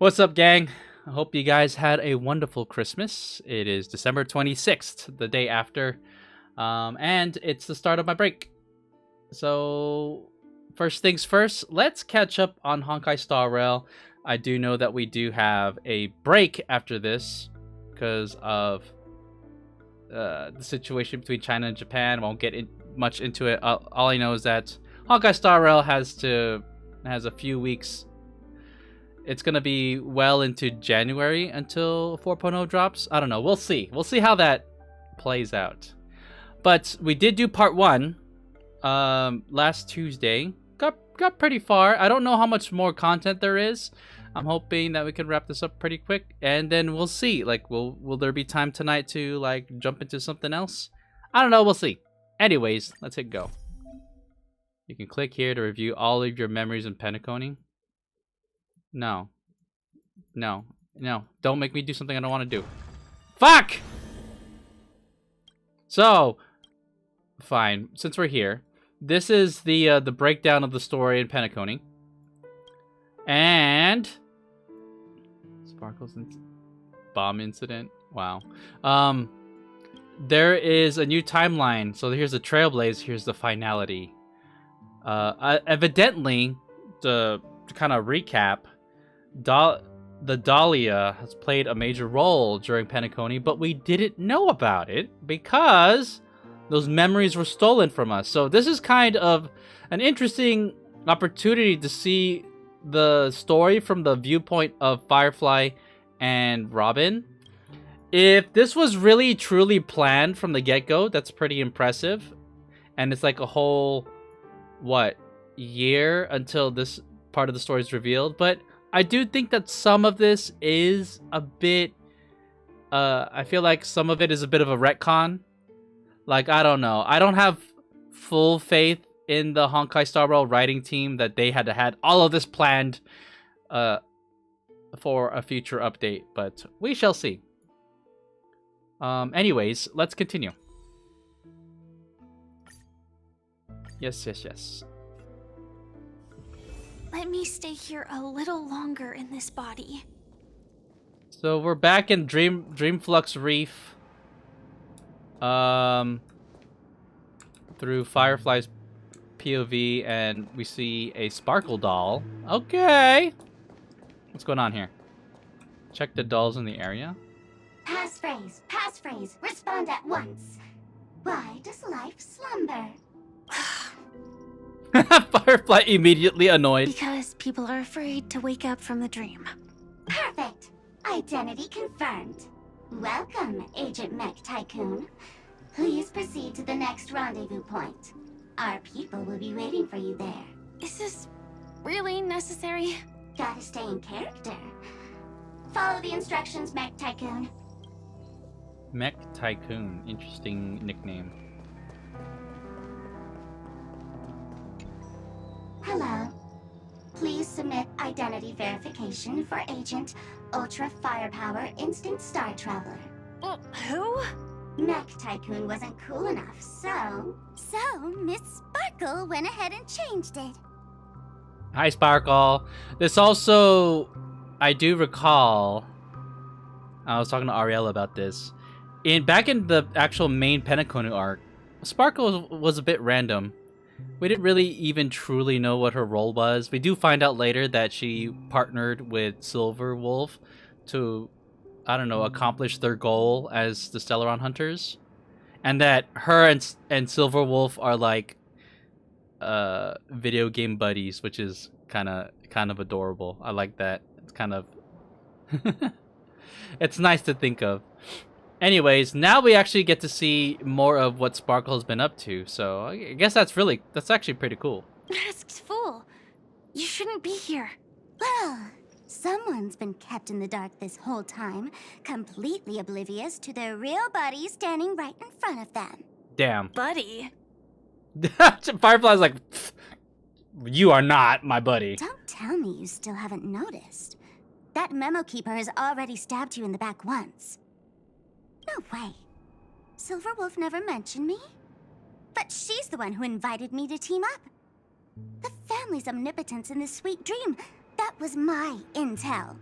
What's up, gang? I hope you guys had a wonderful Christmas. It is December 26th, the day after, and it's the start of my break. So, first things first, let's catch up on Honkai Star Rail. I do know that we do have a break after this because of the situation between China and Japan. I won't get much into it. All I know is that Honkai Star Rail has a few weeks. It's going to be well into January until 4.0 drops. I don't know. We'll see. We'll see how that plays out. But we did do part 1 last Tuesday. Got pretty far. I don't know how much more content there is. I'm hoping that we can wrap this up pretty quick, and then we'll see. Like, will there be time tonight to like jump into something else? I don't know. We'll see. Anyways, let's hit go. You can click here to review all of your memories in Penacony. No. Don't make me do something I don't want to do. Fuck! So, fine. Since we're here, this is the breakdown of the story in Penacony. And Sparkle's bomb incident. Wow. There is a new timeline. So here's the Trailblaze. Here's the finality. Evidently, to kind of recap, the Dahlia has played a major role during Penacony, but we didn't know about it because those memories were stolen from us. So this is kind of an interesting opportunity to see the story from the viewpoint of Firefly and Robin. If this was really truly planned from the get-go, that's pretty impressive. And it's like a whole, year until this part of the story is revealed. But I do think that some of this is a bit, I feel like some of it is a bit of a retcon. Like, I don't know. I don't have full faith in the Honkai Star Rail writing team that they had all of this planned for a future update, but we shall see. Anyways, let's continue. Yes. Let me stay here a little longer in this body. So we're back in Dreamflux Reef. Through Firefly's POV, and we see a Sparkle doll. Okay. What's going on here? Check the dolls in the area. Passphrase, respond at once. Why does life slumber? Firefly immediately annoyed. Because people are afraid to wake up from the dream. Perfect. Identity confirmed. Welcome, Agent Mech Tycoon. Please proceed to the next rendezvous point. Our people will be waiting for you there. Is this really necessary? Gotta stay in character. Follow the instructions, Mech Tycoon. Mech Tycoon. Interesting nickname. Hello. Please submit identity verification for Agent Ultra Firepower Instant Star Traveler. Who? Mech Tycoon wasn't cool enough, so Miss Sparkle went ahead and changed it. Hi, Sparkle. This also, I do recall, I was talking to Ariella about this. Back in the actual main Penacony arc, Sparkle was a bit random. We didn't really even truly know what her role was. We do find out later that she partnered with Silver Wolf to, I don't know, accomplish their goal as the Stellaron Hunters. And that her and Silver Wolf are like video game buddies, which is kind of adorable. I like that. It's kind of it's nice to think of. Anyways, now we actually get to see more of what Sparkle has been up to, so I guess that's actually pretty cool. Masked fool. You shouldn't be here. Well, someone's been kept in the dark this whole time, completely oblivious to their real body standing right in front of them. Damn. Buddy. Firefly's like, you are not my buddy. Don't tell me you still haven't noticed. That memo keeper has already stabbed you in the back once. No way. Silver Wolf never mentioned me. But she's the one who invited me to team up. The family's omnipotence in this sweet dream, that was my intel.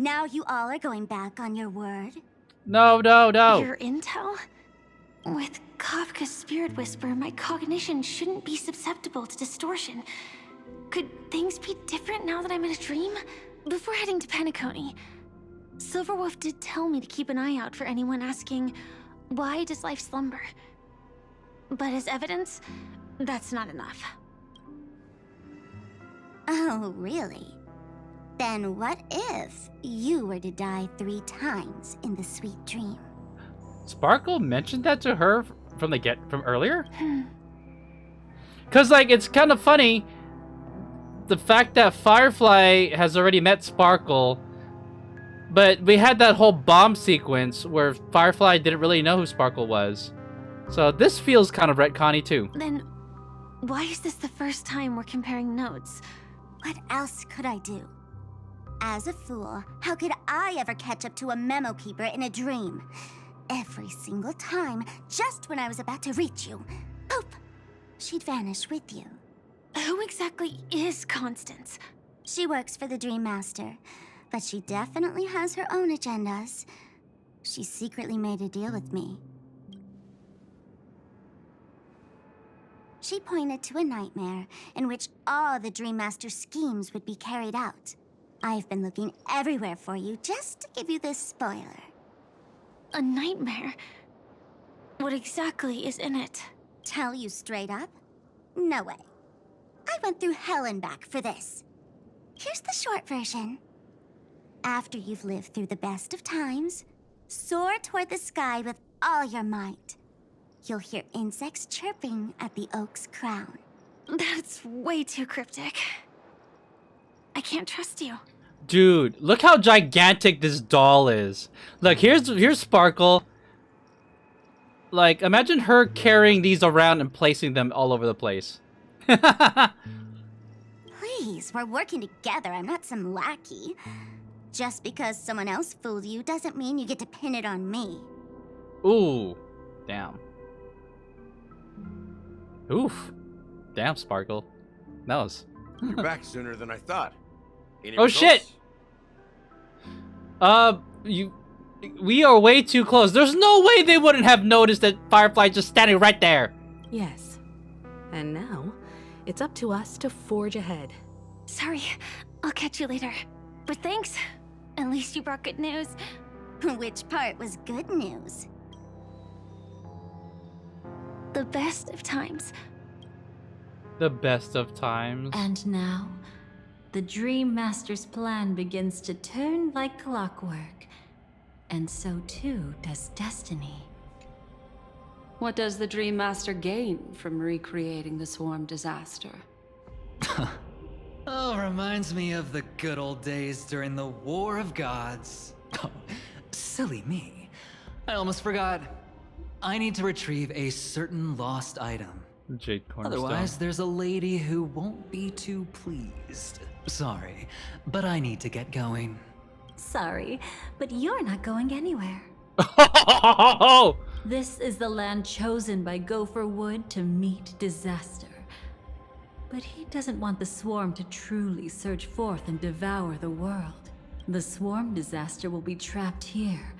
Now you all are going back on your word? No, no, no. Your intel? With Kafka's spirit whisper, my cognition shouldn't be susceptible to distortion. Could things be different now that I'm in a dream? Before heading to Penacony, Silverwolf did tell me to keep an eye out for anyone asking, why does life slumber? But as evidence, that's not enough. Oh, really? Then what if you were to die 3 times in the sweet dream? Sparkle mentioned that to her from earlier? Cause like it's kind of funny the fact that Firefly has already met Sparkle, but we had that whole bomb sequence where Firefly didn't really know who Sparkle was. So this feels kind of retconny too. Then, why is this the first time we're comparing notes? What else could I do? As a fool, how could I ever catch up to a memo keeper in a dream? Every single time, just when I was about to reach you, poof, she'd vanish with you. Who exactly is Constance? She works for the Dream Master, but she definitely has her own agendas. She secretly made a deal with me. She pointed to a nightmare in which all the Dream Master's schemes would be carried out. I've been looking everywhere for you just to give you this spoiler. A nightmare? What exactly is in it? Tell you straight up? No way. I went through hell and back for this. Here's the short version. After you've lived through the best of times, soar toward the sky with all your might. You'll hear insects chirping at the oak's crown. That's way too cryptic. I can't trust you. Dude, look how gigantic this doll is. Look, here's Sparkle. Like, imagine her carrying these around and placing them all over the place. Please, we're working together. I'm not some lackey. Just because someone else fooled you doesn't mean you get to pin it on me. Ooh. Damn. Oof. Damn, Sparkle. That was... You're back sooner than I thought. Any Oh, results? shit! We are way too close. There's no way they wouldn't have noticed that Firefly just standing right there. Yes. And now, it's up to us to forge ahead. Sorry, I'll catch you later. But thanks. At least you brought good news. Which part was good news? The best of times. The best of times. And now, the Dream Master's plan begins to turn like clockwork. And so too does destiny. What does the Dream Master gain from recreating the swarm disaster? Oh, reminds me of the good old days during the War of Gods. Oh, silly me. I almost forgot. I need to retrieve a certain lost item. Jade Cornerstone. Otherwise, there's a lady who won't be too pleased. Sorry, but I need to get going. Sorry, but you're not going anywhere. This is the land chosen by Gopher Wood to meet disaster. But he doesn't want the swarm to truly surge forth and devour the world. The swarm disaster will be trapped here.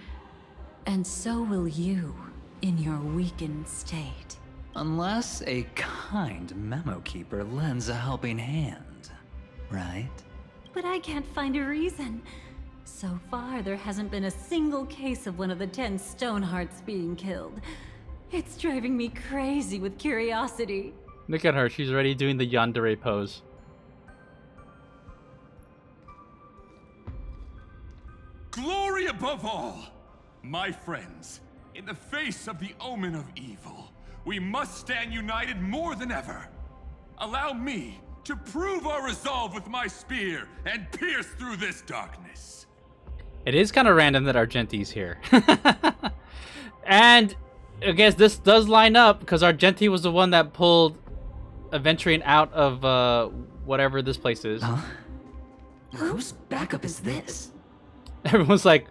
And so will you, in your weakened state. Unless a kind memo keeper lends a helping hand, right? But I can't find a reason. So far, there hasn't been a single case of one of the 10 Stonehearts being killed. It's driving me crazy with curiosity. Look at her. She's already doing the yandere pose. Glory above all! My friends, in the face of the omen of evil, we must stand united more than ever. Allow me to prove our resolve with my spear and pierce through this darkness. It is kind of random that Argenti's here. And I guess this does line up because Argenti was the one that pulled Aventurine out of whatever this place is. Huh? Whose backup is this? Everyone's like,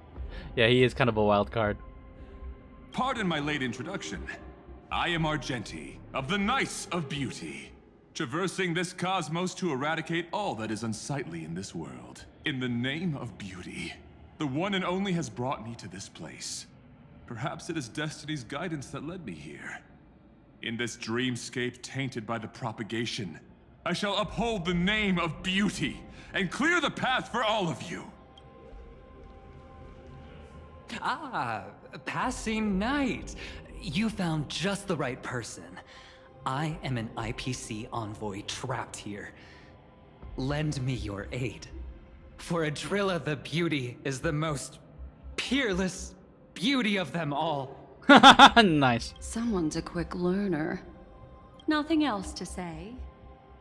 yeah, he is kind of a wild card. Pardon my late introduction. I am Argenti, of the Nice of Beauty, traversing this cosmos to eradicate all that is unsightly in this world, in the name of beauty. The one and only has brought me to this place. Perhaps it is destiny's guidance that led me here. In this dreamscape tainted by the propagation, I shall uphold the name of beauty and clear the path for all of you. Ah, passing knight. You found just the right person. I am an IPC envoy trapped here. Lend me your aid. For Adrilla the Beauty is the most peerless beauty of them all. Nice. Someone's a quick learner. Nothing else to say.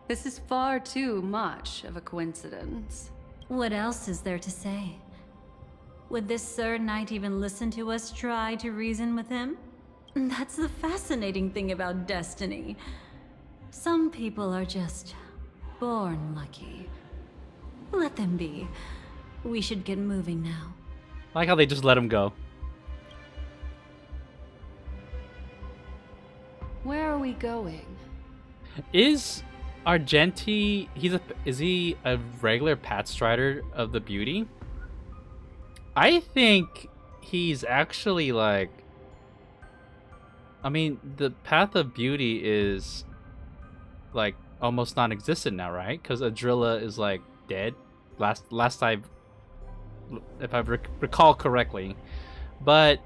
This is far too much of a coincidence. What else is there to say? Would this Sir Knight even listen to us try to reason with him? That's the fascinating thing about destiny. Some people are just born lucky. Let them be. We should get moving now. I like how they just let him go. Where are we going? Is Argenti, is he a regular Path Strider of the Beauty? I think he's actually like, I mean, the Path of Beauty is like almost non-existent now, right? Because Adrilla is like dead. Last I, if I recall correctly, but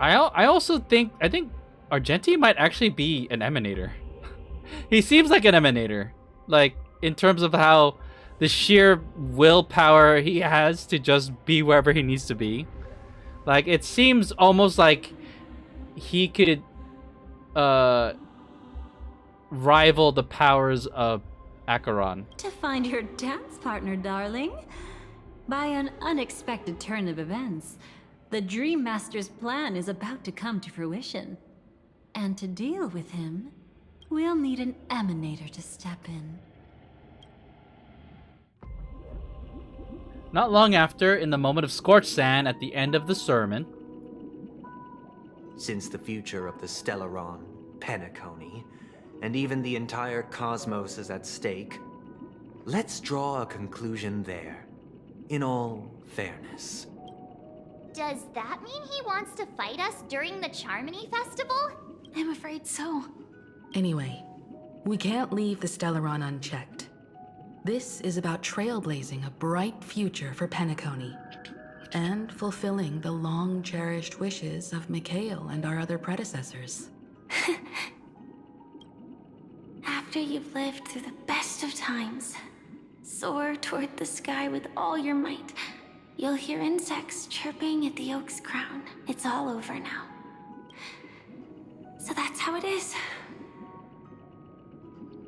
I also think Argenti might actually be an emanator. He seems like an emanator, like in terms of how the sheer willpower he has to just be wherever he needs to be. Like it seems almost like he could rival the powers of Acheron. To find your dance partner, darling. By an unexpected turn of events, the Dream Master's plan is about to come to fruition. And to deal with him, we'll need an emanator to step in. Not long after, in the moment of scorched sand at the end of the sermon, since the future of the Stellaron, Penacony, and even the entire cosmos is at stake, let's draw a conclusion there, in all fairness. Does that mean he wants to fight us during the Charmony Festival? I'm afraid so. Anyway, we can't leave the Stellaron unchecked. This is about trailblazing a bright future for Penacony, and fulfilling the long-cherished wishes of Mikhail and our other predecessors. After you've lived through the best of times, soar toward the sky with all your might. You'll hear insects chirping at the oak's crown. It's all over now. So that's how it is.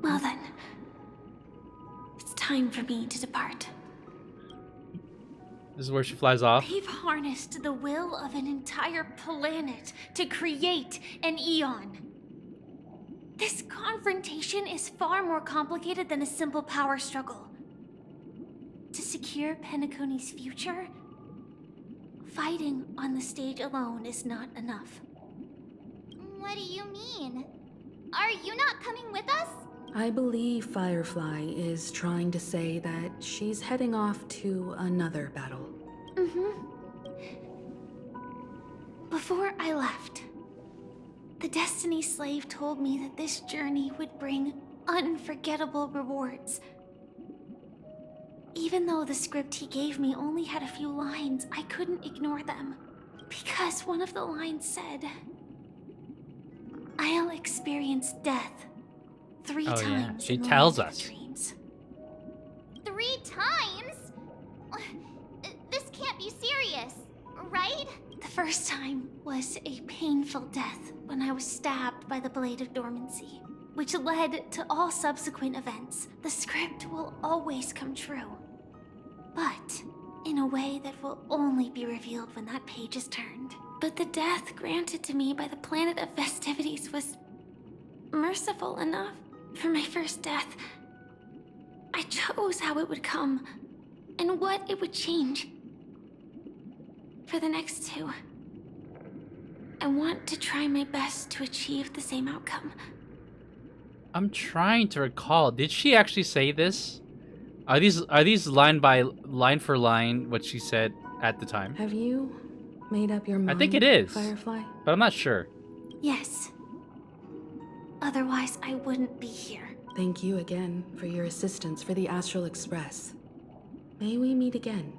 Well then, it's time for me to depart. this is where she flies off. They've harnessed the will of an entire planet to create an eon. This confrontation is far more complicated than a simple power struggle. To secure Penacony's future, fighting on the stage alone is not enough. What do you mean? Are you not coming with us? I believe Firefly is trying to say that she's heading off to another battle. Before I left, the Destiny Slave told me that this journey would bring unforgettable rewards. Even though the script he gave me only had a few lines, I couldn't ignore them. Because one of the lines said, I'll experience death 3 times. Yeah, she in the tells land of us. Dreams. 3 times? This can't be serious, right? The first time was a painful death when I was stabbed by the Blade of Dormancy, which led to all subsequent events. The script will always come true, but in a way that will only be revealed when that page is turned. But the death granted to me by the planet of festivities was merciful enough. For my first death, I chose how it would come and what it would change. For the next 2, I want to try my best to achieve the same outcome. I'm trying to recall. Did she actually say this? Are these line for line what she said at the time? Have you made up your mind? I think it is. Firefly? But I'm not sure. Yes. Otherwise, I wouldn't be here. Thank you again for your assistance for the Astral Express. May we meet again,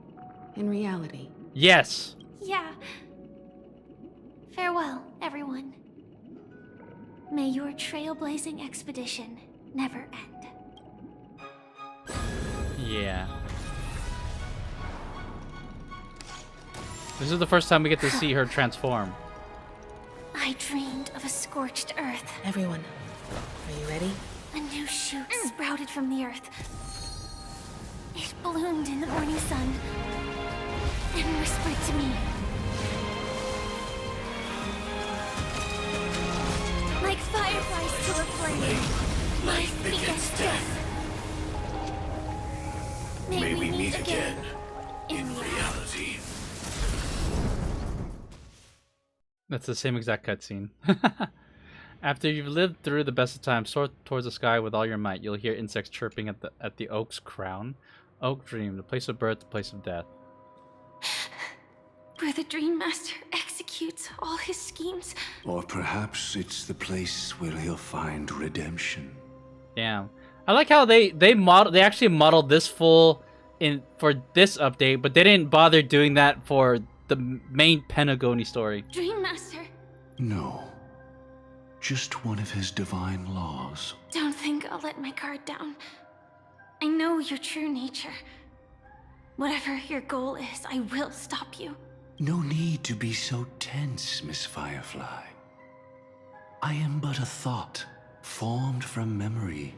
in reality. Yes. Yeah. Farewell, everyone. May your trailblazing expedition never end. Yeah. This is the first time we get to see her transform. I dreamed of a scorched earth. Everyone, are you ready? A new shoot sprouted from the earth. It bloomed in the morning sun and whispered to me. Like fireflies to a flame, life begets death. May we meet again in reality. That's the same exact cutscene. After you've lived through the best of times, soar towards the sky with all your might. You'll hear insects chirping at the oak's crown. Oak Dream, the place of birth, the place of death. Where the Dream Master executes all his schemes. Or perhaps it's the place where he'll find redemption. Damn. I like how they actually modeled this for this update, but they didn't bother doing that for the main Penagoni story. Dream Master. No. Just one of his divine laws. Don't think I'll let my guard down. I know your true nature. Whatever your goal is, I will stop you. No need to be so tense, Miss Firefly. I am but a thought, formed from memory.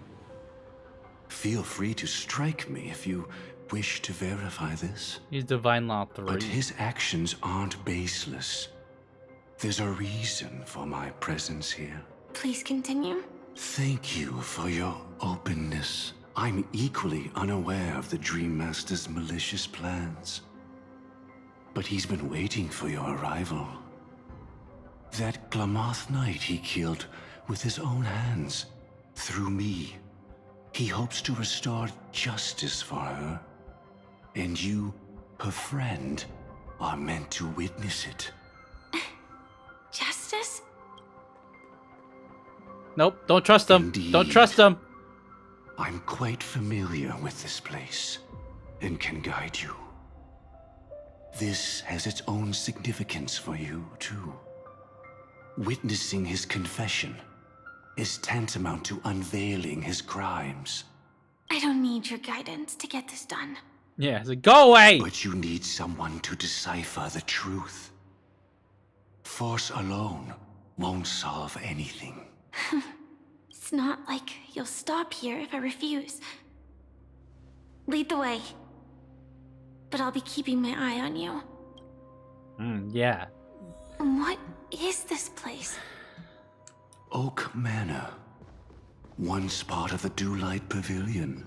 Feel free to strike me if you wish to verify this. He's Divine Law 3. But his actions aren't baseless. There's a reason for my presence here. Please continue. Thank you for your openness. I'm equally unaware of the Dream Master's malicious plans. But he's been waiting for your arrival. That Glamoth Knight he killed with his own hands, through me. He hopes to restore justice for her. And you, her friend, are meant to witness it. Justice? Nope, don't trust him. Indeed. Don't trust him. I'm quite familiar with this place, and can guide you. This has its own significance for you, too. Witnessing his confession is tantamount to unveiling his crimes. I don't need your guidance to get this done. Yeah, so go away! But you need someone to decipher the truth. Force alone won't solve anything. It's not like you'll stop here if I refuse. Lead the way. But I'll be keeping my eye on you. Yeah. What is this place? Oak Manor. Once part of the Dewlight Pavilion.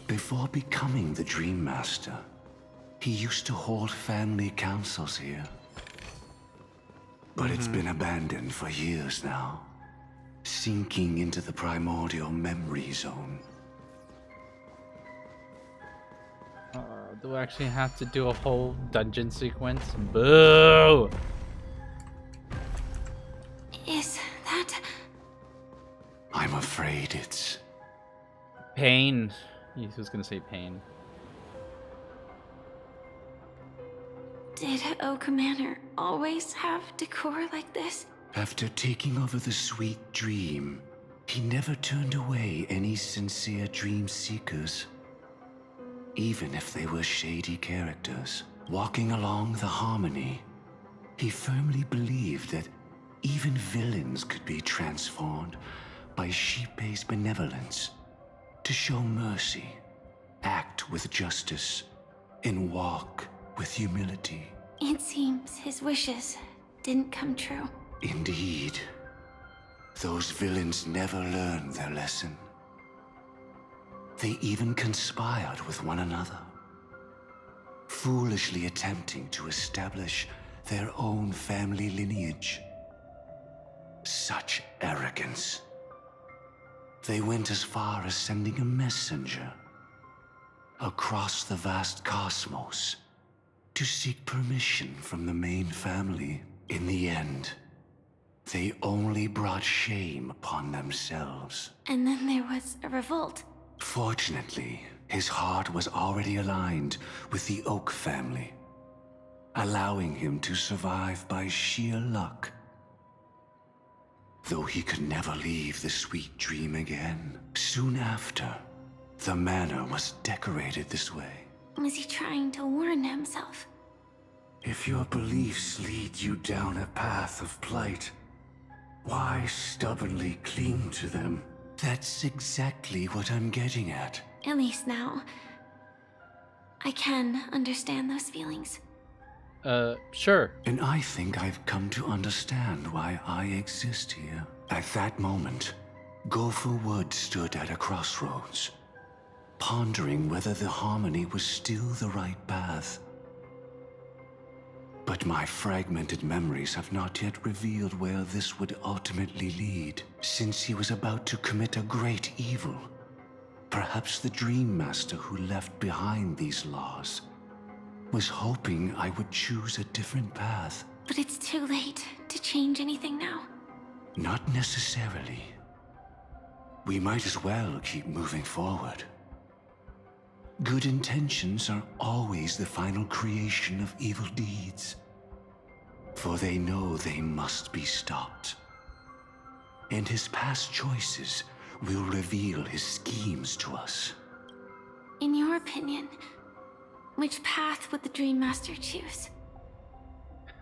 Before becoming the Dream Master, he used to hold family councils here. But it's been abandoned for years now, sinking into the primordial memory zone. Do I actually have to do a whole dungeon sequence? Boo! Is that... I'm afraid it's... Pain. He was gonna say pain. Did Oak Manor always have decor like this? After taking over the sweet dream, he never turned away any sincere dream seekers. Even if they were shady characters. Walking along the harmony, he firmly believed that even villains could be transformed by Shippei's benevolence to show mercy, act with justice, and walk with humility. It seems his wishes didn't come true. Indeed. Those villains never learned their lesson. They even conspired with one another, foolishly attempting to establish their own family lineage. Such arrogance. They went as far as sending a messenger across the vast cosmos to seek permission from the main family. In the end, they only brought shame upon themselves. And then there was a revolt. Fortunately, his heart was already aligned with the Oak family, allowing him to survive by sheer luck. Though he could never leave the sweet dream again. Soon after, the manor was decorated this way. Was he trying to warn himself? If your beliefs lead you down a path of plight, why stubbornly cling to them? That's exactly what I'm getting at. At least now, I can understand those feelings. Sure. And I think I've come to understand why I exist here. At that moment, Gopher Wood stood at a crossroads, pondering whether the harmony was still the right path. But my fragmented memories have not yet revealed where this would ultimately lead. Since he was about to commit a great evil, perhaps the Dream Master who left behind these laws was hoping I would choose a different path. But it's too late to change anything now. Not necessarily. We might as well keep moving forward. Good intentions are always the final creation of evil deeds, for they know they must be stopped. And his past choices will reveal his schemes to us. In your opinion, which path would the Dream Master choose?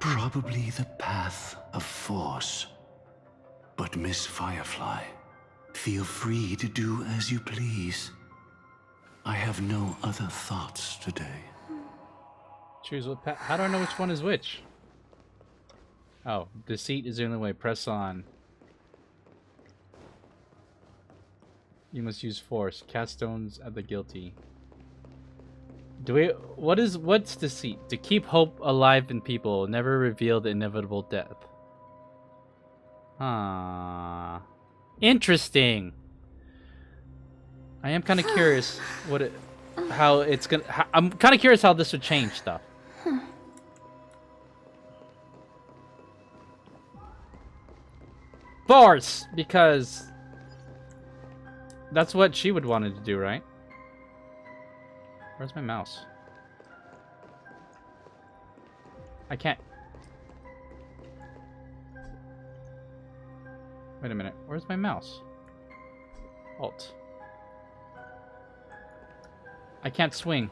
Probably the path of force. But Miss Firefly, feel free to do as you please. I have no other thoughts today. Choose what path. How do I know which one is which? Oh, deceit is the only way. Press on. You must use force. Cast stones at the guilty. What's deceit? To keep hope alive in people, never reveal the inevitable death. Ah, interesting. I am kind of curious I'm kind of curious how this would change stuff. Force, because that's what she would wanted to do, right? Where's my mouse? I can't. Wait a minute. Where's my mouse? Alt. I can't swing.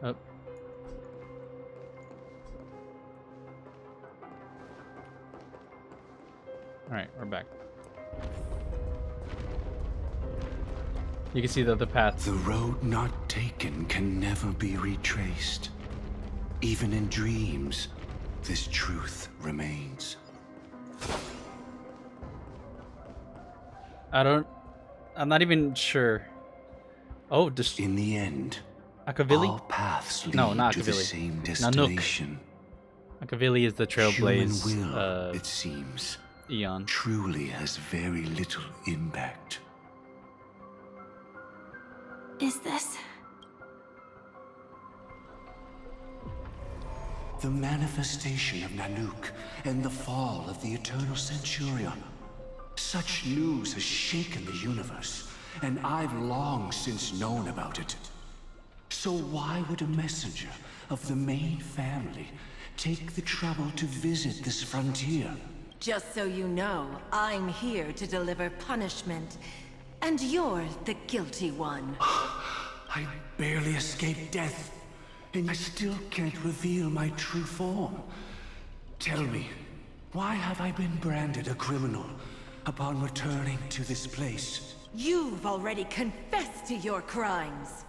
Oh. Alright, we're back. You can see the path. The road not taken can never be retraced. Even in dreams, this truth remains. I'm not even sure. Oh, in the end, Akavili? all paths lead not to the Akavili. same destination. Akavili is the Trailblaze. Human will, it seems, Eon. truly has very little impact. Is this? The manifestation of Nanook and the fall of the Eternal Centurion. Such news has shaken the universe, and I've long since known about it. So why would a messenger of the main family take the trouble to visit this frontier? Just so you know, I'm here to deliver punishment, and you're the guilty one. I barely escaped death, and I still can't reveal my true form. Tell me, why have I been branded a criminal upon returning to this place? You've already confessed to your crimes.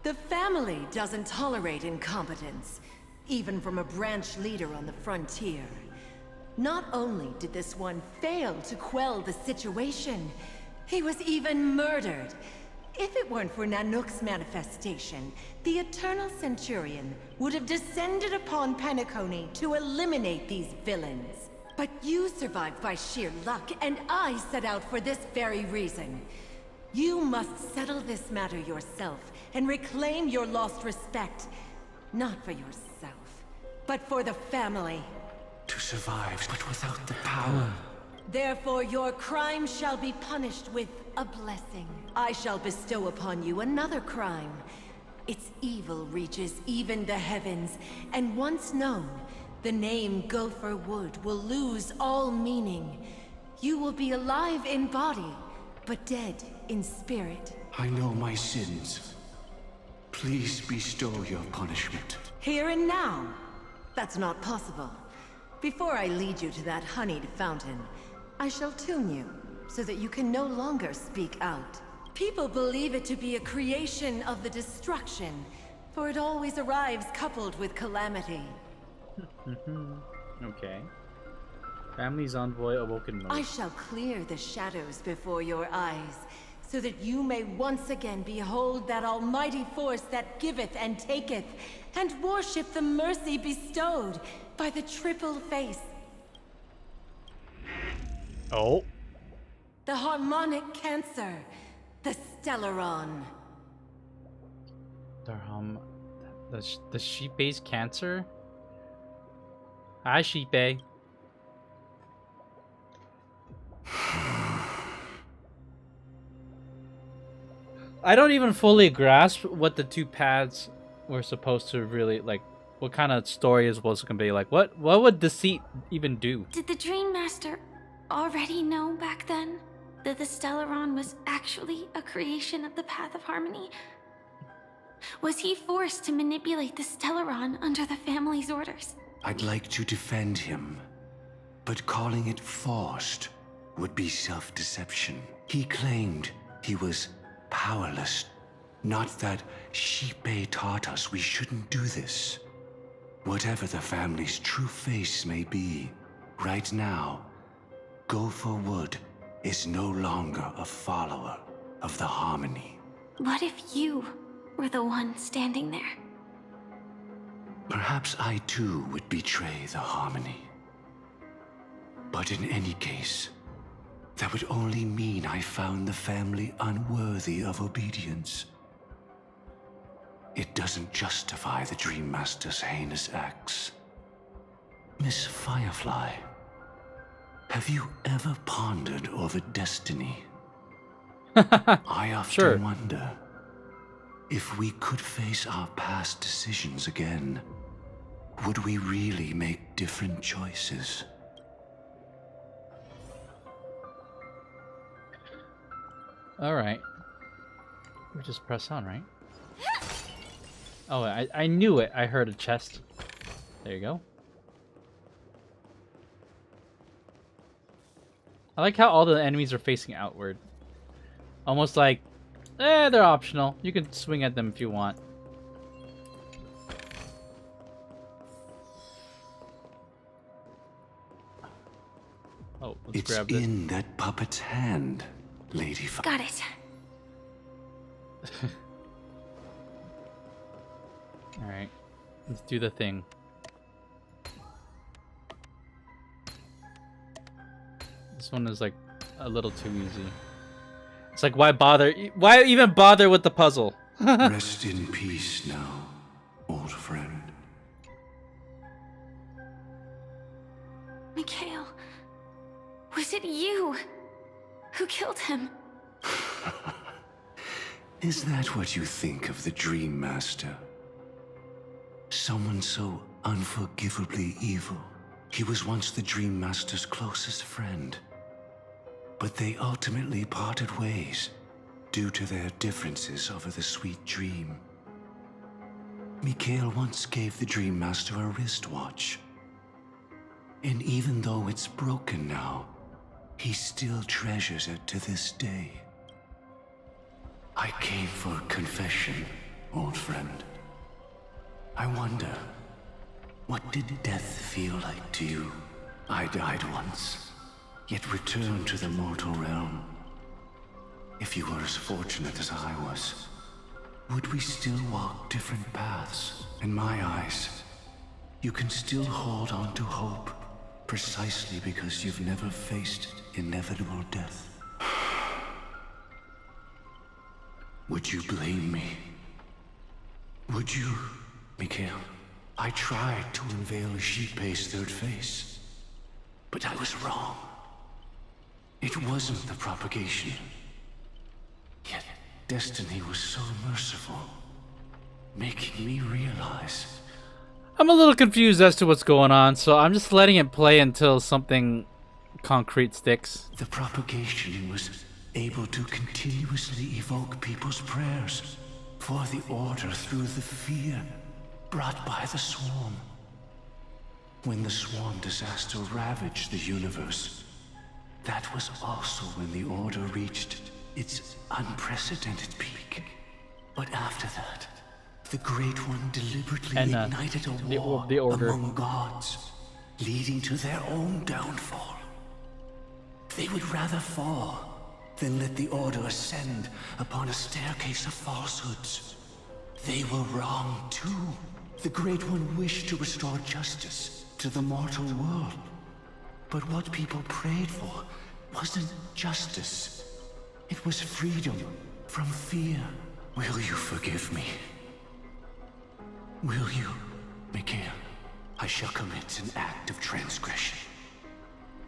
The family doesn't tolerate incompetence, even from a branch leader on the frontier. Not only did this one fail to quell the situation, he was even murdered. If it weren't for Nanook's manifestation, the Eternal Centurion would have descended upon Penacony to eliminate these villains. But you survived by sheer luck, and I set out for this very reason. You must settle this matter yourself and reclaim your lost respect. Not for yourself, but for the family. To survive, but without the power. Therefore, your crime shall be punished with a blessing. I shall bestow upon you another crime. Its evil reaches even the heavens, and once known, the name Gopher Wood will lose all meaning. You will be alive in body, but dead in spirit. I know my sins. Please bestow your punishment. Here and now? That's not possible. Before I lead you to that honeyed fountain, I shall tune you, so that you can no longer speak out. People believe it to be a creation of the destruction, for it always arrives coupled with calamity. Okay. Family's envoy awoken mode. I shall clear the shadows before your eyes, so that you may once again behold that almighty force that giveth and taketh, and worship the mercy bestowed by the triple face. Oh. The harmonic cancer, the Stellaron. The sheep-base cancer? Hi, sheep-a. I don't even fully grasp what the two paths were supposed to really, like, what kind of story is supposed to be. Like, what would deceit even do? Did the Dream Master already know back then that the Stellaron was actually a creation of the Path of Harmony? Was he forced to manipulate the Stellaron under the family's orders? I'd like to defend him, but calling it forced would be self-deception. He claimed he was powerless. Not that Sheep-A taught us we shouldn't do this. Whatever the family's true face may be, right now, Gopher Wood is no longer a follower of the Harmony. What if you were the one standing there? Perhaps I too would betray the Harmony. But in any case, that would only mean I found the family unworthy of obedience. It doesn't justify the Dream Master's heinous acts. Miss Firefly, have you ever pondered over destiny? I often wonder if we could face our past decisions again, would we really make different choices? Alright. We just press on, right? Oh, I knew it. I heard a chest. There you go. I like how all the enemies are facing outward. Almost like, they're optional. You can swing at them if you want. Oh, let's grab this. It's in that puppet's hand, Lady Got it. Alright. Let's do the thing. This one is like a little too easy. It's like, why bother? Why even bother with the puzzle? Rest in peace now, old friend. Mikhail, was it you who killed him? Is that what you think of the Dream Master? Someone so unforgivably evil. He was once the Dream Master's closest friend. But they ultimately parted ways due to their differences over the sweet dream. Mikhail once gave the Dream Master a wristwatch. And even though it's broken now, he still treasures it to this day. I came for confession, old friend. I wonder, what did death feel like to you? I died once, yet returned to the mortal realm. If you were as fortunate as I was, would we still walk different paths? In my eyes, you can still hold on to hope, precisely because you've never faced inevitable death. Would you blame me? Would you, Mikhail? I tried to unveil Xipe's third face, but I was wrong. It wasn't the propagation. Yet destiny was so merciful, making me realize. I'm a little confused as to what's going on, so I'm just letting it play until something concrete sticks. The propagation was able to continuously evoke people's prayers for the Order through the fear brought by the Swarm. When the Swarm disaster ravaged the universe, that was also when the Order reached its unprecedented peak. But after that, the Great One deliberately ignited a war among gods, leading to their own downfall. They would rather fall than let the Order ascend upon a staircase of falsehoods. They were wrong too. The Great One wished to restore justice to the mortal world. But what people prayed for wasn't justice. It was freedom from fear. Will you forgive me? Will you, Mikhail? I shall commit an act of transgression,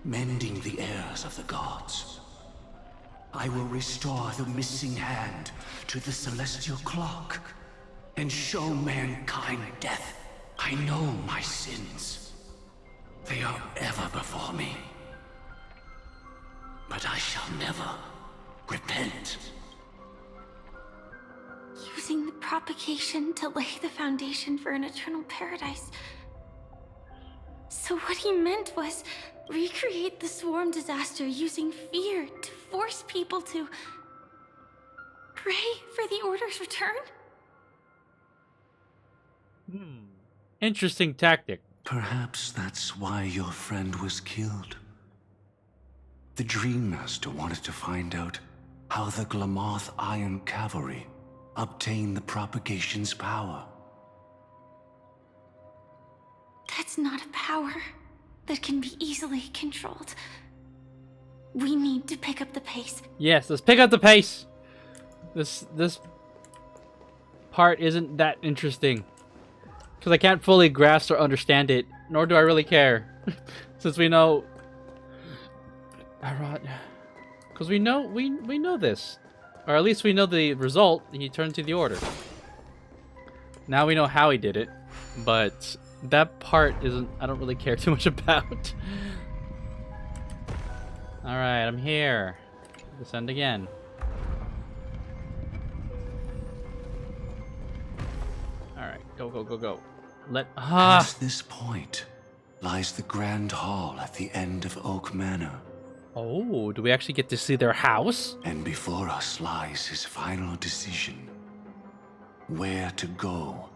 mending the errors of the gods. I will restore the missing hand to the celestial clock and show mankind death. I know my sins. They are ever before me. But I shall never repent. Using the propagation to lay the foundation for an eternal paradise. So what he meant was recreate the Swarm disaster using fear to force people to pray for the Order's return? Interesting tactic. Perhaps that's why your friend was killed. The Dream Master wanted to find out how the Glamoth Iron Cavalry obtained the propagation's power. That's not a power that can be easily controlled. We need to pick up the pace. Yes, let's pick up the pace. This part isn't that interesting because I can't fully grasp or understand it, nor do I really care, since we know. Because we know this, or at least we know the result. He turned to the Order. Now we know how he did it, but that part isn't. I don't really care too much about. All right, I'm here. Descend again. All right, go, go, go, go. Past this point lies the Grand Hall at the end of Oak Manor. Oh, do we actually get to see their house? And before us lies his final decision. Where to go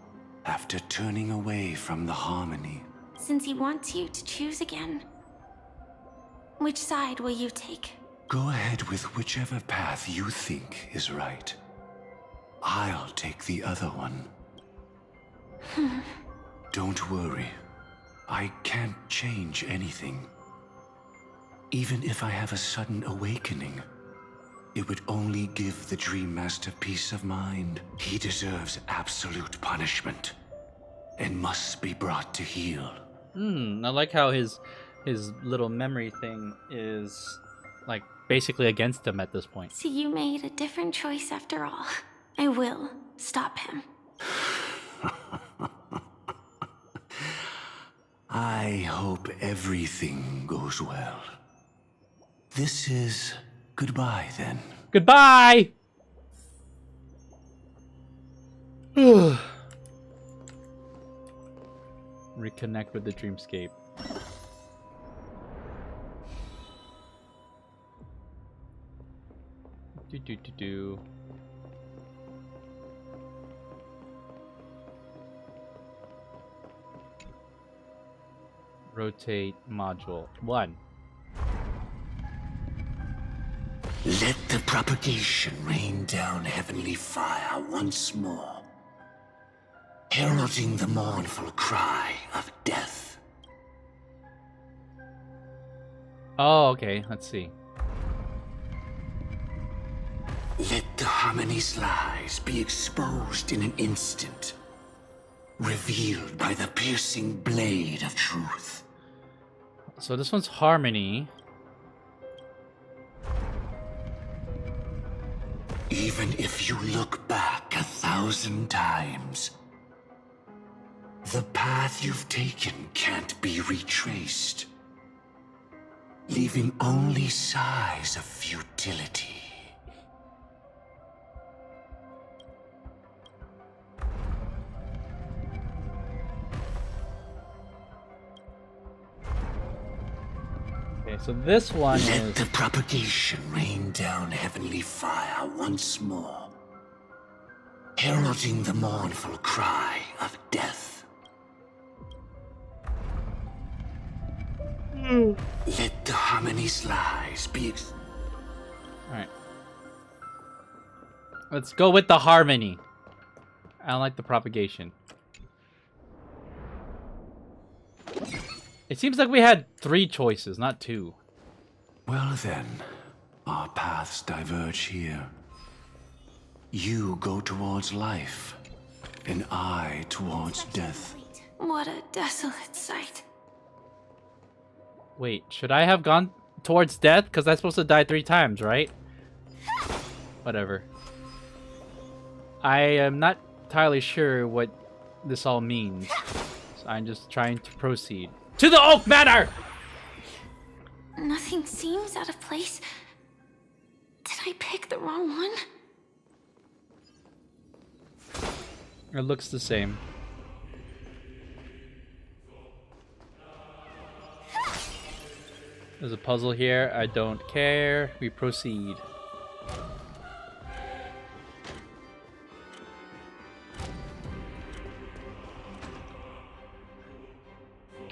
after turning away from the Harmony. Since he wants you to choose again, which side will you take? Go ahead with whichever path you think is right. I'll take the other one. Don't worry. I can't change anything. Even if I have a sudden awakening, it would only give the Dream Master peace of mind. He deserves absolute punishment and must be brought to heel. I like how his little memory thing is like basically against him at this point. So you made a different choice after all. I will stop him. I hope everything goes well. This is goodbye, then. Goodbye! Reconnect with the dreamscape. Do. Rotate module 1. Let the propagation rain down heavenly fire once more, heralding the mournful cry of death. Oh, okay. Let's see. Let the harmonies lie lies be exposed in an instant, revealed by the piercing blade of truth. So this one's Harmony. Even if you look back 1,000 times, the path you've taken can't be retraced, leaving only sighs of futility. Okay, so this one Let is... the propagation rain down heavenly fire once more, heralding the mournful cry of death. Let the harmony's lies be Alright. Let's go with the Harmony. I don't like the propagation. It seems like we had 3 choices, not 2. Well then, our paths diverge here. You go towards life, and I towards death. What a desolate sight. Wait, should I have gone towards death? Because I'm supposed to die 3 times, right? Whatever. I am not entirely sure what this all means. So I'm just trying to proceed. To the Oak Manor! Nothing seems out of place. Did I pick the wrong one? It looks the same. There's a puzzle here. I don't care. We proceed.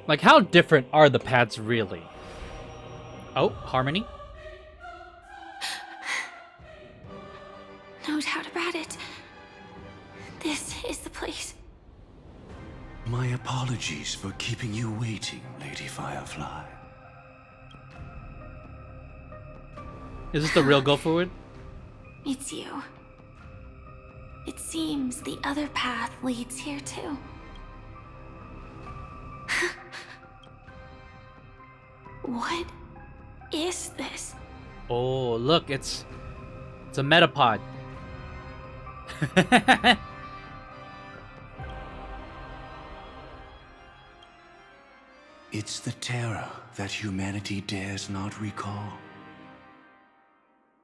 Like, how different are the paths really? Oh, Harmony? No doubt about it. This is the place. My apologies for keeping you waiting, Lady Firefly. Is this the real Go Forward? It's you. It seems the other path leads here too. What is this? Oh, look, it's a metapod. It's the terror that humanity dares not recall.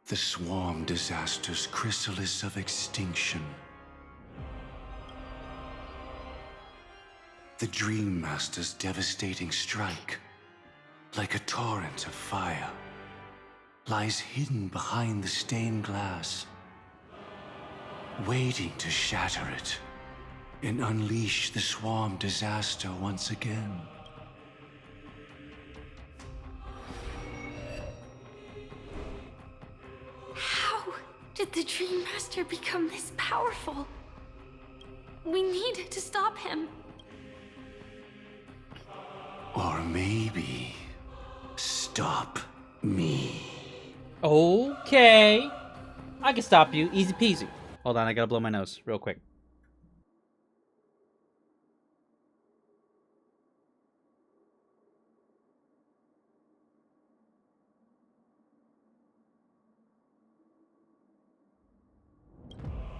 The swarm disaster's chrysalis of extinction. The Dream Master's devastating strike, like a torrent of fire, lies hidden behind the stained glass, waiting to shatter it and unleash the swarm disaster once again. How did the Dream Master become this powerful? We need to stop him. Or maybe stop me. Okay. I can stop you. Easy peasy. Hold on, I gotta blow my nose real quick.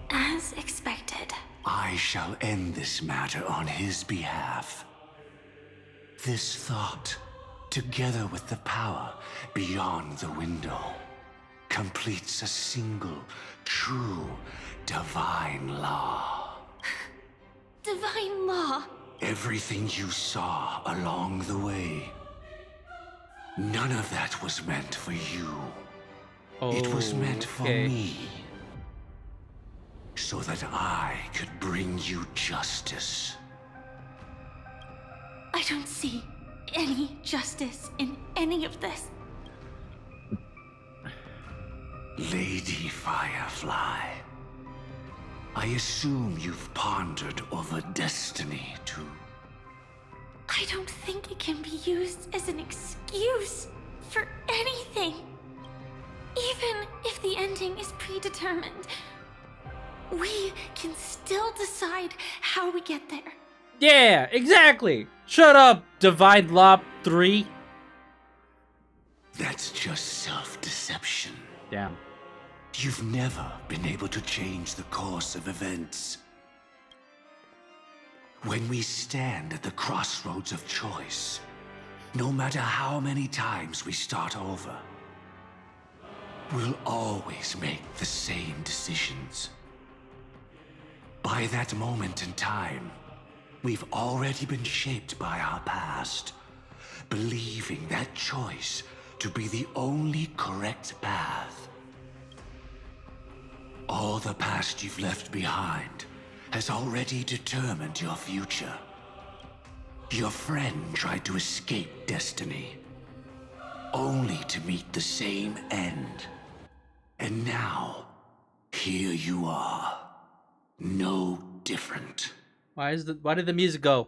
As expected. I shall end this matter on his behalf. This thought, together with the power beyond the window, completes a single, true, divine law. Divine law. Everything you saw along the way, none of that was meant for you. It was meant for me. So that I could bring you justice. I don't see any justice in any of this. Lady Firefly, I assume you've pondered over destiny too. I don't think it can be used as an excuse for anything. Even if the ending is predetermined. We can still decide how we get there. Yeah, exactly. Shut up, Divine Lop 3. That's just self-deception. Damn. You've never been able to change the course of events. When we stand at the crossroads of choice, no matter how many times we start over, we'll always make the same decisions. By that moment in time, we've already been shaped by our past, believing that choice to be the only correct path. All the past you've left behind has already determined your future. Your friend tried to escape destiny, only to meet the same end. And now, here you are. No different. Why did the music go?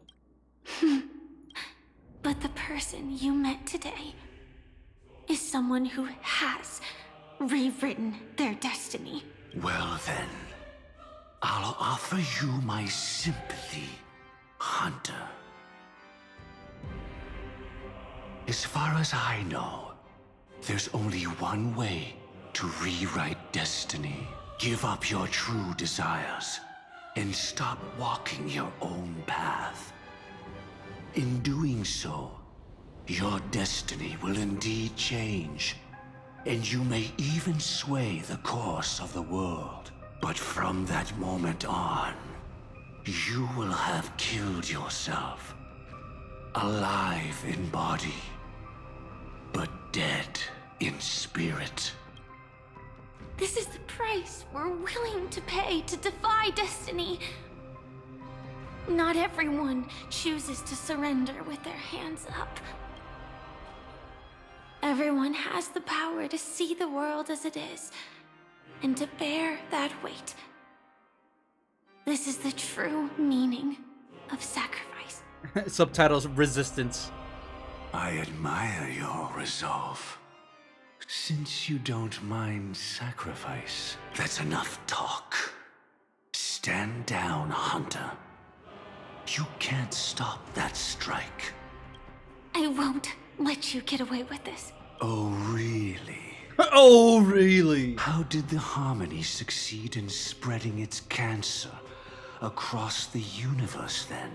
But the person you met today is someone who has rewritten their destiny. Well then, I'll offer you my sympathy, Hunter. As far as I know, there's only one way to rewrite destiny. Give up your true desires and stop walking your own path. In doing so, your destiny will indeed change, and you may even sway the course of the world. But from that moment on, you will have killed yourself. Alive in body, but dead in spirit. This is the price we're willing to pay to defy destiny. Not everyone chooses to surrender with their hands up. Everyone has the power to see the world as it is, and to bear that weight. This is the true meaning of sacrifice. Subtitles: Resistance. I admire your resolve. Since you don't mind sacrifice, that's enough talk. Stand down, Hunter. You can't stop that strike. I won't let you get away with this. Oh, really? Oh, really? How did the Harmony succeed in spreading its cancer across the universe then?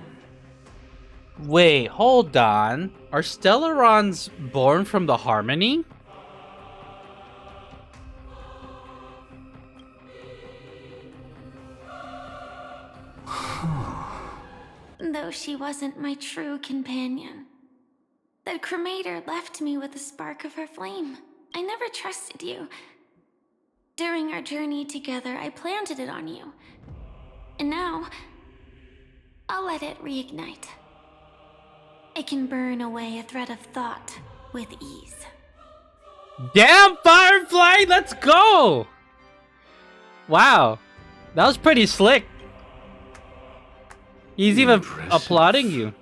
Wait, hold on. Are Stellarons born from the Harmony? Though she wasn't my true companion. The cremator left me with a spark of her flame. I never trusted you. During our journey together, I planted it on you. And now, I'll let it reignite. It can burn away a thread of thought with ease. Damn, Firefly, let's go! Wow, that was pretty slick. He's even applauding you.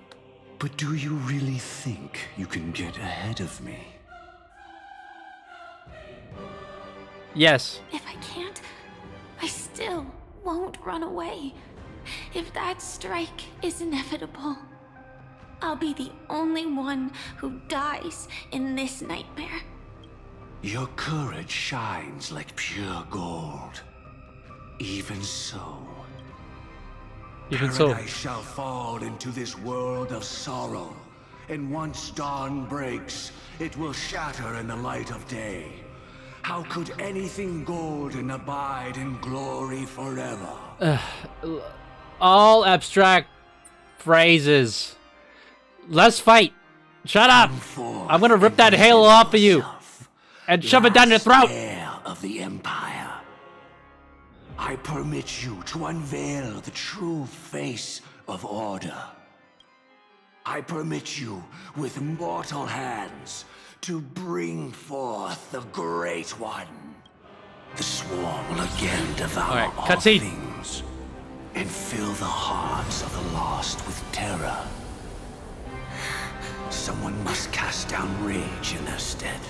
But do you really think you can get ahead of me? Yes. If I can't, I still won't run away. If that strike is inevitable, I'll be the only one who dies in this nightmare. Your courage shines like pure gold. Even so, Paradise shall fall into this world of sorrow, and once dawn breaks, it will shatter in the light of day. How could anything golden abide in glory forever? All abstract phrases. Let's fight. Shut up. I'm gonna rip that halo off of you and shove it down your throat. Heir of the Empire. I permit you to unveil the true face of order. I permit you, with mortal hands, to bring forth the Great One. The swarm will again devour all things, and fill the hearts of the lost with terror. Someone must cast down rage in their stead.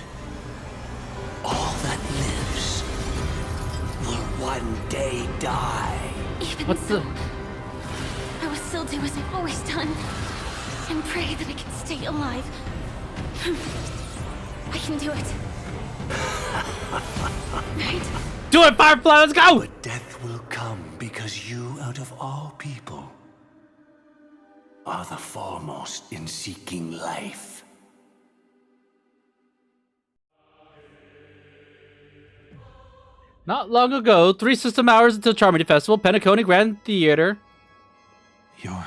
All that lives will one day die. Even What's so, the... I will still do as I've always done. And pray that I can stay alive. I can do it. Right? Do it, Firefly, let's go! But death will come because you, out of all people, are the foremost in seeking life. Not long ago, 3 system hours until Charmony Festival, Penacony Grand Theater. Your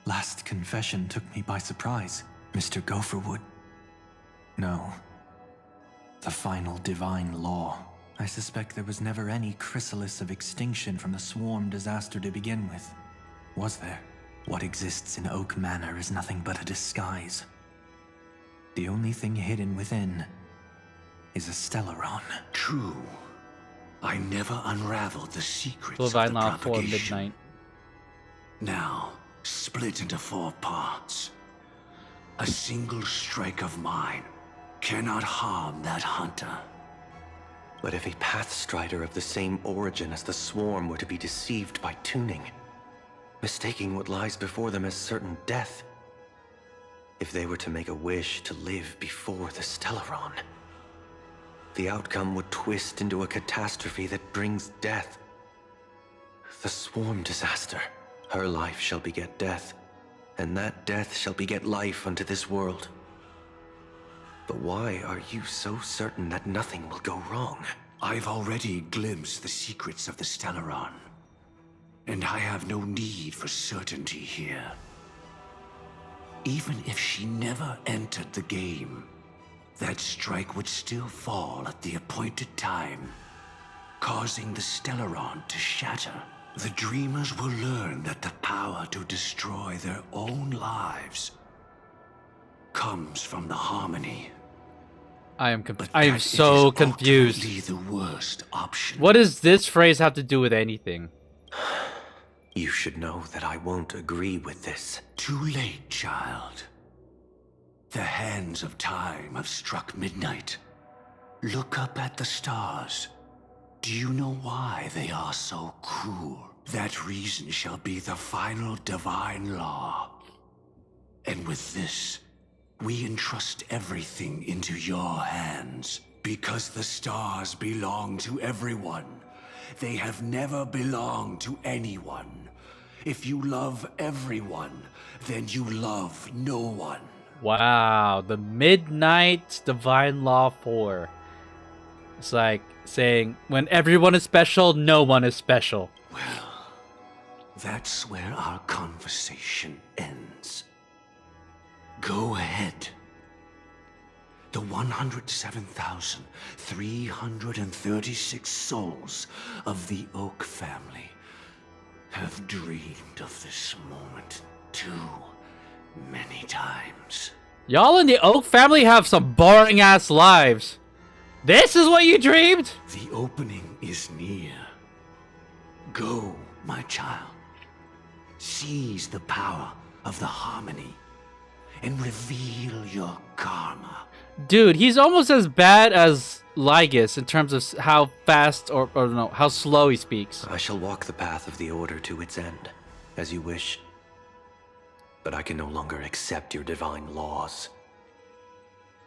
last confession took me by surprise, Mr. Gopherwood. No. The final divine law. I suspect there was never any chrysalis of extinction from the swarm disaster to begin with. Was there? What exists in Oak Manor is nothing but a disguise. The only thing hidden within is a Stellaron. True. I never unraveled the secrets Divine of the Law 4 propagation. midnight. Now, split into 4 parts. A single strike of mine cannot harm that hunter. But if a Pathstrider of the same origin as the Swarm were to be deceived by tuning, mistaking what lies before them as certain death, if they were to make a wish to live before the Stellaron, the outcome would twist into a catastrophe that brings death. The Swarm disaster. Her life shall beget death, and that death shall beget life unto this world. But why are you so certain that nothing will go wrong? I've already glimpsed the secrets of the Stellaron, and I have no need for certainty here. Even if she never entered the game, that strike would still fall at the appointed time, causing the Stellaron to shatter. The Dreamers will learn that the power to destroy their own lives comes from the harmony. I am so confused. The worst option. What does this phrase have to do with anything? You should know that I won't agree with this. Too late, child. The hands of time have struck midnight. Look up at the stars. Do you know why they are so cruel? That reason shall be the final divine law. And with this, we entrust everything into your hands. Because the stars belong to everyone. They have never belonged to anyone. If you love everyone, then you love no one. Wow, the Midnight Divine Law 4. It's like saying, when everyone is special, no one is special. Well, that's where our conversation ends. Go ahead. The 107,336 souls of the Oak family have dreamed of this moment too many times. Y'all in the Oak family have some boring ass lives. This is what you dreamed? The opening is near. Go, my child. Seize the power of the harmony and reveal your karma. Dude, he's almost as bad as Lygus in terms of how fast or no, how slow he speaks. I shall walk the path of the Order to its end, as you wish. But I can no longer accept your divine laws.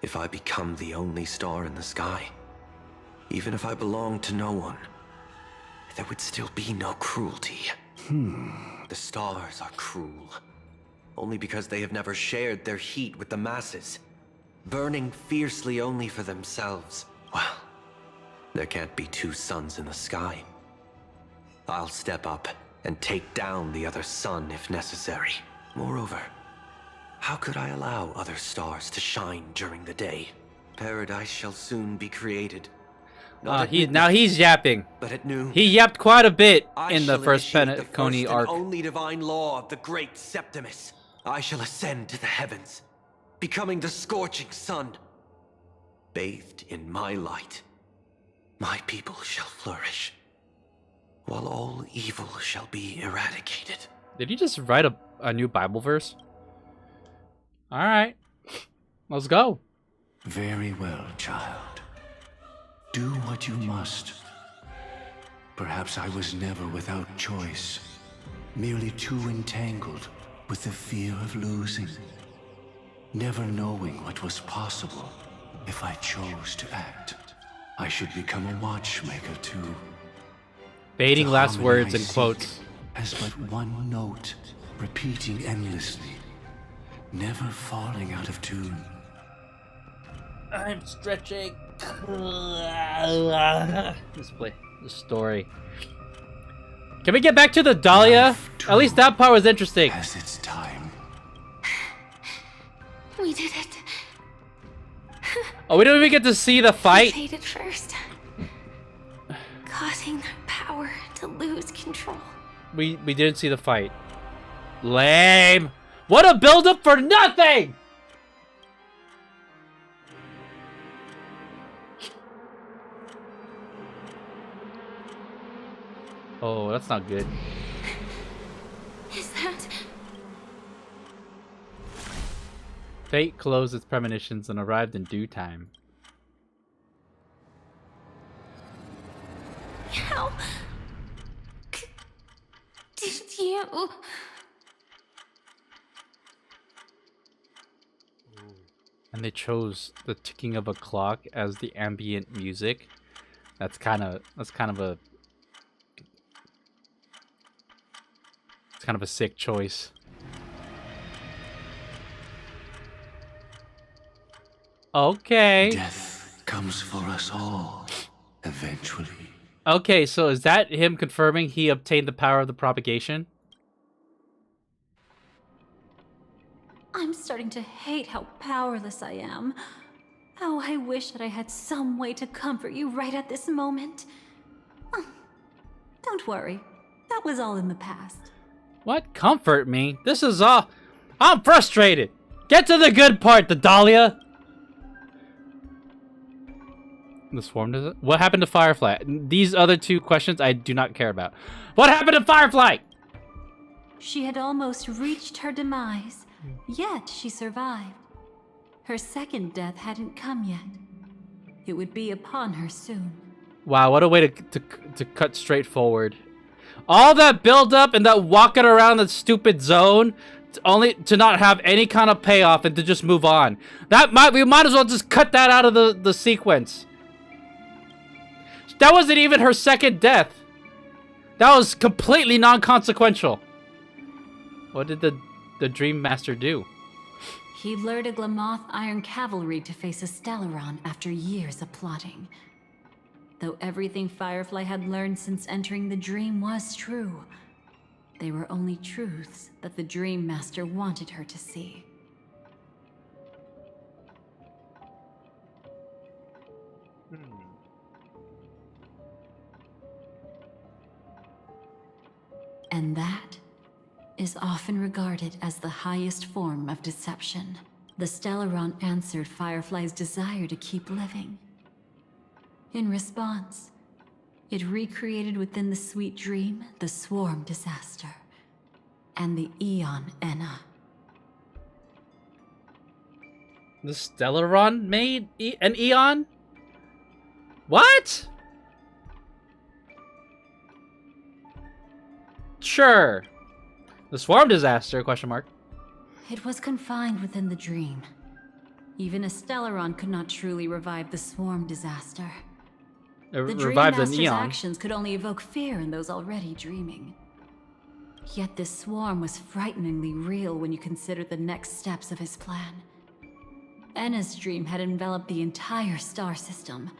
If I become the only star in the sky, even if I belong to no one, there would still be no cruelty. The stars are cruel, only because they have never shared their heat with the masses, burning fiercely only for themselves. Well, there can't be 2 suns in the sky. I'll step up and take down the other sun if necessary. Moreover, how could I allow other stars to shine during the day? Paradise shall soon be created. Now he's yapping. But at noon, he yapped quite a bit I in the shall first initiate the Penacony first arc. and only divine law of the great Septimus. I shall ascend to the heavens, becoming the scorching sun. Bathed in my light, my people shall flourish, while all evil shall be eradicated. Did he just write a new Bible verse? Alright. Let's go. Very well, child. Do what you must. Perhaps I was never without choice, merely too entangled with the fear of losing, never knowing what was possible if I chose to act. I should become a watchmaker too. Baiting The last harmony words I in seek quotes. has but one note, repeating endlessly, never falling out of tune. I'm stretching. Let's play the story. Can we get back to the Dahlia? At least that part was interesting. Has its time. We did it. Oh, we don't even get to see the We fight? faded first, causing their power to lose control. We didn't see the fight. Lame. What a build-up for nothing! Oh, that's not good. Is that... Fate closed its premonitions and arrived in due time. How... did you... And they chose the ticking of a clock as the ambient music. That's kind of a it's kind of a sick choice. Okay. Death comes for us all, eventually. Okay, so is that him confirming he obtained the power of the propagation? I'm starting to hate how powerless I am. Oh, I wish that I had some way to comfort you right at this moment. Oh, don't worry. That was all in the past. What? Comfort me? This is all... I'm frustrated! Get to the good part, the Dahlia! The swarm does it? What happened to Firefly? These other two questions I do not care about. What happened to Firefly? She had almost reached her demise, yet she survived. Her second death hadn't come yet. It would be upon her soon. Wow, what a way to cut straight forward. All that build up and that walking around the stupid zone only to not have any kind of payoff and to just move on. We might as well just cut that out of the sequence. That wasn't even her second death. That was completely non-consequential. What did the Dream Master do? He lured a Glamoth Iron Cavalry to face a Stellaron after years of plotting. Though everything Firefly had learned since entering the dream was true, they were only truths that the Dream Master wanted her to see. And that is often regarded as the highest form of deception. The Stellaron answered Firefly's desire to keep living. In response, it recreated within the sweet dream the swarm disaster and the Eon Enna. The Stellaron made an Eon? What? Sure. The swarm disaster, question mark. It was confined within the dream. Even a Stellaron could not truly revive the swarm disaster. The Dream Revived an Master's Eon. actions could only evoke fear in those already dreaming. Yet this swarm was frighteningly real when you consider the next steps of his plan. Enna's dream had enveloped the entire star system,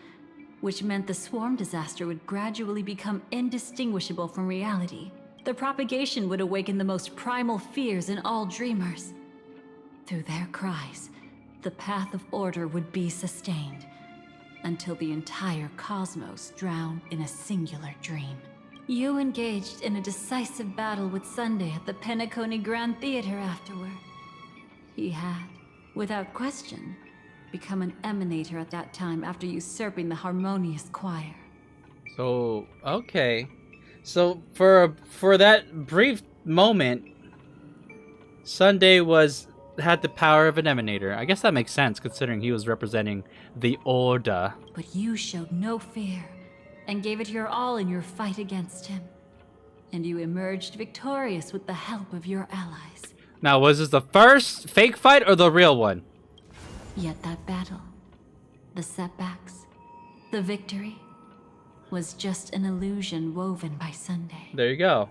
which meant the swarm disaster would gradually become indistinguishable from reality. The propagation would awaken the most primal fears in all dreamers. Through their cries, the path of order would be sustained, until the entire cosmos drowned in a singular dream. You engaged in a decisive battle with Sunday at the Penacony Grand Theater afterward. He had, without question, become an emanator at that time after usurping the Harmonious Choir. So, okay. So, for that brief moment, Sunday had the power of an emanator. I guess that makes sense, considering he was representing the Order. But you showed no fear, and gave it your all in your fight against him. And you emerged victorious with the help of your allies. Now, was this the first fake fight or the real one? Yet that battle, the setbacks, the victory, was just an illusion woven by Sunday. There you go.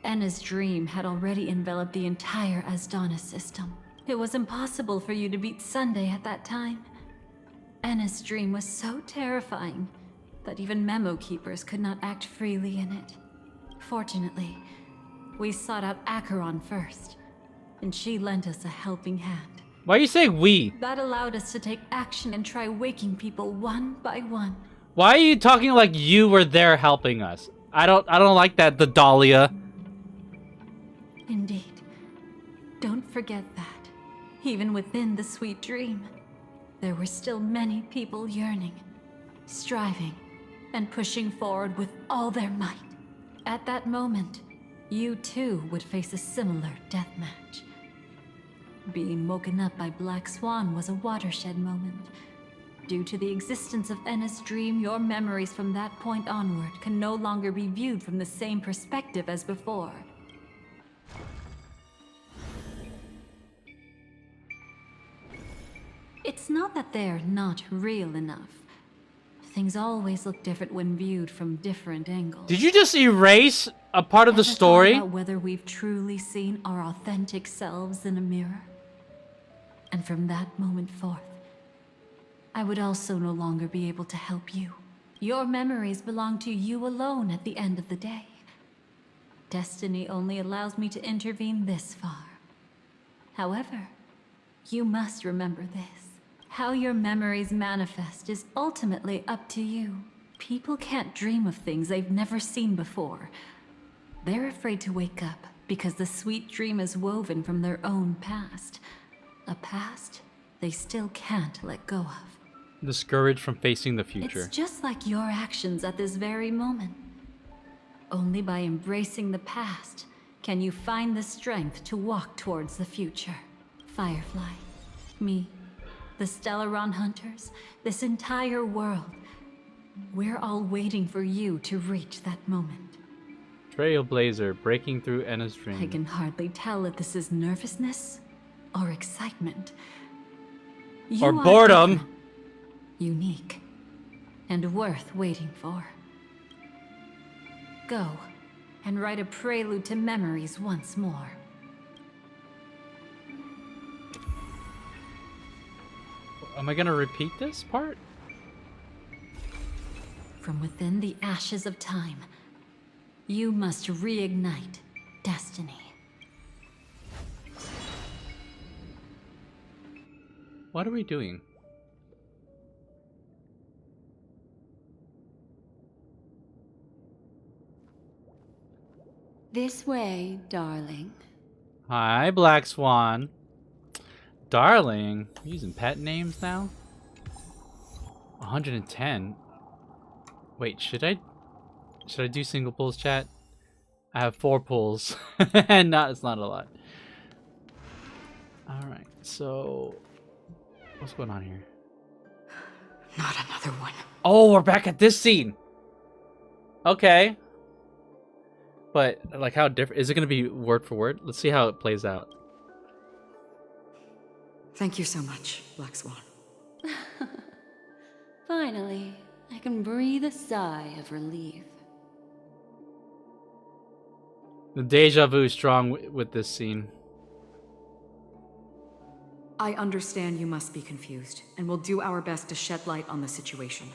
Enna's dream had already enveloped the entire Asdana system. It was impossible for you to beat Sunday at that time. Enna's dream was so terrifying that even memo keepers could not act freely in it. Fortunately, we sought out Acheron first, and she lent us a helping hand. Why are you saying we? That allowed us to take action and try waking people one by one. Why are you talking like you were there helping us? I don't like that, the Dahlia. Indeed. Don't forget that. Even within the sweet dream, there were still many people yearning, striving, and pushing forward with all their might. At that moment, you too would face a similar deathmatch. Being woken up by Black Swan was a watershed moment. Due to the existence of Enna's dream, your memories from that point onward can no longer be viewed from the same perspective as before. It's not that they're not real enough. Things always look different when viewed from different angles. Did you just erase a part of the story? Ever thought about whether we've truly seen our authentic selves in a mirror? And from that moment forth, I would also no longer be able to help you. Your memories belong to you alone at the end of the day. Destiny only allows me to intervene this far. However, you must remember this. How your memories manifest is ultimately up to you. People can't dream of things they've never seen before. They're afraid to wake up because the sweet dream is woven from their own past. A past they still can't let go of. Discouraged from facing the future. It's just like your actions at this very moment. Only by embracing the past can you find the strength to walk towards the future. Firefly, me, the Stellaron Hunters, this entire world. We're all waiting for you to reach that moment. Trailblazer, breaking through Enna's dream. I can hardly tell if this is nervousness or excitement. You or are boredom. different, unique, and worth waiting for. Go and write a prelude to memories once more. Am I gonna repeat this part? From within the ashes of time, you must reignite destiny. What are we doing? This way, darling. Hi, Black Swan. Darling. Using pet names now? 110. Wait, should I do single pulls, chat? I have 4 pulls. And it's not a lot. Alright, so what's going on here? Not another one. Oh, we're back at this scene. Okay. But like, how different is it gonna be word for word? Let's see how it plays out. Thank you so much, Black Swan. Finally, I can breathe a sigh of relief. The deja vu is strong with this scene. I understand you must be confused, and we'll do our best to shed light on the situation.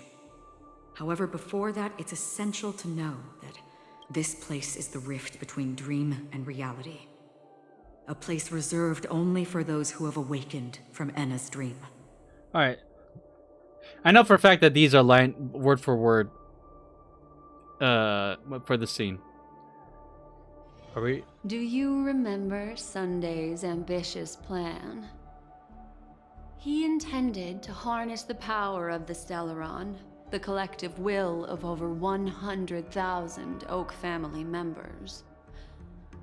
However, before that, it's essential to know that this place is the rift between dream and reality. A place reserved only for those who have awakened from Enna's dream. Alright. I know for a fact that these are word for word for the scene. Are we? Do you remember Sunday's ambitious plan? He intended to harness the power of the Stellaron, the collective will of over 100,000 Oak family members,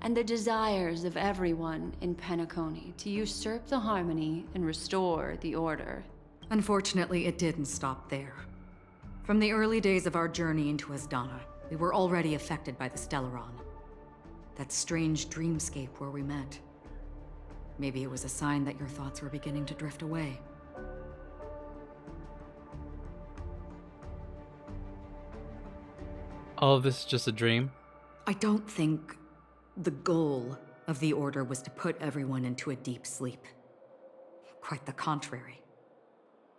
and the desires of everyone in Penacony to usurp the harmony and restore the order. Unfortunately, it didn't stop there. From the early days of our journey into Asdana, we were already affected by the Stellaron. That strange dreamscape where we met. Maybe it was a sign that your thoughts were beginning to drift away. All of this is just a dream? I don't think the goal of the Order was to put everyone into a deep sleep. Quite the contrary.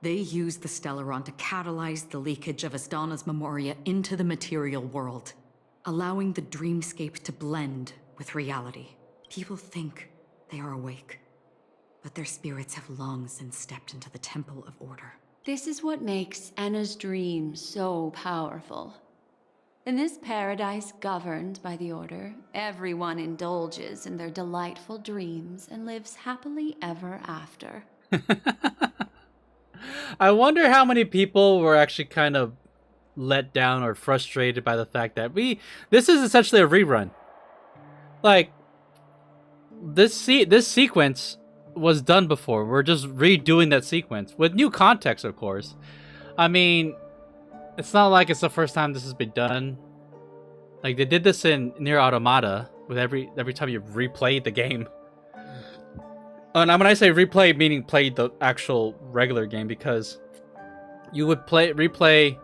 They used the Stellaron to catalyze the leakage of Asdana's memoria into the material world, allowing the dreamscape to blend with reality. People think they are awake, but their spirits have long since stepped into the Temple of Order. This is what makes Enna's dream so powerful. In this paradise governed by the Order, everyone indulges in their delightful dreams and lives happily ever after. I wonder how many people were actually kind of let down or frustrated by the fact that this is essentially a rerun. Like, this sequence was done before. We're just redoing that sequence with new context, of course. I mean, it's not like it's the first time this has been done. Like, they did this in Nier Automata with every time you replayed the game. And when I say replay, meaning play the actual regular game, because you would replay.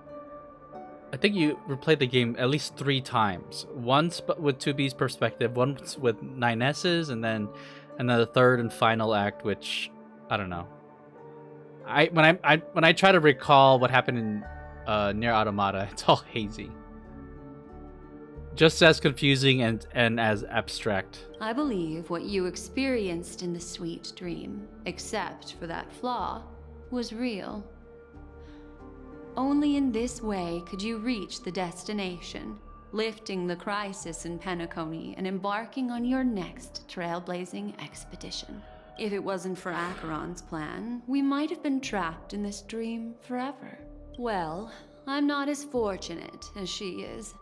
I think you replayed the game at least 3 times. Once with 2B's perspective, once with 9S's, and then the third and final act, which I don't know. When I try to recall what happened in Nier Automata, it's all hazy. Just as confusing and as abstract. I believe what you experienced in the sweet dream, except for that flaw, was real. Only in this way could you reach the destination, lifting the crisis in Penacony and embarking on your next trailblazing expedition. If it wasn't for Acheron's plan, we might have been trapped in this dream forever. Well, I'm not as fortunate as she is.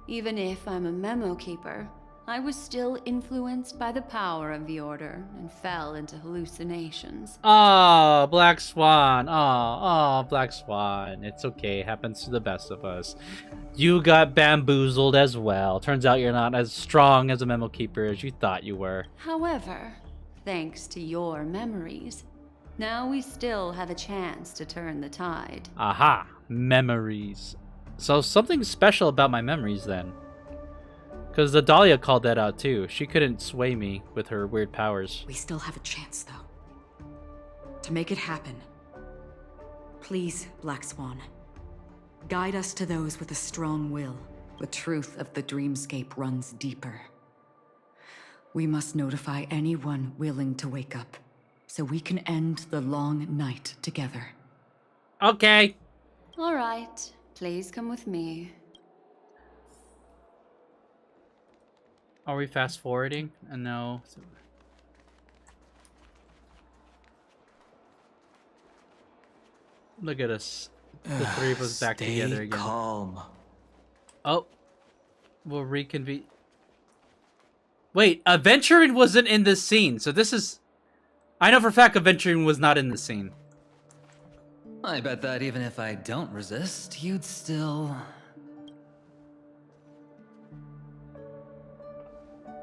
Even if I'm a memo keeper, I was still influenced by the power of the Order and fell into hallucinations. Oh, Black Swan. Oh, Black Swan. It's okay. It happens to the best of us. You got bamboozled as well. Turns out you're not as strong as a memo keeper as you thought you were. However, thanks to your memories, now we still have a chance to turn the tide. Aha. Memories. So something special about my memories then. Because the Dahlia called that out too. She couldn't sway me with her weird powers. We still have a chance, though. To make it happen. Please, Black Swan. Guide us to those with a strong will. The truth of the dreamscape runs deeper. We must notify anyone willing to wake up, so we can end the long night together. Okay. All right. Please come with me. Are we fast forwarding? No. Look at us. The 3 of us back together again. Calm. Oh. We'll reconvene. Wait, Aventuring wasn't in this scene, so this is... I know for a fact Aventuring was not in this scene. I bet that even if I don't resist, you'd still...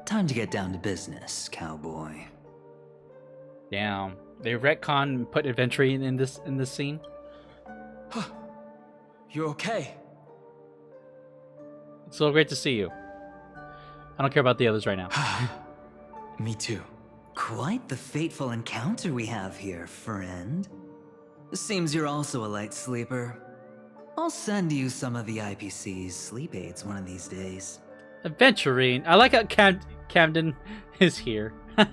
Time to get down to business, cowboy. Damn. They retcon and put Aventuring in this scene? You okay? It's so great to see you. I don't care about the others right now. Me too. Quite the fateful encounter we have here, friend. Seems you're also a light sleeper. I'll send you some of the IPC's sleep aids one of these days. Aventuring. I like how Camden is here. I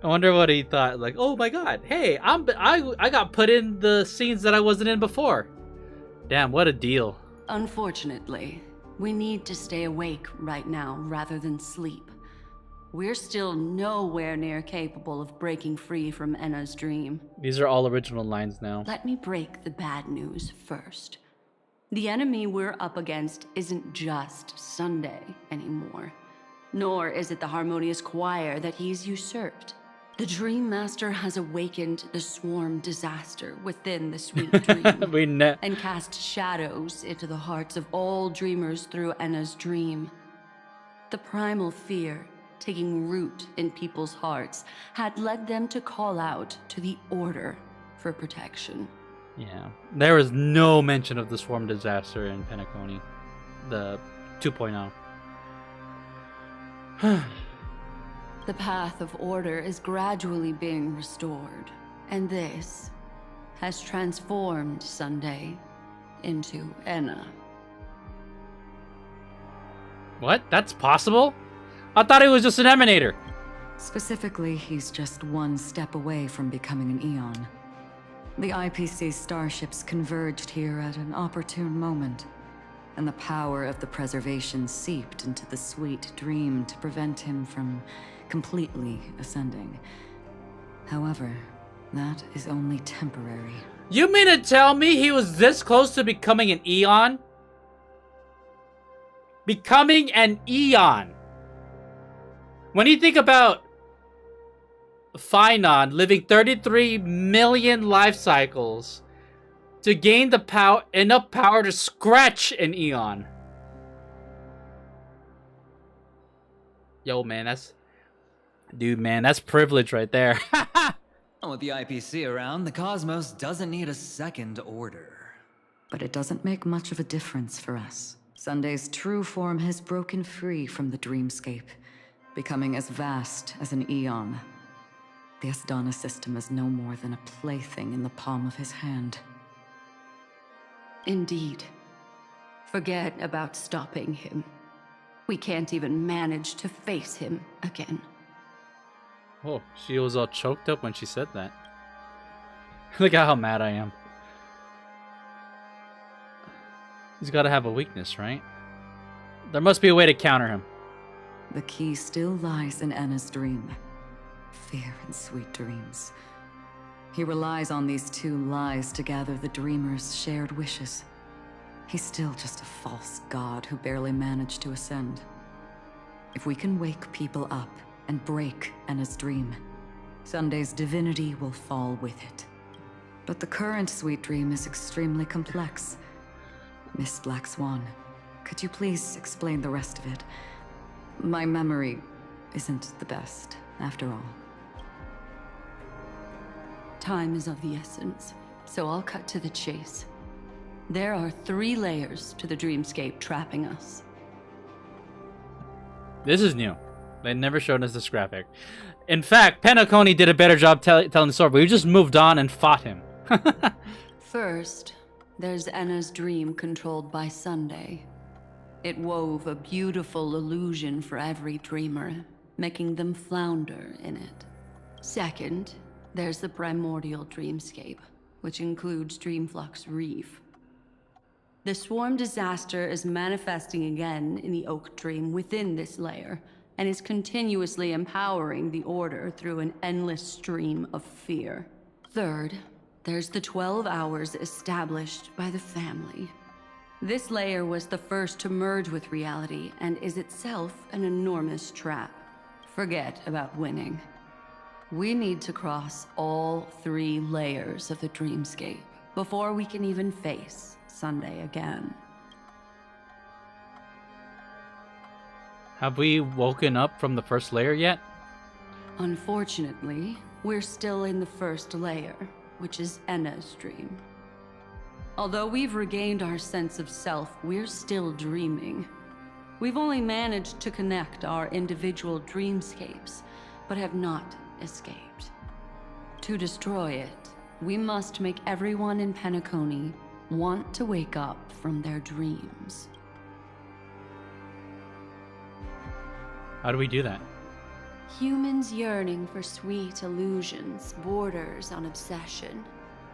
wonder what he thought. Like, oh my god, hey, I got put in the scenes that I wasn't in before. Damn, what a deal. Unfortunately, we need to stay awake right now rather than sleep. We're still nowhere near capable of breaking free from Enna's dream. These are all original lines now. Let me break the bad news first. The enemy we're up against isn't just Sunday anymore, nor is it the harmonious choir that he's usurped. The Dream Master has awakened the swarm disaster within the sweet dream and cast shadows into the hearts of all dreamers through Enna's dream. The primal fear taking root in people's hearts had led them to call out to the Order for protection. Yeah, there is no mention of the swarm disaster in Penacony, the 2.0. The path of order is gradually being restored, and this has transformed Sunday into Enna. What? That's possible? I thought he was just an emanator. Specifically, he's just one step away from becoming an Eon. The IPC starships converged here at an opportune moment, and the power of the preservation seeped into the sweet dream to prevent him from completely ascending. However, that is only temporary. You mean to tell me he was this close to becoming an Eon? Becoming an Eon. When you think about Phynon living 33 million life cycles to gain the enough power to scratch an Eon. Yo, man, that's privilege right there. With the IPC around, the cosmos doesn't need a second order. But it doesn't make much of a difference for us. Sunday's true form has broken free from the dreamscape, becoming as vast as an Eon. The Asdana system is no more than a plaything in the palm of his hand. Indeed. Forget about stopping him. We can't even manage to face him again. Oh, she was all choked up when she said that. Look at how mad I am. He's got to have a weakness, right? There must be a way to counter him. The key still lies in Enna's dream. Fear and sweet dreams. He relies on these two lies to gather the dreamers' shared wishes. He's still just a false god who barely managed to ascend. If we can wake people up and break Enna's dream, Sunday's divinity will fall with it. But the current sweet dream is extremely complex. Miss Black Swan, could you please explain the rest of it? My memory isn't the best, after all. Time is of the essence, so I'll cut to the chase. There are 3 layers to the dreamscape trapping us. This is new. They never showed us this graphic. In fact, Penacony did a better job telling the story, but we just moved on and fought him. First, there's Enna's dream controlled by Sunday. It wove a beautiful illusion for every dreamer, making them flounder in it. Second, there's the primordial dreamscape, which includes Dreamflux Reef. The swarm disaster is manifesting again in the Oak Dream within this layer, and is continuously empowering the Order through an endless stream of fear. Third, there's the 12 hours established by the family. This layer was the first to merge with reality and is itself an enormous trap. Forget about winning. We need to cross all 3 layers of the dreamscape before we can even face Sunday again. Have we woken up from the first layer yet? Unfortunately, we're still in the first layer, which is Enna's dream. Although we've regained our sense of self, we're still dreaming. We've only managed to connect our individual dreamscapes, but have not escaped. To destroy it, we must make everyone in Penacony want to wake up from their dreams. How do we do that? Humans yearning for sweet illusions borders on obsession,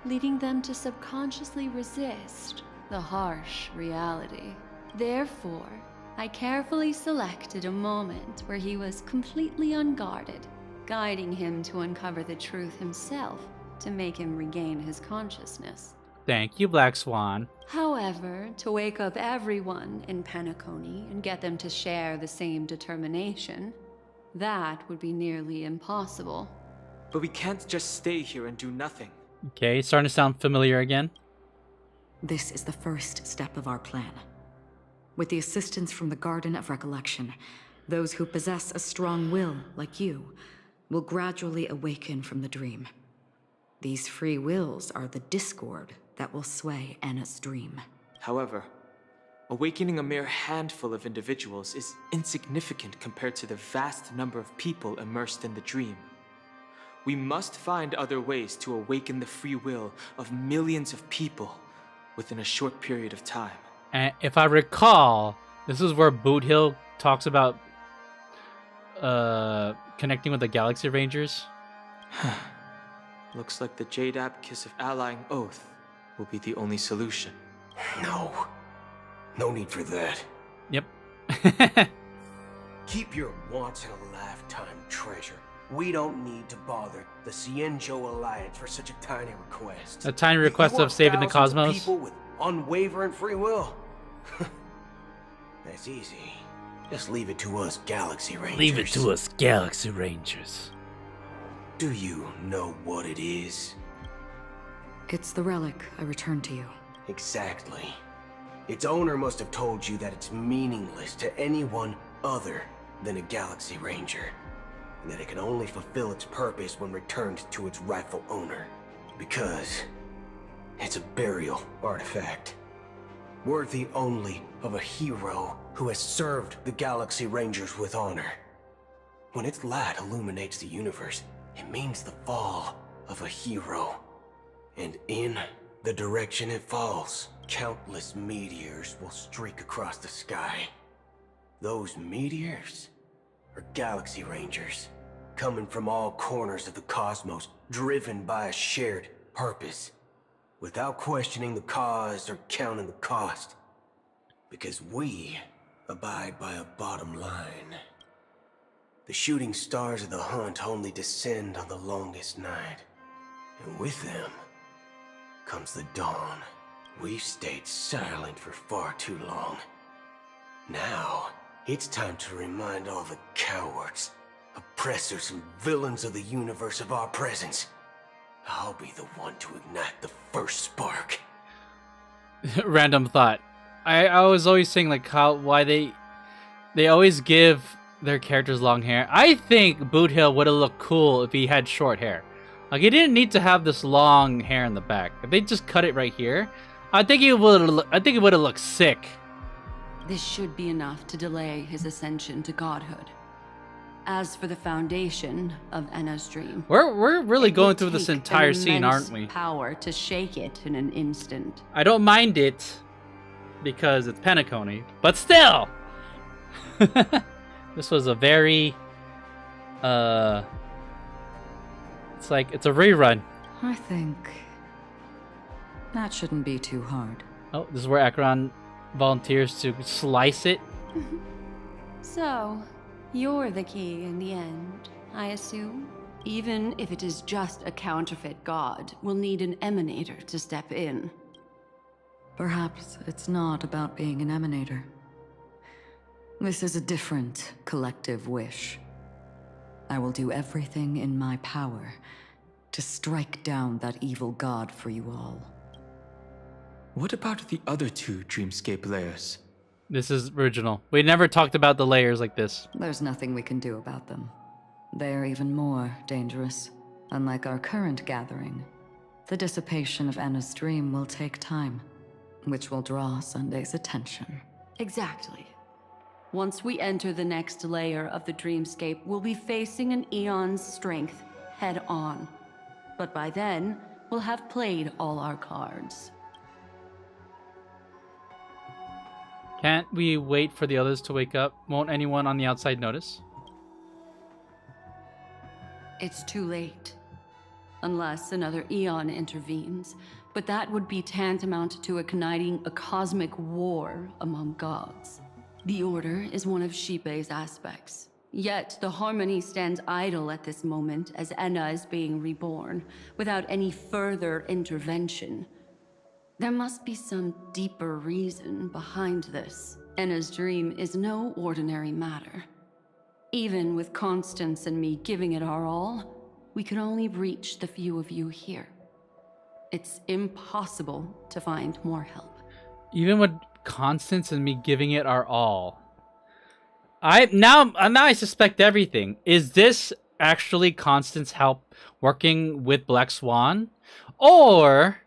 leading them to subconsciously resist the harsh reality. Therefore, I carefully selected a moment where he was completely unguarded, guiding him to uncover the truth himself to make him regain his consciousness. Thank you, Black Swan. However, to wake up everyone in Penacony and get them to share the same determination, that would be nearly impossible. But we can't just stay here and do nothing. Okay, starting to sound familiar again. This is the first step of our plan. With the assistance from the Garden of Recollection, those who possess a strong will, like you, will gradually awaken from the dream. These free wills are the discord that will sway Anna's dream. However, awakening a mere handful of individuals is insignificant compared to the vast number of people immersed in the dream. We must find other ways to awaken the free will of millions of people within a short period of time. And if I recall, this is where Boot Hill talks about connecting with the Galaxy Rangers. Looks like the Jadab Kiss of Allying Oath will be the only solution. No. No need for that. Yep. Keep your once-in-a-lifetime treasure. We don't need to bother the Cienjo Alliance for such a tiny request. A tiny request of saving the cosmos? People with unwavering free will. That's easy. Just leave it to us Galaxy Rangers. Leave it to us Galaxy Rangers. Do you know what it is? It's the relic I returned to you. Exactly. Its owner must have told you that it's meaningless to anyone other than a Galaxy Ranger, and that it can only fulfill its purpose when returned to its rightful owner. Because it's a burial artifact, worthy only of a hero who has served the Galaxy Rangers with honor. When its light illuminates the universe, it means the fall of a hero. And in the direction it falls, countless meteors will streak across the sky. Those meteors are Galaxy Rangers, coming from all corners of the cosmos, driven by a shared purpose, without questioning the cause or counting the cost. Because we abide by a bottom line. The shooting stars of the hunt only descend on the longest night, and with them comes the dawn. We've stayed silent for far too long. Now, it's time to remind all the cowards, oppressors, and villains of the universe of our presence. I'll be the one to ignite the first spark. Random thought. I was always saying like why they always give their characters long hair. I think Boot Hill would have looked cool if he had short hair. Like he didn't need to have this long hair in the back. If they just cut it right here, I think it would have looked sick. This should be enough to delay his ascension to godhood. As for the foundation of Enna's dream, We're really going through this entire scene, aren't we? Power to shake it in an instant. I don't mind it because it's Penacony, but still, this was a very it's like it's a rerun. I think that shouldn't be too hard. Oh, this is where Acheron volunteers to slice it. So, you're the key in the end, I assume? Even if it is just a counterfeit god, we'll need an emanator to step in. Perhaps it's not about being an emanator. This is a different collective wish. I will do everything in my power to strike down that evil god for you all. What about the other two Dreamscape layers? This is original. We never talked about the layers like this. There's nothing we can do about them. They're even more dangerous. Unlike our current gathering, the dissipation of Anna's dream will take time, which will draw Sunday's attention. Exactly. Once we enter the next layer of the Dreamscape, we'll be facing an eon's strength head on. But by then, we'll have played all our cards. Can't we wait for the others to wake up? Won't anyone on the outside notice? It's too late. Unless another eon intervenes. But that would be tantamount to igniting a cosmic war among gods. The Order is one of Xipe's aspects. Yet the Harmony stands idle at this moment as Enna is being reborn, without any further intervention. There must be some deeper reason behind this. Enna's dream is no ordinary matter. Even with Constance and me giving it our all, we can only reach the few of you here. It's impossible to find more help. Even with Constance and me giving it our all, now I suspect everything. Is this actually Constance help working with Black Swan, or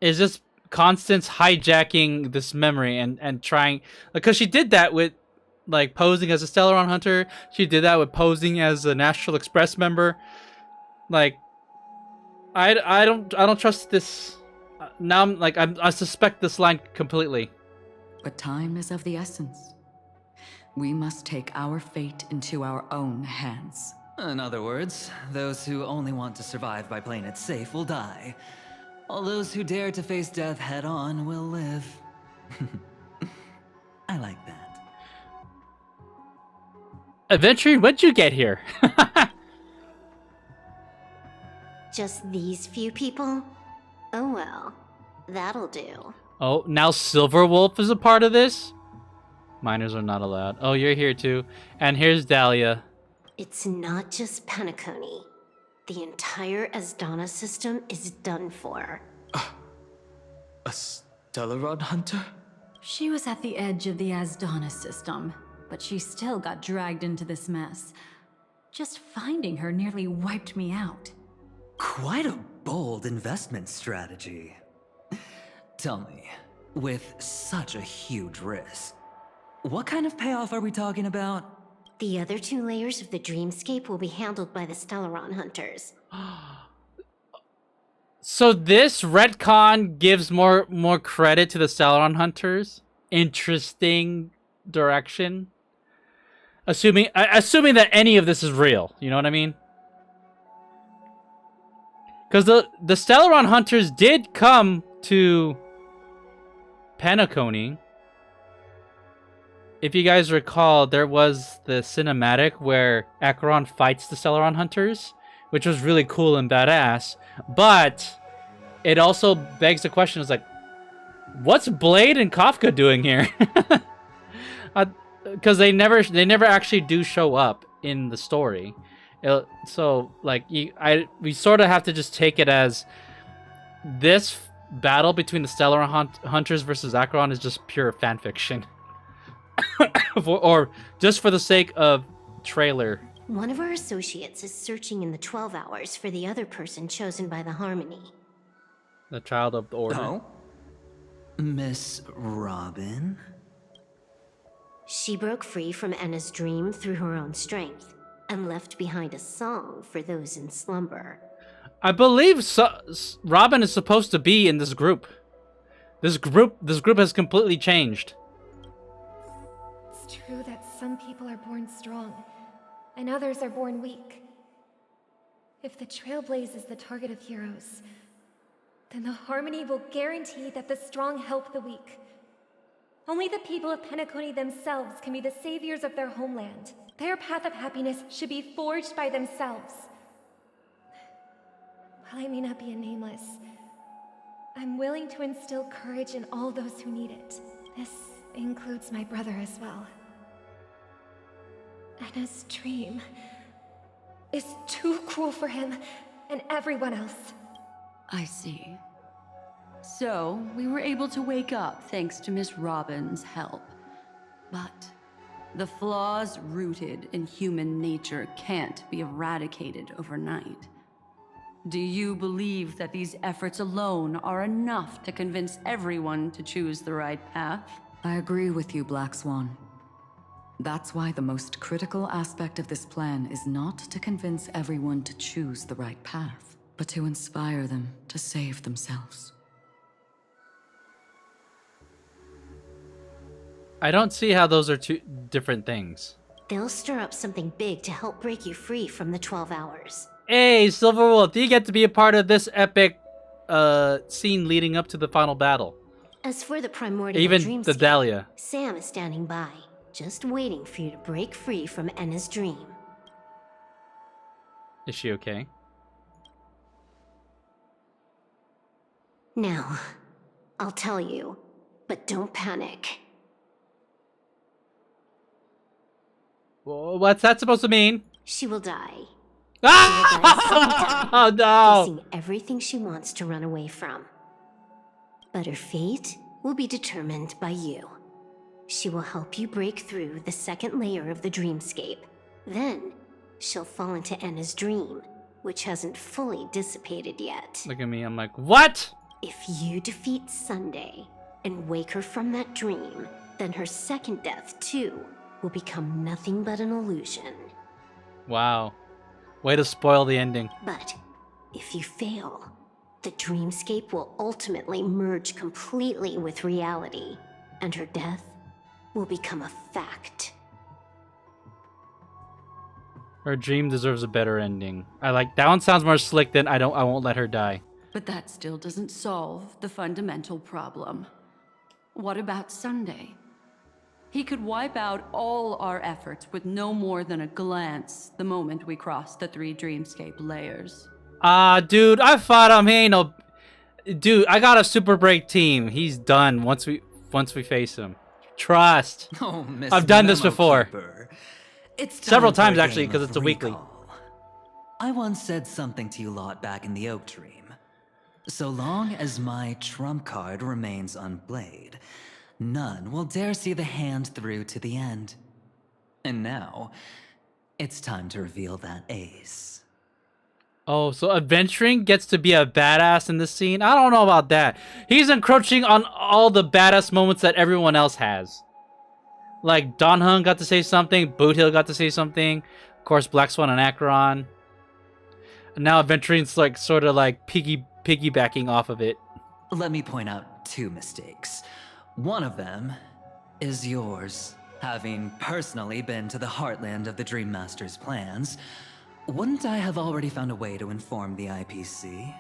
is this Constance hijacking this memory and trying, because she did that with like posing as a Stellaron hunter. She did that with posing as a National Express member. Like, I don't trust this. Now I'm like I suspect this line completely. But time is of the essence. We must take our fate into our own hands. In other words, those who only want to survive by playing it safe will die. All those who dare to face death head on will live. I like that. Adventuring, when'd you get here? Just these few people? Oh well, that'll do. Oh, now Silverwolf is a part of this? Minors are not allowed. Oh, you're here too. And here's Dahlia. It's not just Penacony. The entire Asdana system is done for. A Stellaron hunter? She was at the edge of the Asdana system, but she still got dragged into this mess. Just finding her nearly wiped me out. Quite a bold investment strategy. Tell me, with such a huge risk, what kind of payoff are we talking about? The other 2 layers of the dreamscape will be handled by the Stellaron hunters. So this retcon gives more credit to the Stellaron hunters. Interesting direction. Assuming that any of this is real, you know what I mean? Because the Stellaron hunters did come to Penacony. If you guys recall, there was the cinematic where Acheron fights the Stellaron hunters, which was really cool and badass. But it also begs the question: is like, what's Blade and Kafka doing here? Because they never actually do show up in the story. So like we sort of have to just take it as this battle between the Stellaron hunters versus Acheron is just pure fan fiction. or just for the sake of trailer. One of our associates is searching in the 12 hours for the other person chosen by the Harmony. The child of the Order. Oh? Miss Robin? She broke free from Enna's dream through her own strength, and left behind a song for those in slumber. I believe Robin is supposed to be in this group. This group has completely changed. It's true that some people are born strong, and others are born weak. If the Trailblaze is the target of heroes, then the Harmony will guarantee that the strong help the weak. Only the people of Penacony themselves can be the saviors of their homeland. Their path of happiness should be forged by themselves. While I may not be a nameless, I'm willing to instill courage in all those who need it. This includes my brother as well. Enna's dream is too cruel for him and everyone else. I see. So, we were able to wake up thanks to Miss Robin's help. But the flaws rooted in human nature can't be eradicated overnight. Do you believe that these efforts alone are enough to convince everyone to choose the right path? I agree with you, Black Swan. That's why the most critical aspect of this plan is not to convince everyone to choose the right path, but to inspire them to save themselves. I don't see how those are two different things. They'll stir up something big to help break you free from the 12 hours. Hey, Silverwolf, you get to be a part of this epic scene leading up to the final battle. As for the primordial Even dreamscape, the Dahlia. Sam is standing by, just waiting for you to break free from Enna's dream. Is she okay? Now, I'll tell you, but don't panic. Well, what's that supposed to mean? She will die. Oh no! Facing everything she wants to run away from. But her fate will be determined by you. She will help you break through the second layer of the dreamscape. Then, she'll fall into Enna's dream, which hasn't fully dissipated yet. Look at me, I'm like, what? If you defeat Sunday and wake her from that dream, then her second death, too, will become nothing but an illusion. Wow. Way to spoil the ending. But if you fail, the dreamscape will ultimately merge completely with reality, and her death will become a fact. Her dream deserves a better ending. I like that one. Sounds more slick than I won't let her die. But that still doesn't solve the fundamental problem. What about Sunday? He could wipe out all our efforts with no more than a glance the moment we cross the 3 dreamscape layers. Dude, I fought him. He ain't no... Dude, I got a super break team. He's done once we face him. Trust. Oh, Miss I've done this before. It's several time for times a actually, game because of it's a weekly. recall. I once said something to you lot back in the Oak Dream. So long as my trump card remains unplayed, none will dare see the hand through to the end. And now, it's time to reveal that ace. Oh, so adventuring gets to be a badass in this scene? I don't know about that. He's encroaching on all the badass moments that everyone else has. Like, Don Hung got to say something, Boot Hill got to say something, of course Black Swan and Acheron. And now adventuring's like sort of like piggybacking off of it. Let me point out 2 mistakes. One of them is yours. Having personally been to the heartland of the Dream Master's plans, wouldn't I have already found a way to inform the IPC?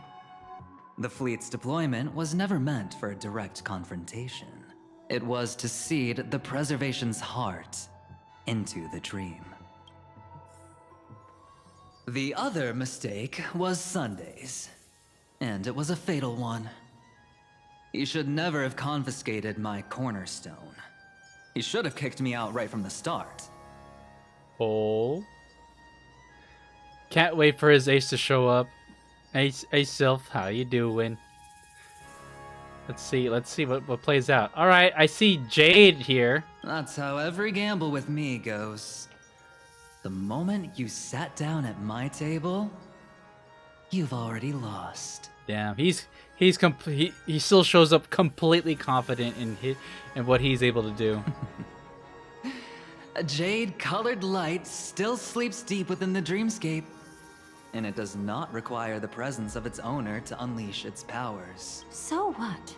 The fleet's deployment was never meant for a direct confrontation. It was to seed the preservation's heart into the dream. The other mistake was Sunday's, and it was a fatal one. He should never have confiscated my cornerstone. He should have kicked me out right from the start. Oh. Can't wait for his ace to show up. Ace Sylph, how you doing? Let's see what plays out. All right, I see Jade here. That's how every gamble with me goes. The moment you sat down at my table, you've already lost. Damn, he still shows up completely confident in what he's able to do. A jade-colored light still sleeps deep within the dreamscape, and it does not require the presence of its owner to unleash its powers. So what?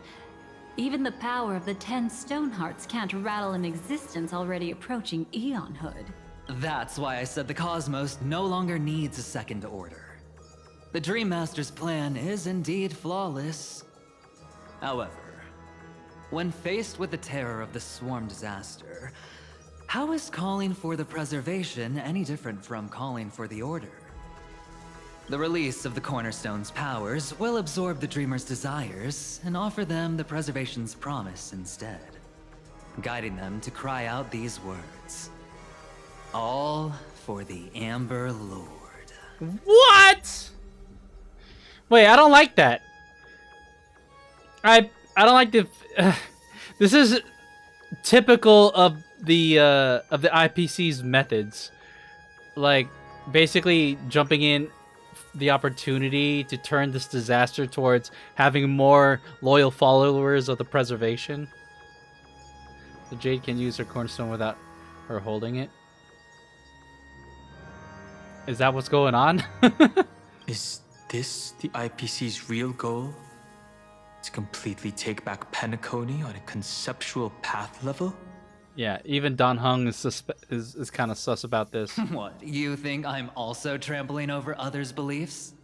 Even the power of the 10 Stonehearts can't rattle an existence already approaching eonhood. That's why I said the cosmos no longer needs a second order. The Dream Master's plan is indeed flawless. However, when faced with the terror of the swarm disaster, how is calling for the preservation any different from calling for the order? The release of the Cornerstone's powers will absorb the Dreamer's desires and offer them the preservation's promise instead, guiding them to cry out these words. All for the Amber Lord. What? Wait, I don't like that. I don't like the. This is typical of the IPC's methods, like basically jumping in the opportunity to turn this disaster towards having more loyal followers of the preservation. The Jade can use her cornerstone without her holding it. Is that what's going on? Is this the IPC's real goal? To completely take back Penacony on a conceptual path level? Yeah, even Don Hung is kind of sus about this. What, you think I'm also trampling over others' beliefs?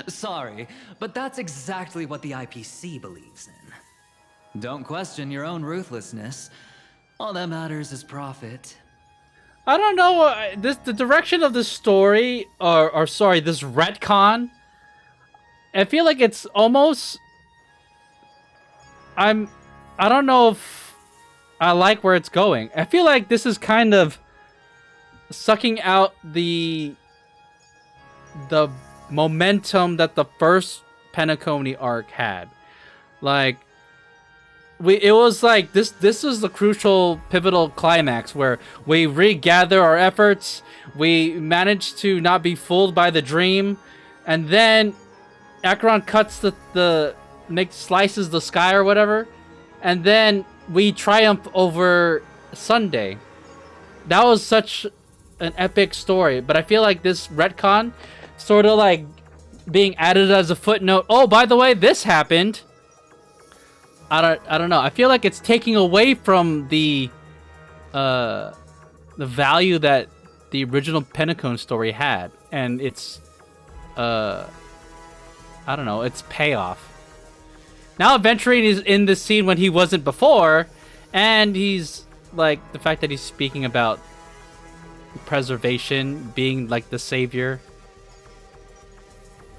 Sorry, but that's exactly what the IPC believes in. Don't question your own ruthlessness. All that matters is profit. I don't know, the direction of the story, or sorry, this retcon, I feel like it's almost, I don't know if I like where it's going. I feel like this is kind of sucking out the the momentum that the first Penacony arc had. Like, it was like this is the crucial pivotal climax where we regather our efforts, we manage to not be fooled by the dream, and then Acheron cuts slices the sky or whatever, and then we triumph over Sunday. That was such an epic story, but I feel like this retcon sort of like being added as a footnote. Oh, by the way, this happened. I don't know. I feel like it's taking away from the value that the original Penacony story had, and it's I don't know, it's payoff. Now Aventurine is in this scene when he wasn't before, and he's like the fact that he's speaking about preservation, being like the savior.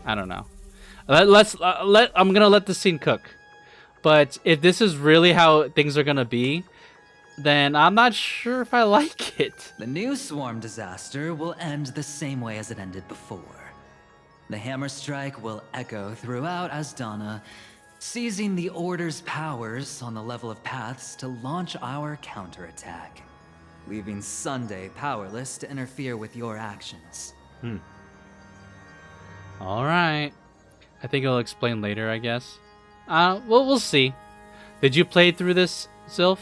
I don't know. I'm gonna let the scene cook. But if this is really how things are gonna be, then I'm not sure if I like it. The new swarm disaster will end the same way as it ended before. The hammer strike will echo throughout Asdana, seizing the Order's powers on the level of paths to launch our counterattack, leaving Sunday powerless to interfere with your actions. Alright. I think I'll explain later, I guess. We'll see. Did you play through this, Sylph?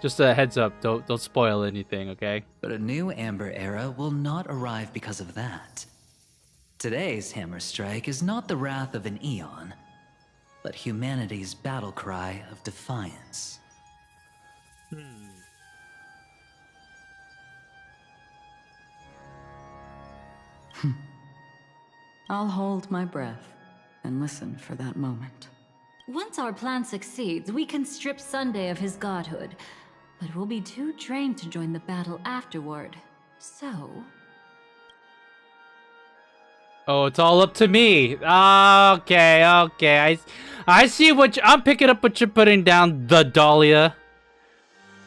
Just a heads up, don't spoil anything, okay? But a new Amber Era will not arrive because of that. Today's hammer strike is not the wrath of an eon, but humanity's battle cry of defiance. I'll hold my breath and listen for that moment. Once our plan succeeds, we can strip Sunday of his godhood, but we'll be too drained to join the battle afterward. So... Oh, it's all up to me. Okay. I see I'm picking up what you're putting down, the Dahlia.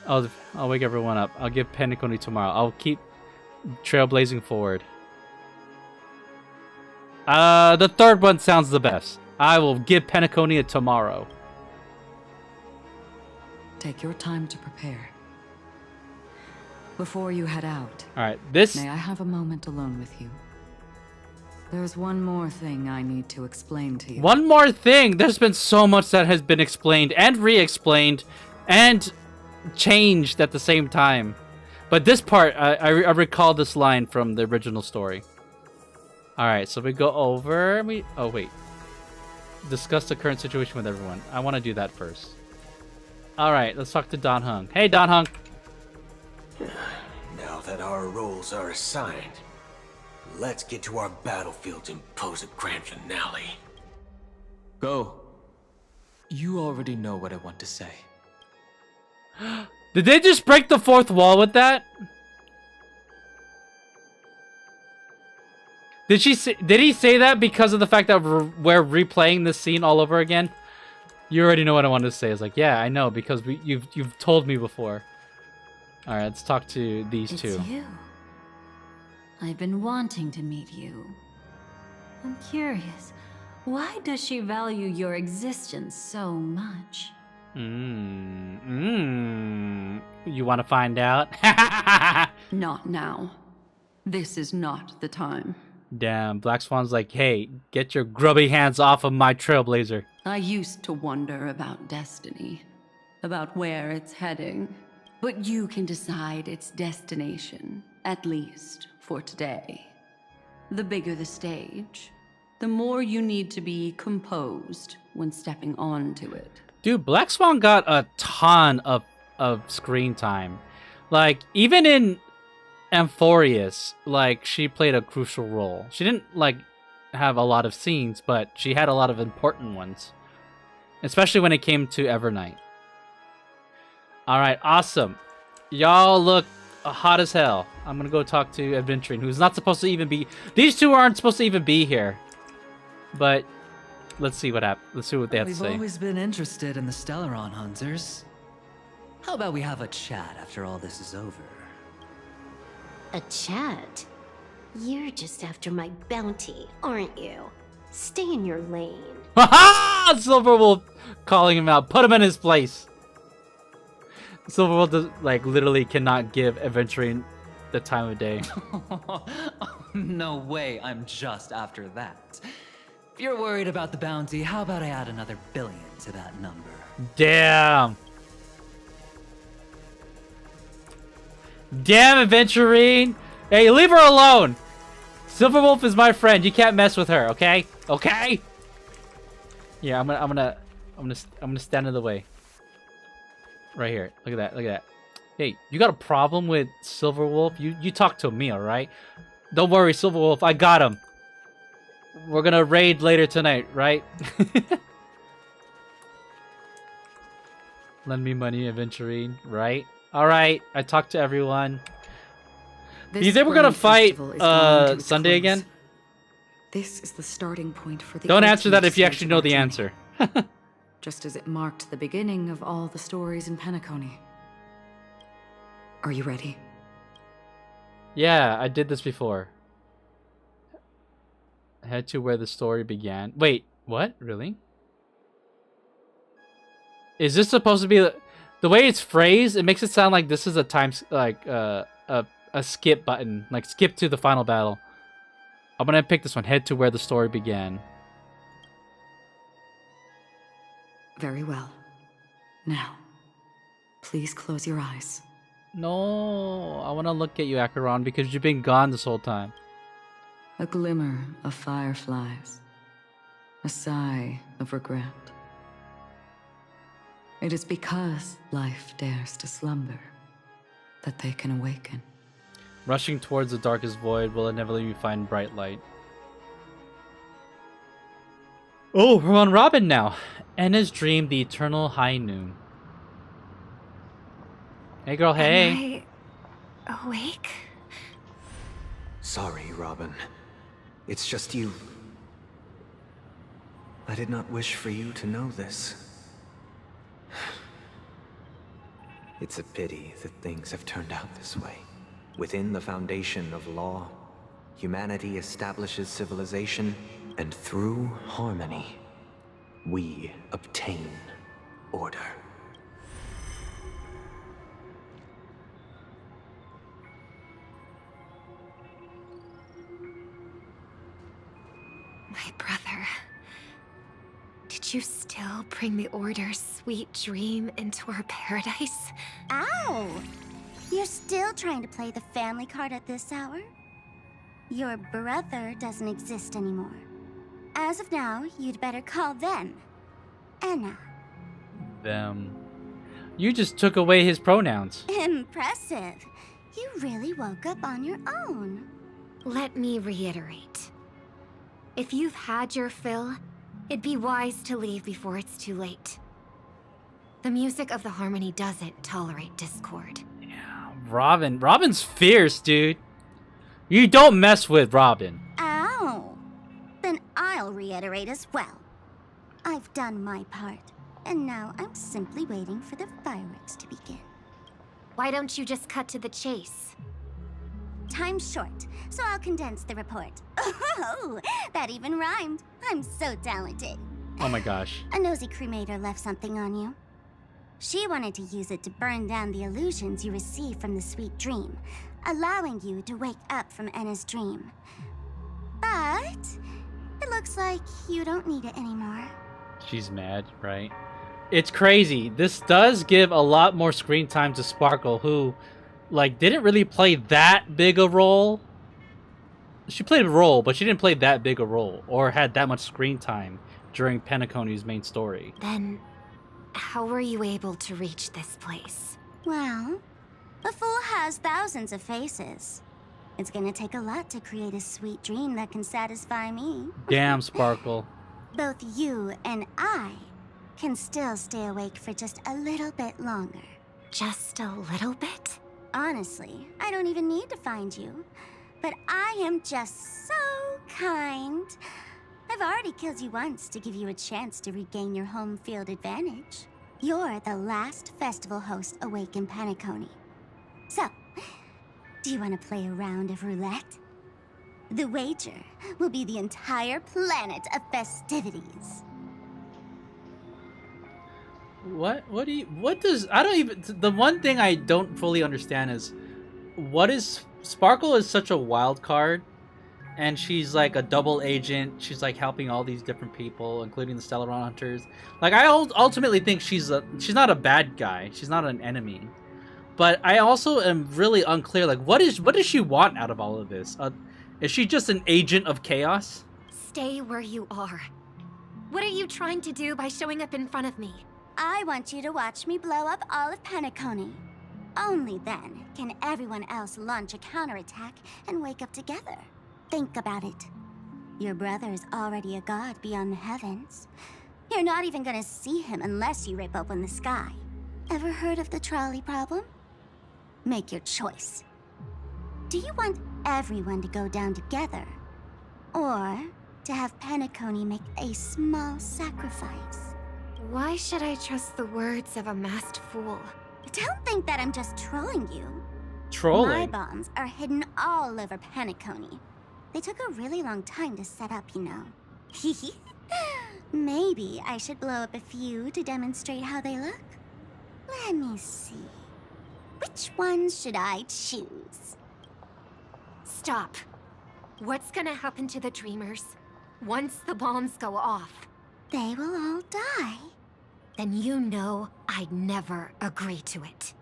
I'll wake everyone up. I'll give Penacony tomorrow. I'll keep trailblazing forward. The third one sounds the best. I will give Penacony tomorrow. Take your time to prepare. Before you head out, alright, may I have a moment alone with you? There's one more thing I need to explain to you. One more thing! There's been so much that has been explained and re-explained and changed at the same time. But this part, I recall this line from the original story. Alright, so we go over... Oh, wait. Discuss the current situation with everyone. I want to do that first. Alright, let's talk to Don Hung. Hey, Don Hung! Now that our roles are assigned, let's get to our battlefields and pose a grand finale. Go. You already know what I want to say. Did they just break the fourth wall with that? Did he say that because of the fact that we're replaying this scene all over again? You already know what I wanted to say. It's like, yeah, I know, because you've told me before. All right, let's talk to these two. It's you. I've been wanting to meet you. I'm curious, why does she value your existence so much? You want to find out? Not now. This is not the time. Damn, Black Swan's like, hey, get your grubby hands off of my trailblazer. I used to wonder about destiny, about where it's heading. But you can decide its destination, at least for today. The bigger the stage, the more you need to be composed when stepping onto it. Dude, Black Swan got a ton of screen time. Like, even in Amphorius, like, she played a crucial role. She didn't, like, have a lot of scenes, but she had a lot of important ones. Especially when it came to Evernight. Alright, awesome. Y'all look hot as hell. I'm gonna go talk to Aventurine, who's not supposed to even be... These two aren't supposed to even be here. But, let's see what happens. Let's see what they have to say. We've always been interested in the Stellaron Hunters. How about we have a chat after all this is over? A chat? You're just after my bounty, aren't you? Stay in your lane. Haha! Silverwolf calling him out. Put him in his place. Silverwolf does, like, literally cannot give Aventurine the time of day. No way, I'm just after that. If you're worried about the bounty, how about I add another billion to that number? Damn. Damn, Aventurine. Hey, leave her alone. Silverwolf is my friend. You can't mess with her, okay? Okay? Yeah, I'm gonna stand in the way. Right here. Look at that. Look at that. Hey, you got a problem with Silverwolf? You talk to me, all right? Don't worry, Silverwolf. I got him. We're gonna raid later tonight, right? Lend me money, Aventurine, right? All right. I talked to everyone. Do you think we're gonna fight Sunday again? This is the starting point for the Don't answer that if you ultimate actually know the stage answer. of our journey. Just as it marked the beginning of all the stories in Penacony. Are you ready? Yeah, I did this before. Head to where the story began. Wait, what? Really? Is this supposed to be the way it's phrased? It makes it sound like this is a time a skip button, like skip to the final battle. I'm gonna pick this one. Head to where the story began. Very well. Now, please close your eyes. No, I want to look at you, Acheron, because you've been gone this whole time. A glimmer of fireflies. A sigh of regret. It is because life dares to slumber that they can awaken. Rushing towards the darkest void will inevitably find bright light. Oh, we're on Robin now. Enna's dream, the eternal high noon. Hey, girl, hey. Am I awake? Sorry, Robin. It's just you. I did not wish for you to know this. It's a pity that things have turned out this way. Within the foundation of law, humanity establishes civilization, and through harmony, we obtain order. My brother. Did you still bring the Order's sweet dream into our paradise? Ow! You're still trying to play the family card at this hour? Your brother doesn't exist anymore. As of now, you'd better call them Enna. Them. You just took away his pronouns. Impressive. You really woke up on your own. Let me reiterate. If you've had your fill, it'd be wise to leave before it's too late. The music of the Harmony doesn't tolerate discord. Robin's fierce, dude. You don't mess with Robin. Ow! Then I'll reiterate as well. I've done my part, and now I'm simply waiting for the fireworks to begin. Why don't you just cut to the chase? Time's short, so I'll condense the report. Oh, that even rhymed. I'm so talented. Oh my gosh. A nosy cremator left something on you. She wanted to use it to burn down the illusions you received from the sweet dream, allowing you to wake up from Enna's dream. But it looks like you don't need it anymore. She's mad, right? It's crazy. This does give a lot more screen time to Sparkle, who, like, didn't really play that big a role. She played a role, but she didn't play that big a role, or had that much screen time during Penacony's main story. Then, how were you able to reach this place? Well, a fool has thousands of faces. It's gonna take a lot to create a sweet dream that can satisfy me. Damn, Sparkle. Both you and I can still stay awake for just a little bit longer. Just a little bit? Honestly, I don't even need to find you. But I am just so kind. I've already killed you once to give you a chance to regain your home field advantage. You're the last festival host awake in Penacony. So, do you want to play a round of roulette? The wager will be the entire planet of festivities. What does, I don't even, the one thing I don't fully understand is, what is, Sparkle is such a wild card, and she's like a double agent, she's like helping all these different people, including the Stellaron Hunters. Like, I ultimately think she's not a bad guy, she's not an enemy. But I also am really unclear, like, what does she want out of all of this? Is she just an agent of chaos? Stay where you are. What are you trying to do by showing up in front of me? I want you to watch me blow up all of Penacony. Only then can everyone else launch a counterattack and wake up together. Think about it. Your brother is already a god beyond the heavens. You're not even gonna see him unless you rip open the sky. Ever heard of the trolley problem? Make your choice. Do you want everyone to go down together? Or to have Penacony make a small sacrifice? Why should I trust the words of a masked fool? Don't think that I'm just trolling you. Trolling? My bombs are hidden all over Penacony. They took a really long time to set up, you know. Maybe I should blow up a few to demonstrate how they look. Let me see. Which ones should I choose? Stop. What's gonna happen to the Dreamers once the bombs go off? They will all die. Then you know I'd never agree to it.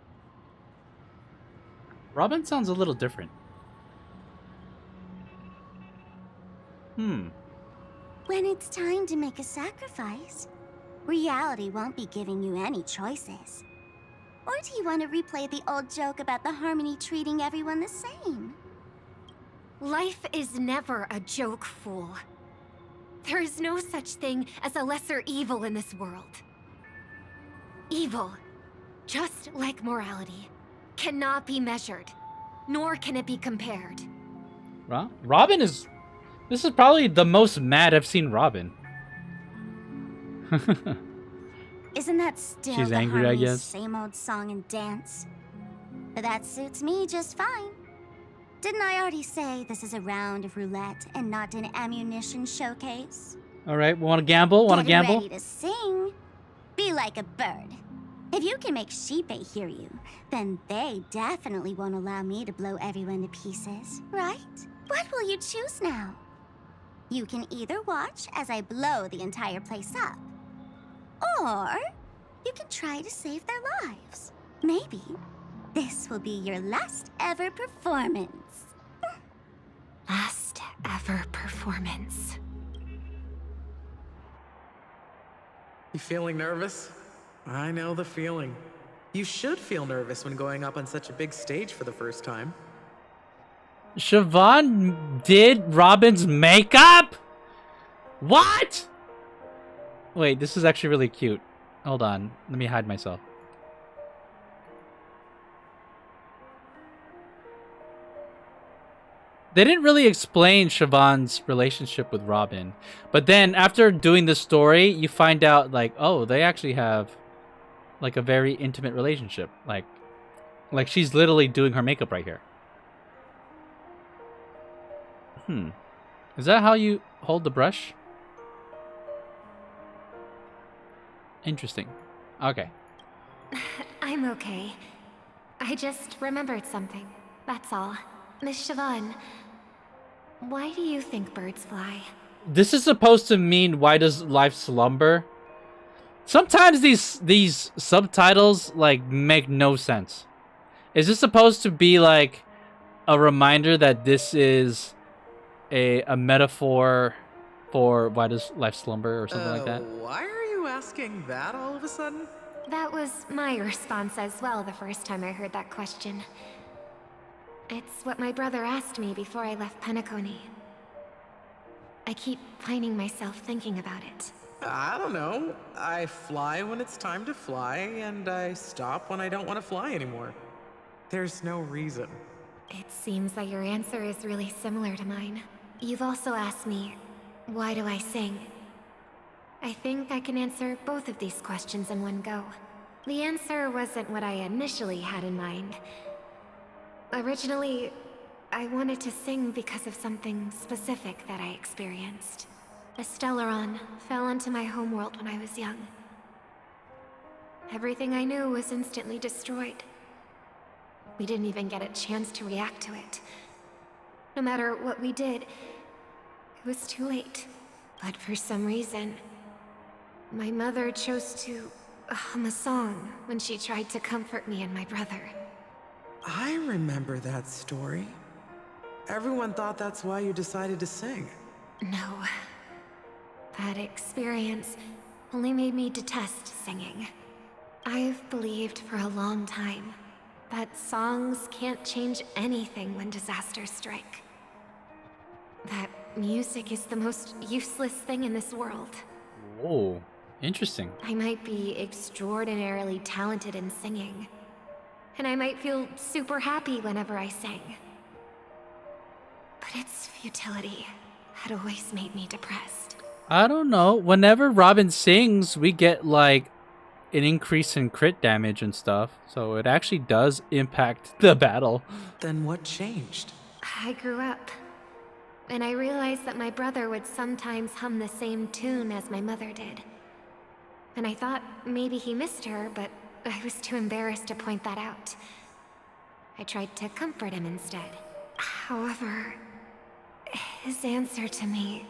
Robin sounds a little different. When it's time to make a sacrifice, reality won't be giving you any choices. Or do you want to replay the old joke about the Harmony treating everyone the same? Life is never a joke, fool. There is no such thing as a lesser evil in this world. Evil, just like morality, cannot be measured, nor can it be compared. Robin is... This is probably the most mad I've seen Robin. Isn't that still She's the angry, I Harmony's guess. same old song and dance? But that suits me just fine. Didn't I already say this is a round of roulette and not an ammunition showcase? Alright, want to gamble? Want to Getting gamble? ready to sing? Be like a bird. If you can make Sheepei hear you, then they definitely won't allow me to blow everyone to pieces, right? What will you choose now? You can either watch as I blow the entire place up, or you can try to save their lives. Maybe this will be your last ever performance. Last ever performance. You feeling nervous? I know the feeling. You should feel nervous when going up on such a big stage for the first time. Siobhan did Robin's makeup? What? Wait, this is actually really cute. Hold on. Let me hide myself. They didn't really explain Siobhan's relationship with Robin. But then after doing the story, you find out like, oh, they actually have like a very intimate relationship. Like she's literally doing her makeup right here. Is that how you hold the brush? Interesting. Okay. I'm okay. I just remembered something. That's all. Miss Siobhan, why do you think birds fly? This is supposed to mean, why does life slumber? Sometimes these subtitles like make no sense. Is this supposed to be like a reminder that this is a metaphor for why does life slumber or something like that? Why are you asking that all of a sudden? That was my response as well the first time I heard that question. It's what my brother asked me before I left Penacony. I keep finding myself thinking about it. I don't know. I fly when it's time to fly, and I stop when I don't want to fly anymore. There's no reason. It seems that your answer is really similar to mine. You've also asked me, why do I sing? I think I can answer both of these questions in one go. The answer wasn't what I initially had in mind. Originally, I wanted to sing because of something specific that I experienced. A Stellaron fell onto my homeworld when I was young. Everything I knew was instantly destroyed. We didn't even get a chance to react to it. No matter what we did, it was too late. But for some reason, my mother chose to hum a song when she tried to comfort me and my brother. I remember that story. Everyone thought that's why you decided to sing. No. That experience only made me detest singing. I've believed for a long time that songs can't change anything when disasters strike. That music is the most useless thing in this world. Whoa, interesting. I might be extraordinarily talented in singing, and I might feel super happy whenever I sang. But its futility had always made me depressed. I don't know. Whenever Robin sings, we get like an increase in crit damage and stuff. So it actually does impact the battle. Then what changed? I grew up, and I realized that my brother would sometimes hum the same tune as my mother did. And I thought maybe he missed her, but I was too embarrassed to point that out. I tried to comfort him instead. However, his answer to me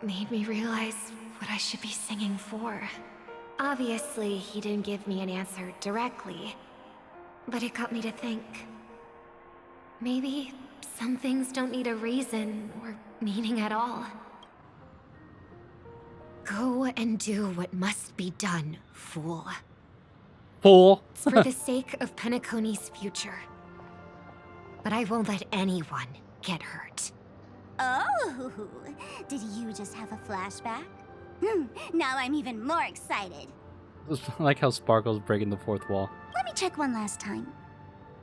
made me realize what I should be singing for. Obviously, he didn't give me an answer directly, but it got me to think. Maybe some things don't need a reason or meaning at all. Go and do what must be done, fool. Fool. It's for the sake of Penacony's future. But I won't let anyone get hurt. Oh, did you just have a flashback? Now I'm even more excited. I like how Sparkle's breaking the fourth wall. Let me check one last time.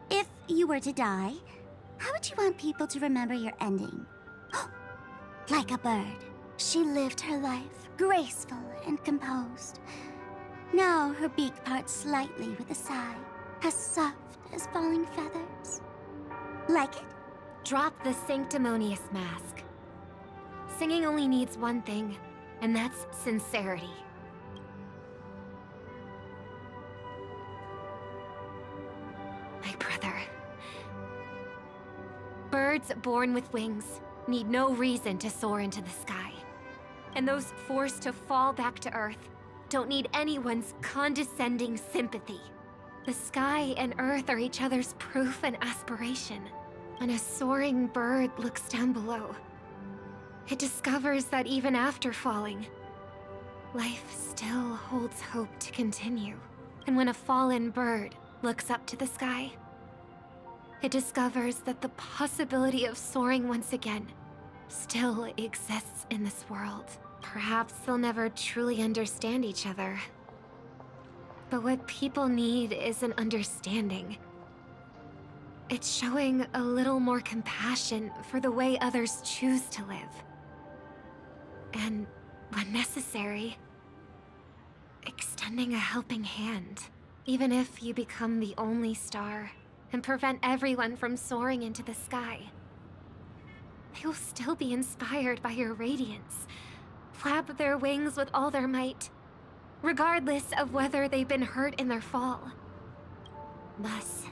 If you were to die, how would you want people to remember your ending? Like a bird, she lived her life, graceful and composed. Now her beak parts slightly with a sigh, as soft as falling feathers. Like it? Drop the sanctimonious mask. Singing only needs one thing, and that's sincerity. My brother. Birds born with wings need no reason to soar into the sky. And those forced to fall back to Earth don't need anyone's condescending sympathy. The sky and Earth are each other's proof and aspiration. When a soaring bird looks down below, it discovers that even after falling, life still holds hope to continue. And when a fallen bird looks up to the sky, it discovers that the possibility of soaring once again still exists in this world. Perhaps they'll never truly understand each other. But what people need is an understanding. It's showing a little more compassion for the way others choose to live. And, when necessary, extending a helping hand. Even if you become the only star and prevent everyone from soaring into the sky, they will still be inspired by your radiance, flap their wings with all their might, regardless of whether they've been hurt in their fall. Thus,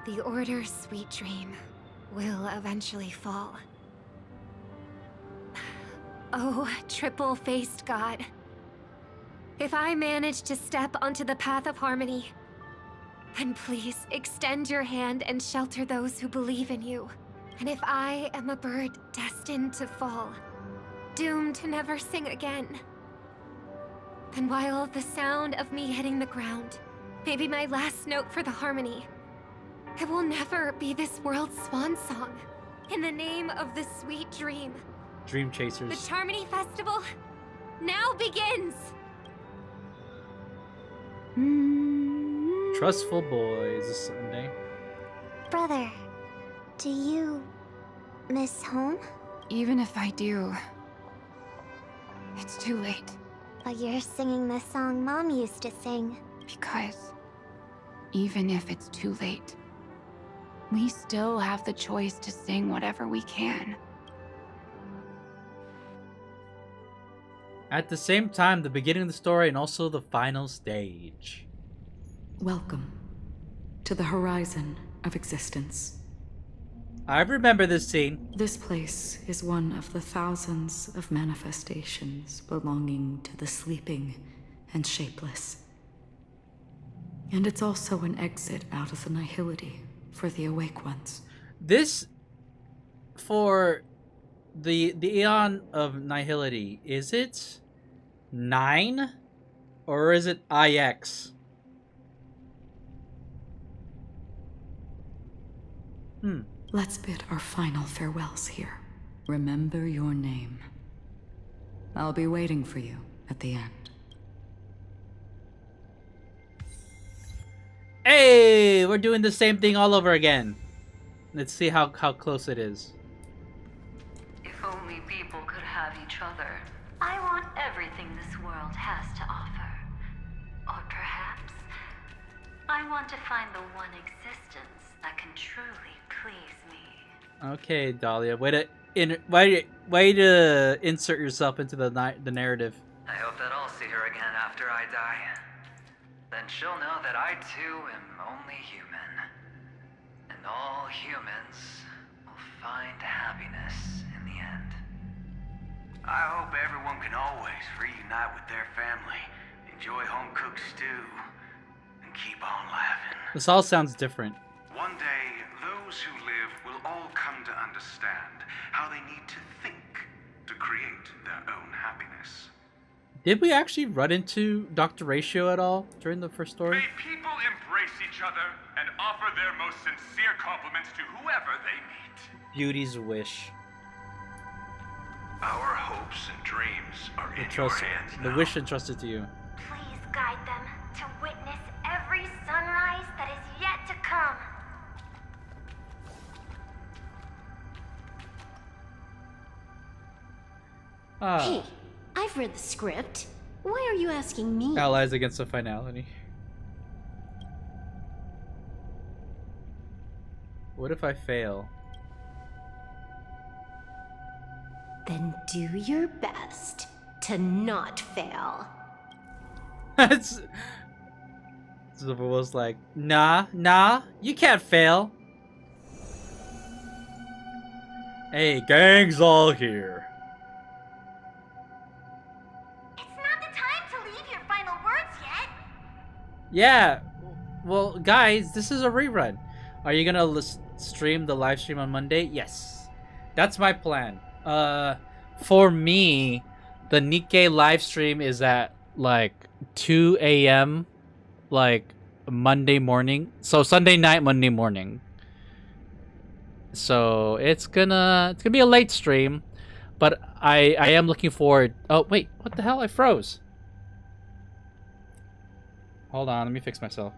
the Order's sweet dream will eventually fall. Oh, triple-faced God. If I manage to step onto the path of harmony, then please extend your hand and shelter those who believe in you. And if I am a bird destined to fall, doomed to never sing again, then while the sound of me hitting the ground may be my last note for the harmony, it will never be this world's swan song. In the name of the sweet dream, Dream the Chasers. Charmony Festival now begins! Trustful Boys this Sunday. Brother, do you miss home? Even if I do, it's too late. But you're singing the song Mom used to sing. Because even if it's too late, we still have the choice to sing whatever we can. At the same time, the beginning of the story and also the final stage. Welcome to the horizon of existence. I remember this scene. This place is one of the thousands of manifestations belonging to the sleeping and shapeless. And it's also an exit out of the nihility for the awake ones. This, for the Aeon of Nihility, is it 9 or is it IX? Let's bid our final farewells here. Remember your name. I'll be waiting for you at the end. Hey, we're doing the same thing all over again. Let's see how close it is. If only people could have each other. I want everything this world has to offer. Or perhaps, I want to find the one existence that can truly please me. Okay, Dahlia, way to insert yourself into the narrative. I hope that I'll see her again after I die. Then she'll know that I too am only human. And all humans will find happiness in the end. I hope everyone can always reunite with their family, enjoy home-cooked stew, and keep on laughing. This all sounds different. One day, those who live will all come to understand how they need to think to create their own happiness. Did we actually run into Dr. Ratio at all during the first story? May people embrace each other and offer their most sincere compliments to whoever they meet. Beauty's wish. Our hopes and dreams are in your Trust, hands the now. wish entrusted to you. Please guide them to witness every sunrise that is yet to come. Hey, I've read the script. Why are you asking me? Allies against the finality. What if I fail? Then do your best to not fail. Silver was like, nah, you can't fail. Hey, gang's all here. Yeah, well, guys, this is a rerun. Are you gonna stream the live stream on Monday? Yes, that's my plan. For me, the Nikkei live stream is at like 2 a.m. like Monday morning. So Sunday night, Monday morning. So it's gonna be a late stream, but I am looking forward. Oh wait, what the hell? I froze. Hold on, let me fix myself.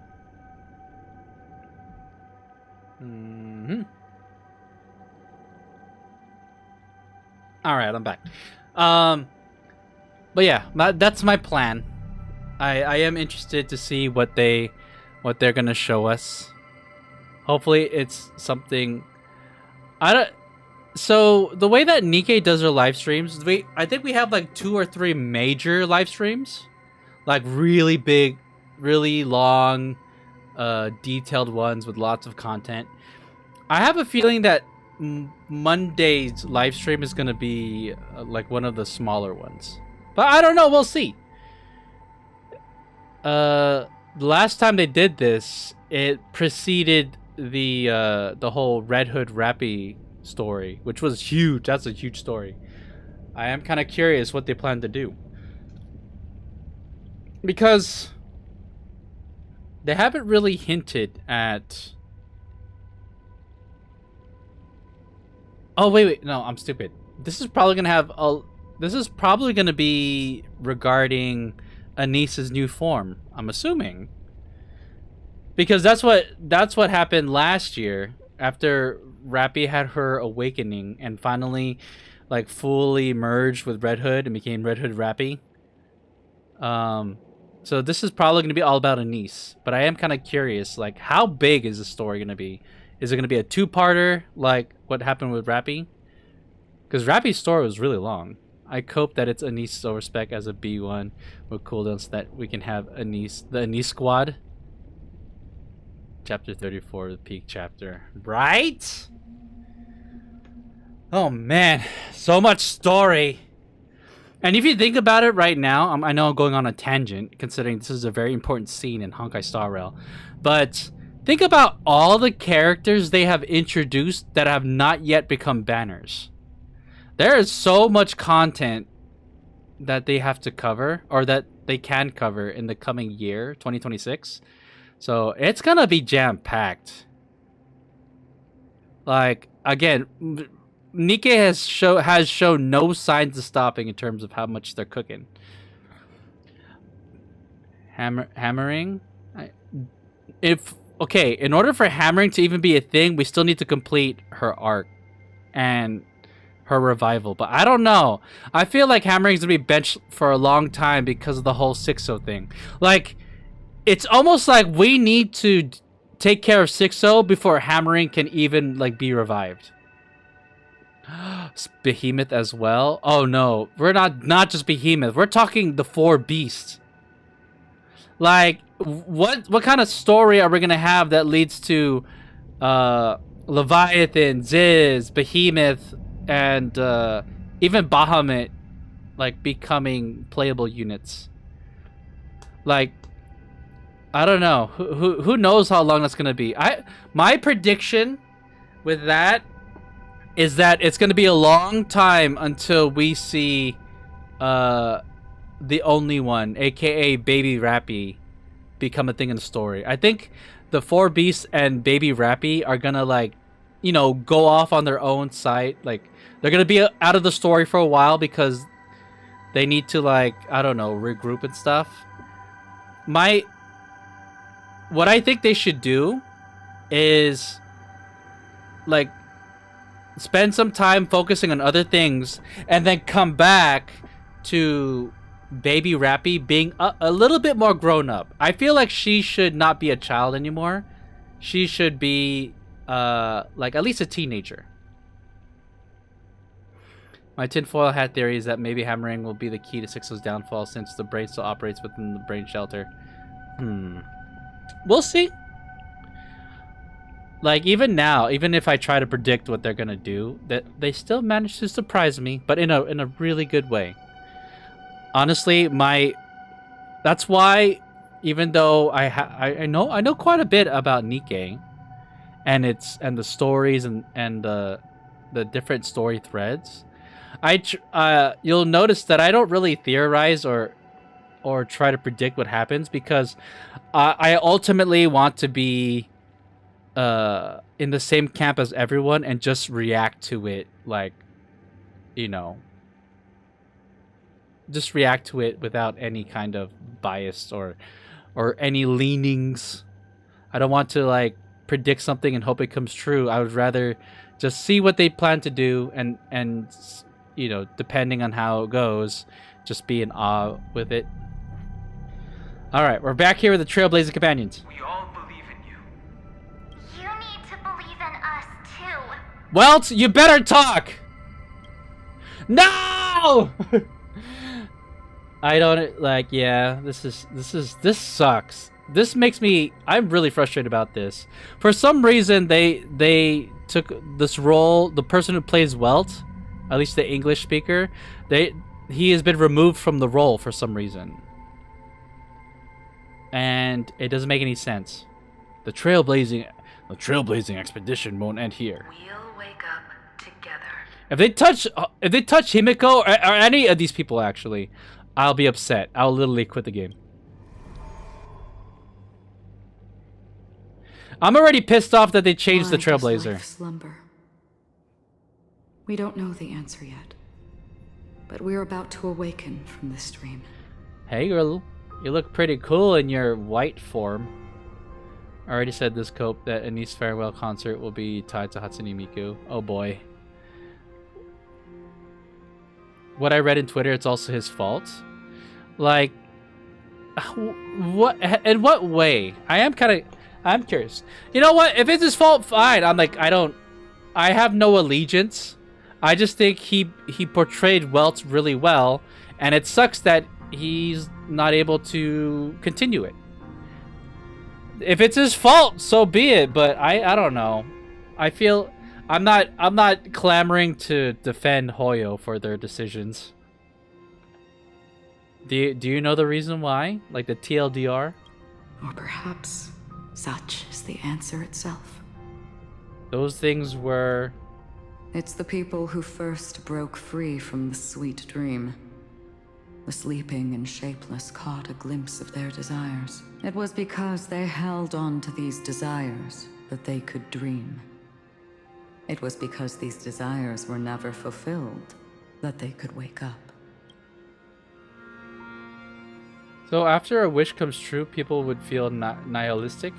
Alright, I'm back. But yeah, that's my plan. I am interested to see what they're gonna show us. Hopefully it's something so the way that Nikkei does her live streams, I think we have like 2 or 3 major live streams. Like really big, really long, detailed ones with lots of content. I have a feeling that Monday's live stream is going to be like one of the smaller ones. But I don't know, we'll see. The last time they did this, it preceded the whole Red Hood Rappy story, which was huge. That's a huge story. I am kind of curious what they plan to do. Because they haven't really hinted at... Oh, wait, no, I'm stupid. This is probably going to have a... This is probably going to be regarding Anisa's new form, I'm assuming. Because that's what happened last year after Rappy had her awakening and finally like fully merged with Red Hood and became Red Hood Rappy. So this is probably going to be all about Anise, but I am kind of curious, like, how big is the story going to be? Is it going to be a two-parter like what happened with Rappy? Because Rappy's story was really long. I hope that it's Anise Silver Spec as a B1 with cooldowns so that we can have Anise, the Anise squad. Chapter 34, the peak chapter. Right? Oh man, so much story. And if you think about it right now, I know I'm going on a tangent considering this is a very important scene in Honkai Star Rail. But think about all the characters they have introduced that have not yet become banners. There is so much content that they have to cover, or that they can cover in the coming year, 2026. So it's gonna be jam-packed. Like, again, Nikke has shown no signs of stopping in terms of how much they're cooking. Hammering? Okay, in order for hammering to even be a thing, we still need to complete her arc and her revival. But I don't know. I feel like hammering is going to be benched for a long time because of the whole 6-0 thing. Like, it's almost like we need to take care of 6-0 before hammering can even, like, be revived. Behemoth as well? Oh no, we're not just Behemoth. We're talking the 4 beasts. Like, what kind of story are we gonna have that leads to Leviathan, Ziz, Behemoth, and even Bahamut like becoming playable units? Like, I don't know. Who knows how long that's gonna be? My prediction with that is that it's gonna be a long time until we see the only one, aka Baby Rappy, become a thing in the story. I think the 4 beasts and Baby Rappy are gonna, like, you know, go off on their own site. Like, they're gonna be out of the story for a while because they need to, like, I don't know, regroup and stuff. What I think they should do is, like, spend some time focusing on other things and then come back to Baby Rappy being a little bit more grown up. I feel like she should not be a child anymore. She should be like at least a teenager. My tinfoil hat theory is that maybe hammering will be the key to 6-0's downfall since the brain still operates within the brain shelter. We'll see. Like, even now, even if I try to predict what they're gonna do, that they still manage to surprise me, but in a really good way. Honestly, that's why, even though I know quite a bit about Nikke and the stories and the different story threads, you'll notice that I don't really theorize or try to predict what happens because I ultimately want to be in the same camp as everyone and just react to it, like, you know, just react to it without any kind of bias or any leanings. I don't want to, like, predict something and hope it comes true. I would rather just see what they plan to do and you know, depending on how it goes, just be in awe with it. All right, we're back here with the Trailblazing Companions. We all believe in you. You need to believe in us too. Welt, you better talk. No. I don't like. Yeah, this sucks. This makes me. I'm really frustrated about this. For some reason, they took this role. The person who plays Welt, at least the English speaker, he has been removed from the role for some reason. And it doesn't make any sense. The trailblazing expedition won't end here. We'll wake up together. If they touch Himiko or any of these people, actually, I'll be upset. I'll literally quit the game. I'm already pissed off that they changed the Trailblazer. Slumber. We don't know the answer yet, but we're about to awaken from this dream. Hey, girl. You look pretty cool in your white form. I already said this cope that Anise farewell concert will be tied to Hatsune Miku. Oh boy. What I read in Twitter, it's also his fault. Like, what? In what way? I am kind of. I'm curious. You know what? If it's his fault, fine. I'm like, I have no allegiance. I just think he portrayed Welt really well, and it sucks that he's not able to continue it. If it's his fault, so be it. But I don't know. I feel I'm not clamoring to defend Hoyo for their decisions. Do you know the reason why? Like the TLDR? Or perhaps such is the answer itself. Those things were... It's the people who first broke free from the sweet dream. The sleeping and shapeless caught a glimpse of their desires. It was because they held on to these desires that they could dream. It was because these desires were never fulfilled that they could wake up. So after a wish comes true, people would feel nihilistic?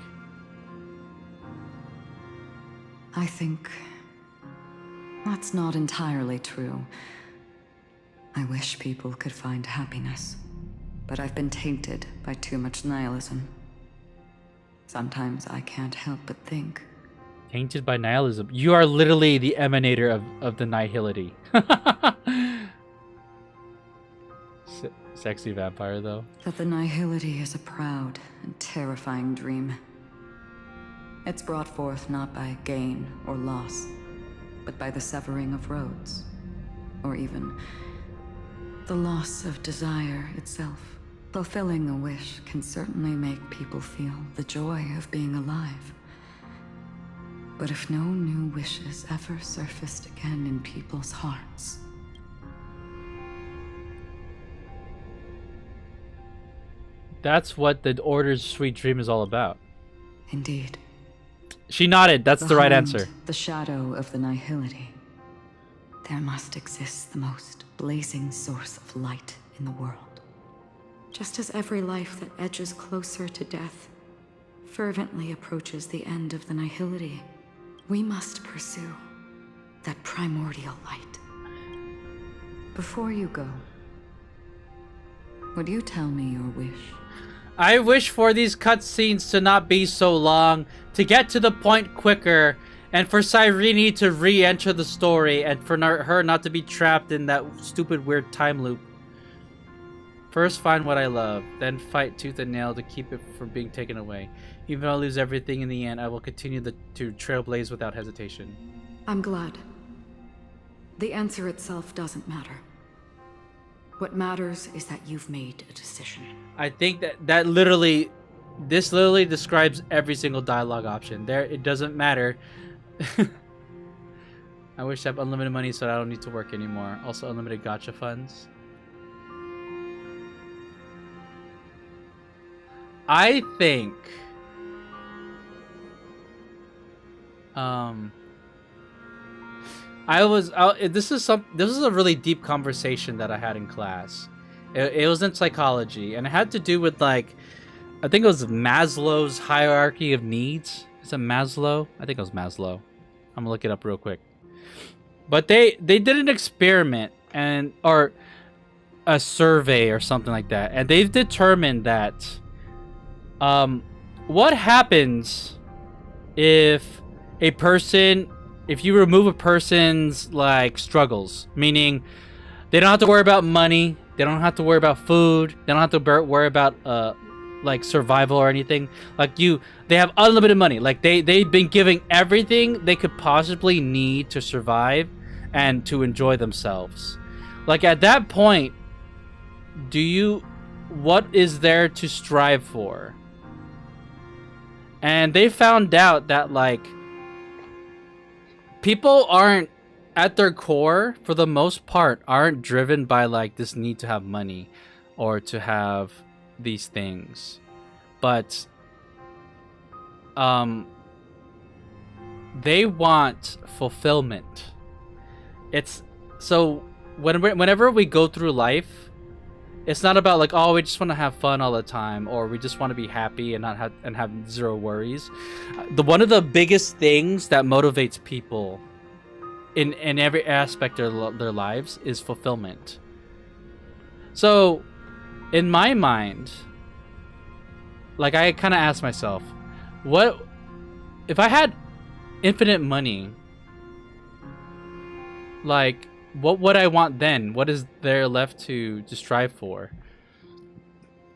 I think that's not entirely true. I wish people could find happiness, but I've been tainted by too much nihilism. Sometimes I can't help but think. Tainted by nihilism? You are literally the emanator of the nihility. Sexy vampire, though. That the nihility is a proud and terrifying dream. It's brought forth not by gain or loss, but by the severing of roads, or even the loss of desire itself. Fulfilling a wish can certainly make people feel the joy of being alive. But if no new wishes ever surfaced again in people's hearts... That's what the Order's sweet dream is all about. Indeed. She nodded. That's the right answer. The shadow of the nihility. There must exist the most blazing source of light in the world. Just as every life that edges closer to death fervently approaches the end of the nihility, we must pursue that primordial light. Before you go, would you tell me your wish? I wish for these cutscenes to not be so long, to get to the point quicker, and for Cyrene to re-enter the story, and for her not to be trapped in that stupid weird time loop. First find what I love, then fight tooth and nail to keep it from being taken away. Even if I lose everything in the end, I will continue to trailblaze without hesitation. I'm glad. The answer itself doesn't matter. What matters is that you've made a decision. I think this literally describes every single dialogue option. It doesn't matter. I wish I have unlimited money so I don't need to work anymore. Also unlimited gacha funds. I think this is a really deep conversation that I had in class. It was in psychology, and it had to do with, like, I think it was Maslow's hierarchy of needs. Is it Maslow? I think it was Maslow. I'm gonna look it up real quick. But they did an experiment or a survey or something like that, and they've determined that what happens if you remove a person's, like, struggles, meaning they don't have to worry about money, they don't have to worry about food, they don't have to worry about like survival or anything. Like, they have unlimited money. Like, they've been giving everything they could possibly need to survive and to enjoy themselves. Like, at that point, what is there to strive for? And they found out that, like, people aren't, at their core, for the most part, aren't driven by, like, this need to have money or to have these things. But they want fulfillment. It's so whenever we go through life, it's not about, like, oh, we just want to have fun all the time, or we just want to be happy and not have zero worries. One of the biggest things that motivates people in every aspect of their lives is fulfillment. So, in my mind, like, I kind of asked myself, What if I had infinite money? Like, what would I want then? What is there left to strive for?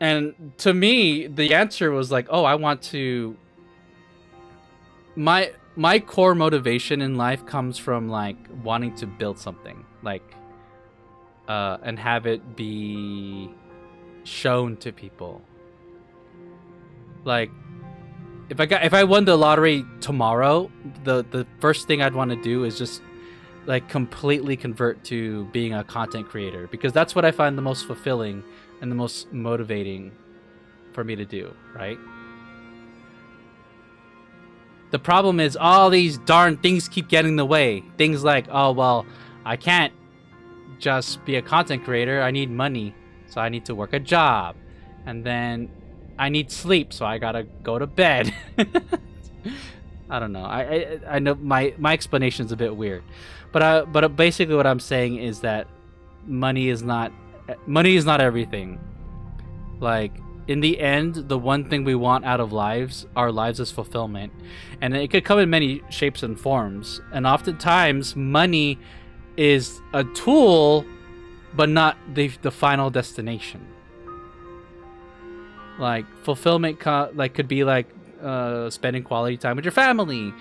And to me, the answer was like, oh, I want to... My core motivation in life comes from, like, wanting to build something. Like, and have it be shown to people. Like, if I won the lottery tomorrow, the first thing I'd want to do is just like completely convert to being a content creator, because that's what I find the most fulfilling and the most motivating for me to do, right? The problem is all these darn things keep getting in the way. Things like, oh, well, I can't just be a content creator. I need money, so I need to work a job. And then I need sleep, so I gotta go to bed. I don't know. I know my explanation is a bit weird. But basically what I'm saying is that money is not everything. Like, in the end, the one thing we want out of our lives is fulfillment. And it could come in many shapes and forms. And oftentimes, money is a tool, but not the final destination. Like, fulfillment could be like spending quality time with your family,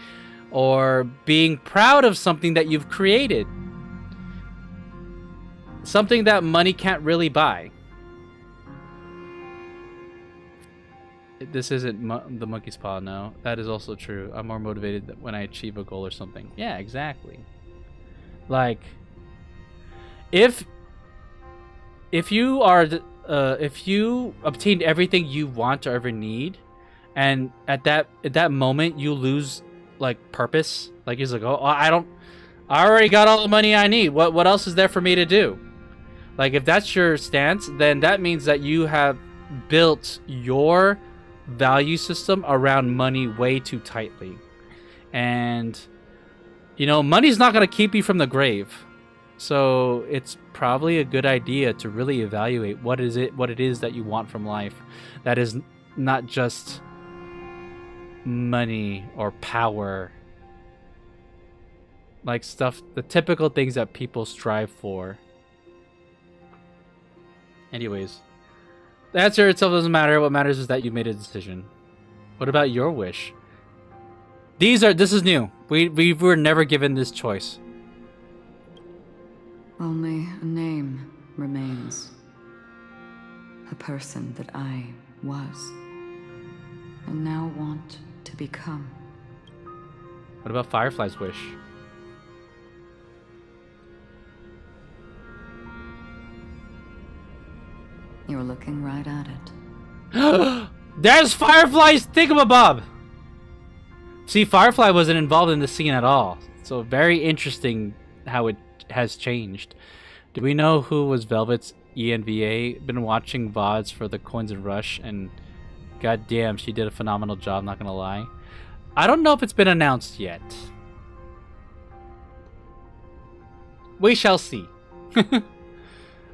or being proud of something that you've created. Something that money can't really buy. This isn't the monkey's paw, no. That is also true. I'm more motivated when I achieve a goal or something. Yeah, exactly. Like, if you are if you obtained everything you want or ever need, and at that moment you lose like purpose, like you're like, oh, I already got all the money I need. What else is there for me to do? Like, if that's your stance, then that means that you have built your value system around money way too tightly. And you know, money's not going to keep you from the grave. So it's probably a good idea to really evaluate what it is that you want from life, that is not just money or power, like stuff, the typical things that people strive for. Anyways, the answer itself doesn't matter. What matters is that you made a decision. What about your wish? This is new. We were never given this choice. Only a name remains. A person that I was, and now want to become. What about Firefly's wish? You're looking right at it. There's Firefly's thingamabob! See, Firefly wasn't involved in the scene at all. So very interesting how it has changed. Do we know who was Velvet's ENVA? Been watching VODs for the Coins and Rush, and goddamn, she did a phenomenal job, not gonna lie. I don't know if it's been announced yet. We shall see.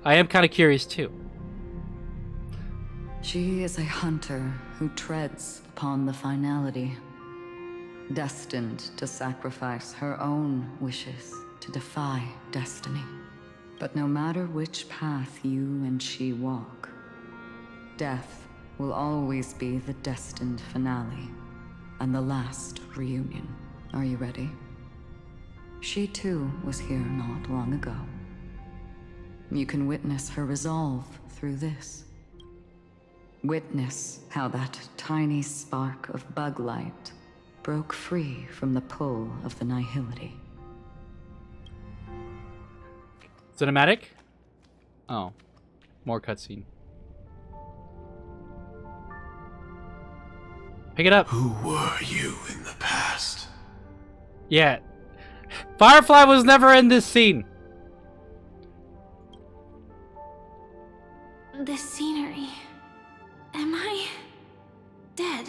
I am kind of curious too. She is a hunter who treads upon the finality, destined to sacrifice her own wishes to defy destiny. But no matter which path you and she walk, death will always be the destined finale and the last reunion. Are you ready? She too was here not long ago. You can witness her resolve through this. Witness how that tiny spark of bug light broke free from the pull of the nihility. Cinematic? Oh. More cutscene. Pick it up. Who were you in the past? Yeah. Firefly was never in this scene. The scenery. Am I dead?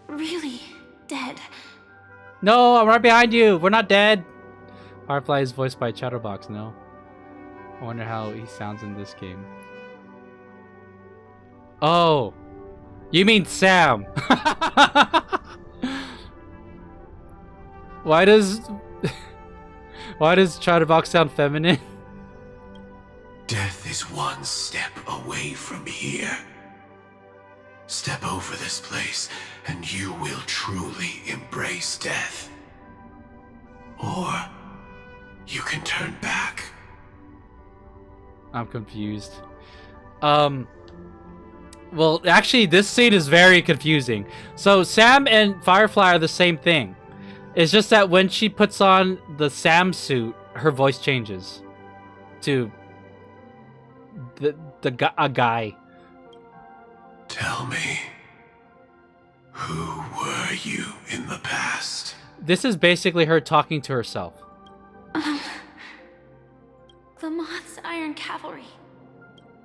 Really dead? No, I'm right behind you. We're not dead. Firefly is voiced by Chatterbox, no? I wonder how he sounds in this game. Oh. You mean Sam? Why does Chatterbox sound feminine? Death is one step away from here. Step over this place, and you will truly embrace death. Or you can turn back. I'm confused. Well, actually, this scene is very confusing. So Sam and Firefly are the same thing. It's just that when she puts on the Sam suit, her voice changes to a guy. Tell me, who were you in the past? This is basically her talking to herself. The Moth's Iron Cavalry.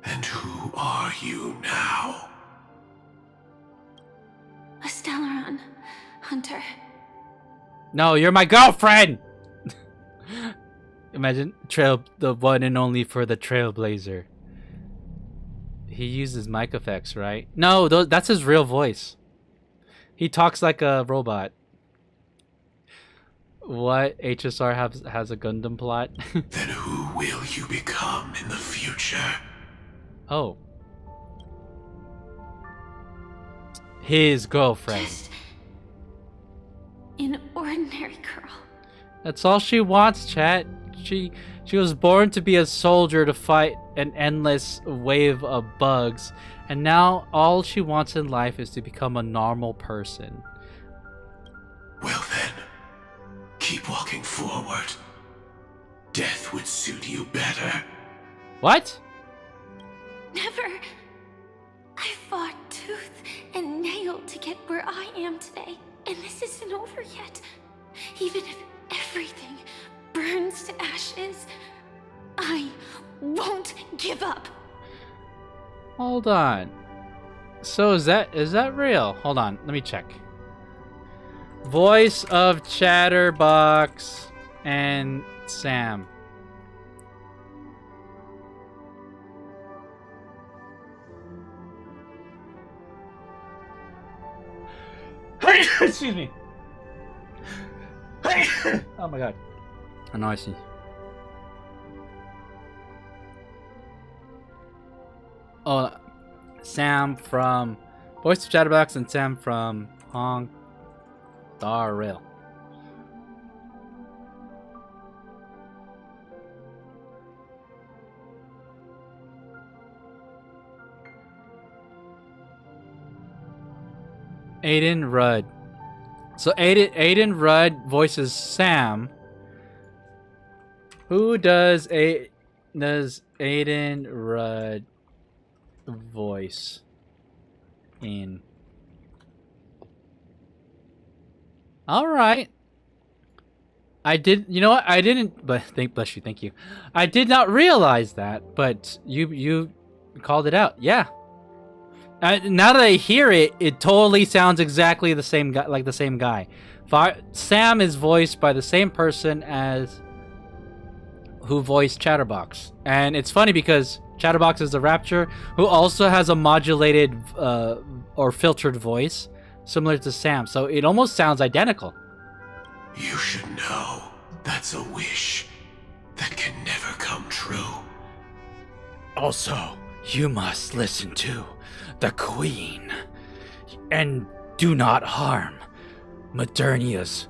And who are you now? A Stellaron hunter. No, you're my girlfriend! Imagine the one and only for the Trailblazer. He uses mic effects, right? No, that's his real voice. He talks like a robot. What? HSR has a Gundam plot? Then who will you become in the future? Oh. His girlfriend. Just an ordinary girl. That's all she wants, chat. She was born to be a soldier to fight an endless wave of bugs, and now all she wants in life is to become a normal person. Well then, keep walking forward. Death would suit you better. What? Never. I fought tooth and nail to get where I am today, and this isn't over yet. Even if everything burns to ashes, I won't give up. Hold on. So is that real? Hold on, let me check. Voice of Chatterbox and Sam. Excuse me. Oh my god. I know I see. Oh, Sam from Voice of Chatterbox and Sam from Honkai. Rail. Aiden Rudd. So Aiden Rudd voices Sam. Who does Aiden Rudd voice in? All right. I did. You know what? I didn't. But bless you. Thank you. I did not realize that. But you called it out. Yeah. Now that I hear it, it totally sounds exactly the same guy, like the same guy. Sam is voiced by the same person as who voiced Chatterbox, and it's funny because Chatterbox is the Rapture, who also has a modulated or filtered voice, similar to Sam. So it almost sounds identical. You should know that's a wish that can never come true. Also, you must listen to the Queen, and do not harm Modernia's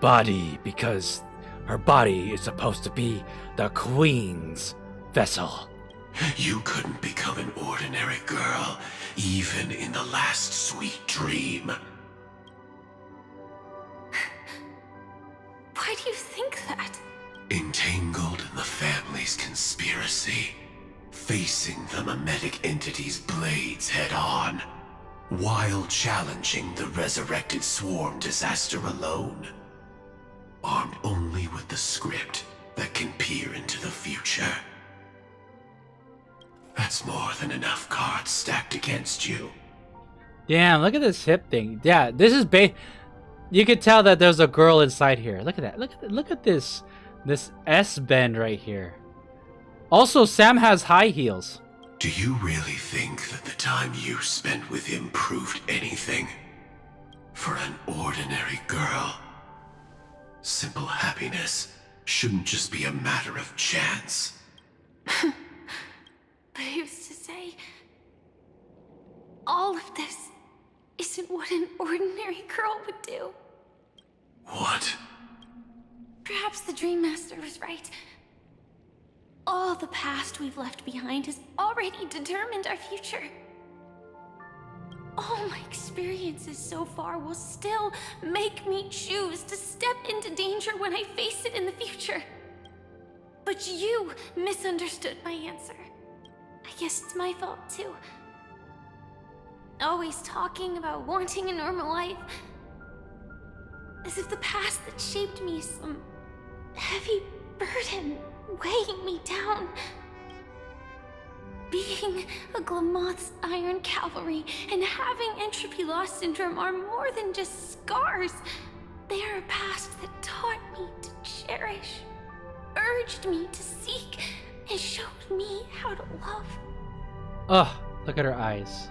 body, because her body is supposed to be the Queen's vessel. You couldn't become an ordinary girl, even in the last sweet dream. Why do you think that? Entangled in the family's conspiracy, facing the mimetic entity's blades head-on, while challenging the resurrected swarm disaster alone. Armed only with the script that can peer into the future. That's more than enough cards stacked against you. Damn, look at this hip thing. Yeah, this is you could tell that there's a girl inside here. Look at that. Look at this S bend right here. Also, Sam has high heels. Do you really think that the time you spent with him proved anything? For an ordinary girl, simple happiness shouldn't just be a matter of chance. But who's to say all of this isn't what an ordinary girl would do? What? Perhaps the Dream Master was right. All the past we've left behind has already determined our future. All my experiences so far will still make me choose to step into danger when I face it in the future. But you misunderstood my answer. I guess it's my fault too. Always talking about wanting a normal life. As if the past that shaped me is some heavy burden weighing me down. Being a Glamoth's Iron Cavalry and having Entropy Loss Syndrome are more than just scars. They are a past that taught me to cherish, urged me to seek, and showed me how to love. Ugh, look at her eyes.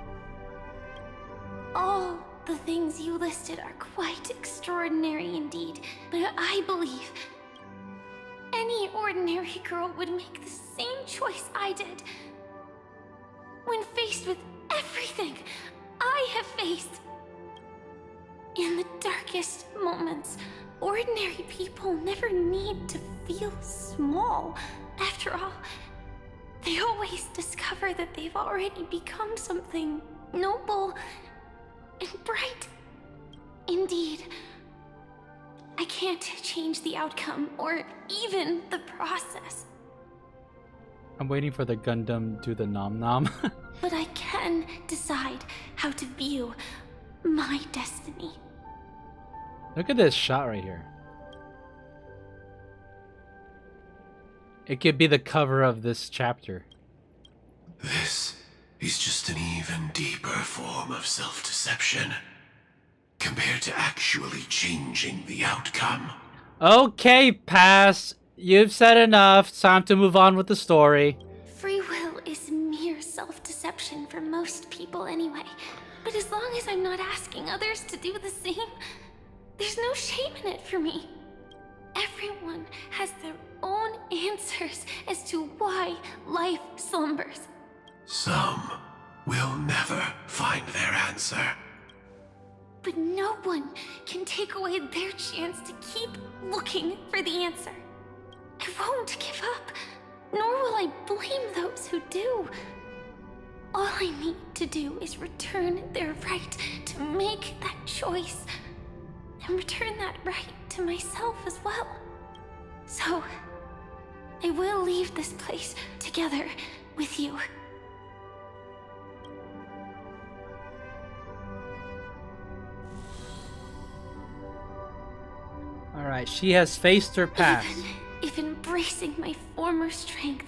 All the things you listed are quite extraordinary indeed, but I believe any ordinary girl would make the same choice I did. When faced with everything I have faced. In the darkest moments, ordinary people never need to feel small. After all, they always discover that they've already become something noble and bright. Indeed, I can't change the outcome or even the process. I'm waiting for the Gundam do the nom nom. But I can decide how to view my destiny. Look at this shot right here. It could be the cover of this chapter. This is just an even deeper form of self-deception compared to actually changing the outcome. Okay, pass. You've said enough. It's time to move on with the story. Free will is mere self-deception for most people anyway. But as long as I'm not asking others to do the same, there's no shame in it for me. Everyone has their own answers as to why life slumbers. Some will never find their answer. But no one can take away their chance to keep looking for the answer. I won't give up, nor will I blame those who do. All I need to do is return their right to make that choice, and return that right to myself as well. So, I will leave this place together with you. Alright, she has faced her past. Even if embracing my former strength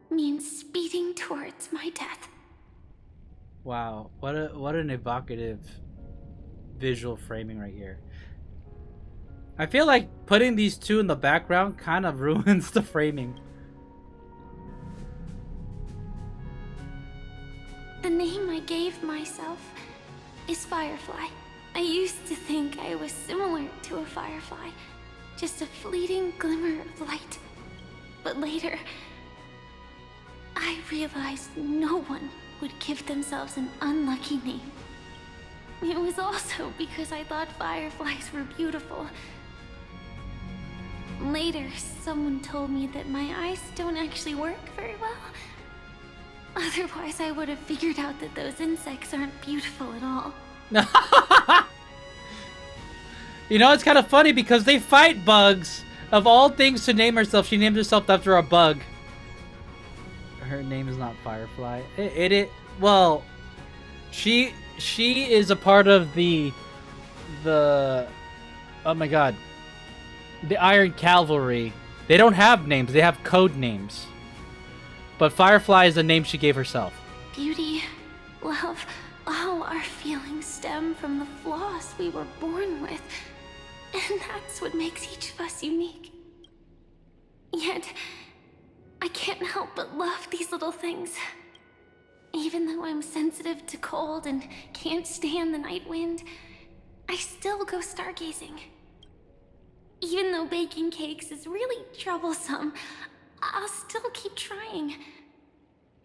means speeding towards my death. Wow, what an evocative visual framing right here. I feel like putting these two in the background kind of ruins the framing. The name I gave myself is Firefly. I used to think I was similar to a firefly, just a fleeting glimmer of light. But later, I realized no one would give themselves an unlucky name. It was also because I thought fireflies were beautiful. Later, someone told me that my eyes don't actually work very well. Otherwise, I would have figured out that those insects aren't beautiful at all. You know, it's kind of funny because they fight bugs. Of all things to name herself, she named herself after a bug. Her name is not Firefly. Well, she is a part of the oh my god, the Iron Cavalry. They don't have names, they have code names. But Firefly is the name she gave herself. Beauty, love, all our feelings stem from the flaws we were born with. And that's what makes each of us unique. Yet, I can't help but love these little things. Even though I'm sensitive to cold and can't stand the night wind, I still go stargazing. Even though baking cakes is really troublesome, I'll still keep trying.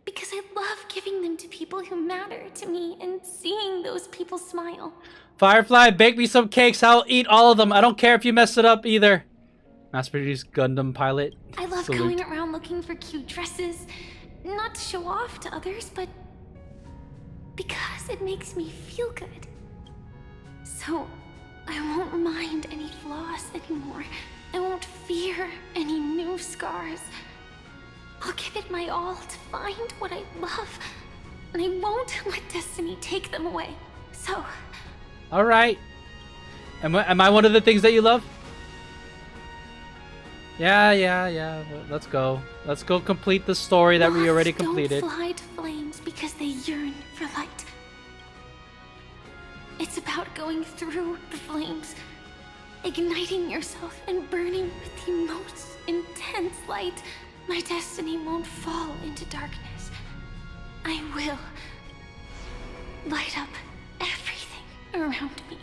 Because I love giving them to people who matter to me and seeing those people smile. Firefly, bake me some cakes. I'll eat all of them. I don't care if you mess it up either. Mass-produced Gundam pilot. I love Salute. going around looking for cute dresses. Not to show off to others, but because it makes me feel good. So I won't mind any flaws anymore. I won't fear any new scars. I'll give it my all to find what I love, and I won't let destiny take them away. So... Alright. Am I one of the things that you love? Yeah. Let's go. Let's go complete the story that we already completed. Don't fly to flames because they yearn for light. It's about going through the flames, igniting yourself and burning with the most intense light. My destiny won't fall into darkness. I will light up everything around me.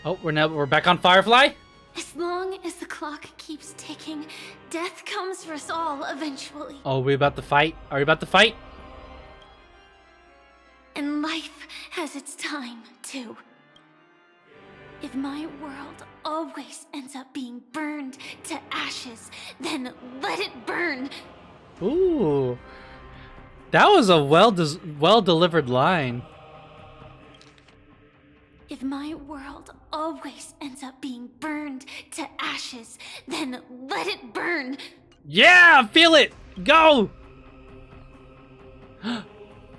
Oh, we're back on Firefly? As long as the clock keeps ticking, death comes for us all eventually. Oh, we about to fight? Are we about to fight? And life has its time, too. If my world always ends up being burned to ashes, then let it burn. Ooh. That was a well-delivered line. If my world always ends up being burned to ashes, then let it burn. Yeah, feel it. Go.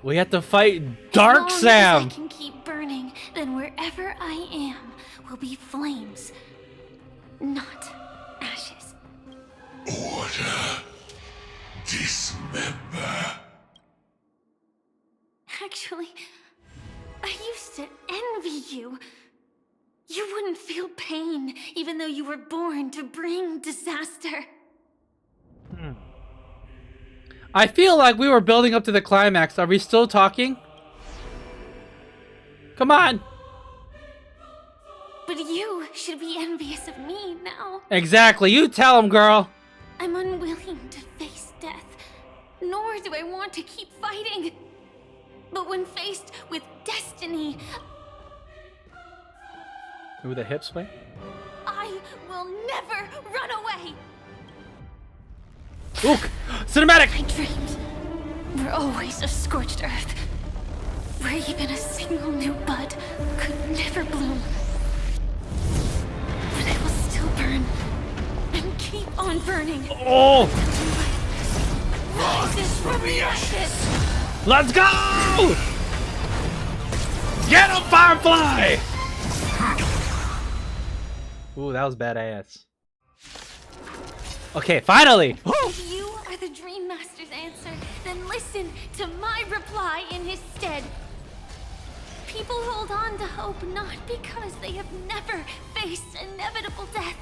We have to fight Dark As long Sam. as I can keep burning, then wherever I am will be flames, not ashes. Order. Dismember. Actually, I used to envy you. You wouldn't feel pain, even though you were born to bring disaster. I feel like we were building up to the climax. Are we still talking? Come on. But you should be envious of me now. Exactly. You tell him, girl. I'm unwilling to face death, nor do I want to keep fighting. But when faced with destiny, Ooh, the hip sway. I will never run away. Ooh, cinematic. My dreams were always of scorched earth, where even a single new bud could never bloom. But I will still burn and keep on burning. Oh! Rises from the ashes. Let's go! Get him, Firefly! Ooh, that was badass. Okay, finally! If you are the Dream Master's answer, then listen to my reply in his stead. People hold on to hope not because they have never faced inevitable death.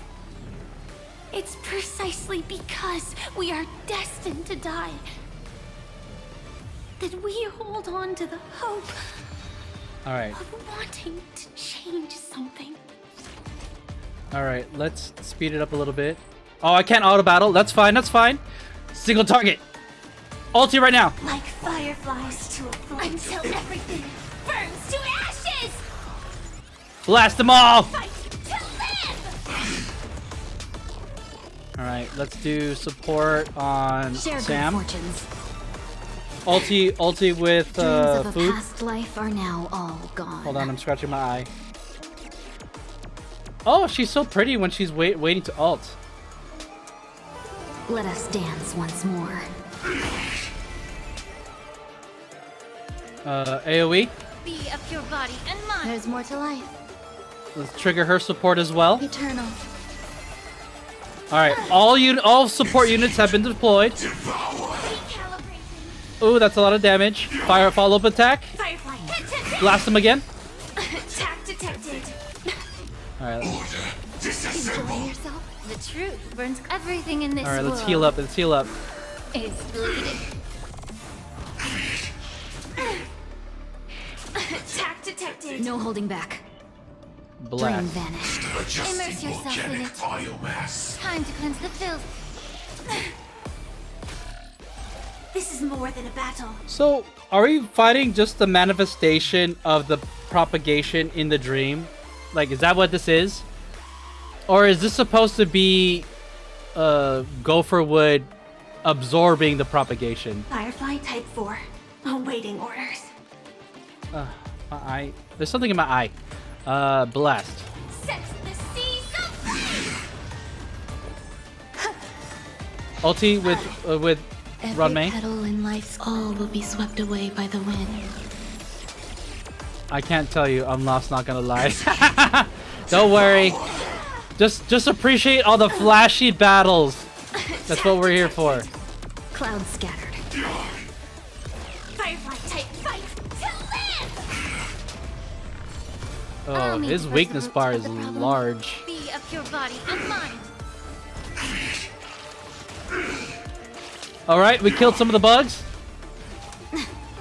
It's precisely because we are destined to die that we hold on to the hope of wanting to change something. Alright, let's speed it up a little bit. Oh, I can't auto battle. That's fine, that's fine. Single target. Ulti right now. Like fireflies to a flame until everything burns to ashes! Blast them all! Fight to live! Alright, let's do support on Share Sam. good fortunes. Ulti with Dreams of a food. past life are now all gone. Hold on, I'm scratching my eye. Oh, she's so pretty when she's waiting to ult. Let us dance once more. AoE. Be of your body and mind. There's more to life. Let's trigger her support as well. Eternal. Alright, all support units have been deployed. Ooh, that's a lot of damage. Fire follow-up attack. Firefly. Blast them again. Attack detected. Alright. Enjoy yourself. The truth burns everything in this All right, world. let's heal up. Let's heal up. Is bleeding. Attack detected. No holding back. Dream Blast. vanished. Immerse yourself in it. Biomass. Time to cleanse the filth. This is more than a battle. So, are we fighting just the manifestation of the propagation in the dream? Like, is that what this is? Or is this supposed to be Gopherwood absorbing the propagation? Firefly Type 4. Awaiting orders. My eye. There's something in my eye. Blast. Set the seas aflame! Ulti with Run Every May. petal in life's all will be swept away by the wind. I can't tell you. I'm lost. Not gonna lie. Don't worry. Just appreciate all the flashy battles. That's what we're here for. Clouds scattered. Firefly Type fight to live! Oh, his weakness bar is large. Be of your body and mind. All right, we killed some of the bugs.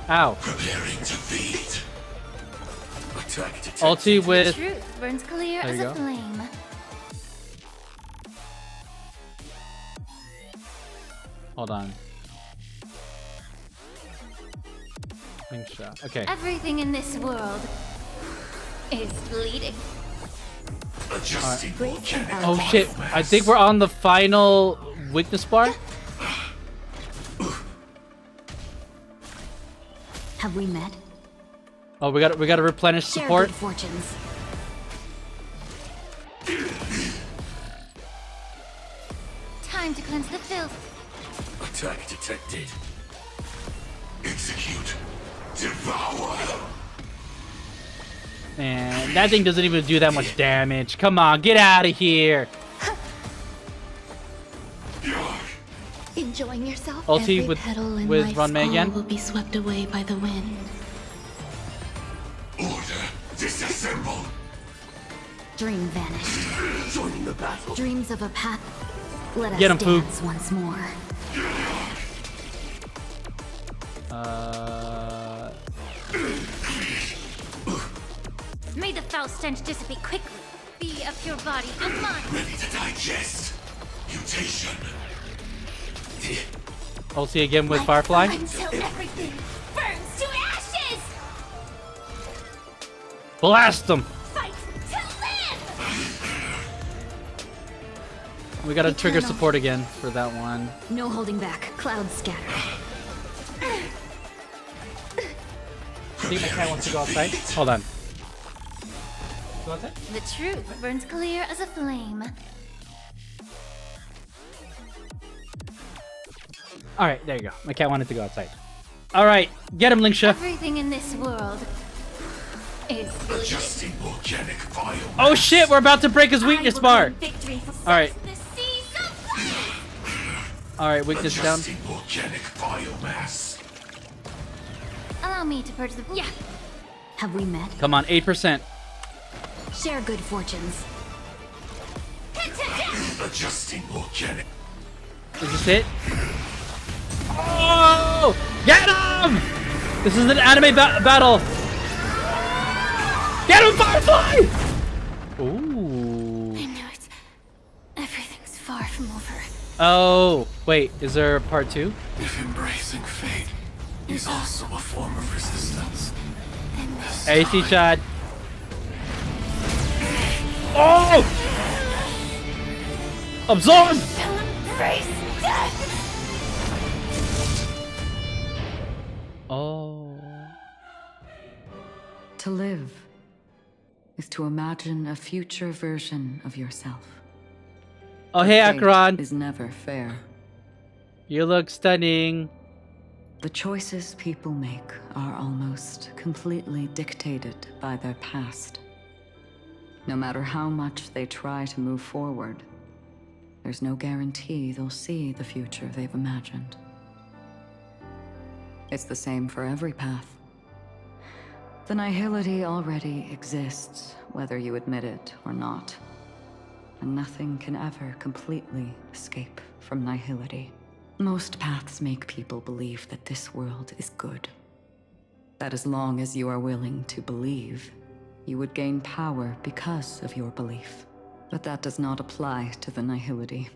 Ow. Preparing to feed. Attack detected. Ulti The with. truth burns clear There as you a go. flame. Hold on. Link shot. Okay. Everything in this world is bleeding. Adjusting volcanic Oh shit! I think we're on the final weakness bar. Have we met? Oh, we got to replenish Share support. good fortunes. Time to cleanse the filth. Attack detected. Execute. Devour. And that thing doesn't even do that much damage. Come on, get out of here. Enjoying yourself? Ulti Every with petal in with life's Run May all again. will be swept away by the wind. Order. Disassemble. Dream vanished. Joining the battle. Dreams of a path. Let us Get him, Pooh. dance once more. May the foul stench dissipate quickly. Be of your body and mind. Ready to digest. Mutation. Ulti again with Firefly. Until everything burns to ashes! Blast them. Fight to live! We got to trigger Eternal. support again for that one. No holding back. Clouds scattered. I think my cat wants to go outside. Hold on. Go outside? The truth burns clear as a flame. All right, there you go. My cat wanted to go outside. All right, get him, Lingsha. Everything in this world is Adjusting volcanic biomass. Oh shit, we're about to break his weakness bar. Victory for All right. the seas of All right, weakness down. Adjusting volcanic biomass. Allow me to purge the. Yeah. Have we met? Come on, 8%. Share good fortunes. Adjusting volcanic. Is this it? Oh! Get him! This is an anime battle. Get him, Firefly! Ooh. I knew it. Everything's far from over. Oh, wait, is there a part 2? If embracing fate is also a form of resistance. AC shot. Oh! Absorb! Embrace death! Oh. To live is to imagine a future version of yourself. Oh, hey, Fate Akron. is never fair. You look stunning. The choices people make are almost completely dictated by their past. No matter how much they try to move forward, there's no guarantee they'll see the future they've imagined. It's the same for every path. The nihility already exists, whether you admit it or not. and nothing can ever completely escape from nihility. Most paths make people believe that this world is good. That as long as you are willing to believe, you would gain power because of your belief. But that does not apply to the nihility.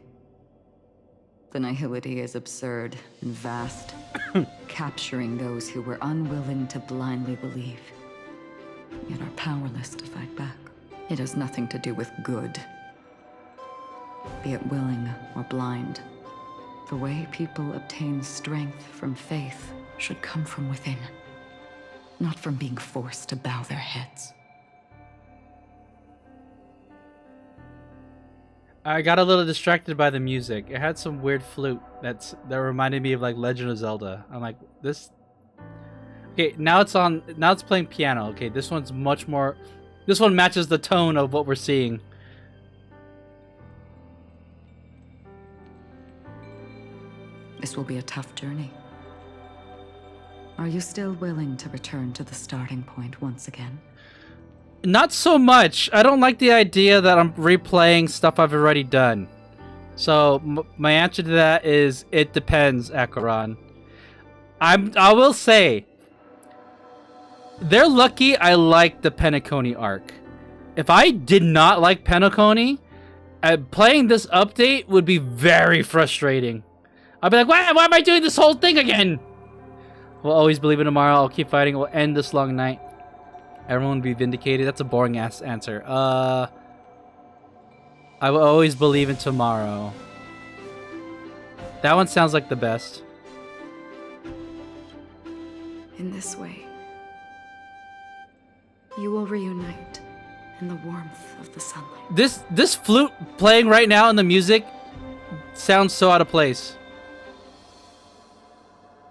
The nihility is absurd and vast, capturing those who were unwilling to blindly believe, yet are powerless to fight back. It has nothing to do with good, be it willing or blind. The way people obtain strength from faith should come from within, not from being forced to bow their heads. I got a little distracted by the music. It had some weird flute that reminded me of like Legend of Zelda. I'm like, this. Okay, now it's on. Now it's playing piano. Okay, this one's much more. This one matches the tone of what we're seeing. This will be a tough journey. Are you still willing to return to the starting point once again? Not so much. I don't like the idea that I'm replaying stuff I've already done. So my answer to that is it depends, Acheron. I will say they're lucky I like the Penacony arc. If I did not like Penacony, playing this update would be very frustrating. I'd be like, why am I doing this whole thing again? We'll always believe in tomorrow. I'll keep fighting. We'll end this long night. Everyone will be vindicated. That's a boring ass answer. I will always believe in tomorrow. That one sounds like the best. In this way, you will reunite in the warmth of the sunlight. This flute playing right now in the music sounds so out of place.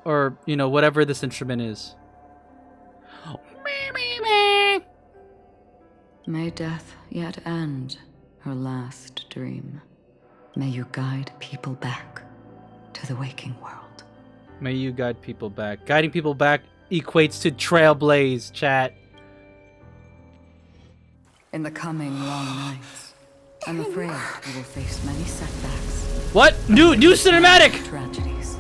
Or, you know, whatever this instrument is. May death yet end her last dream. May you guide people back to the waking world. May you guide people back. Guiding people back equates to trailblaze, chat. In the coming long nights, I'm afraid you will face many setbacks. What? New cinematic! Tragedies.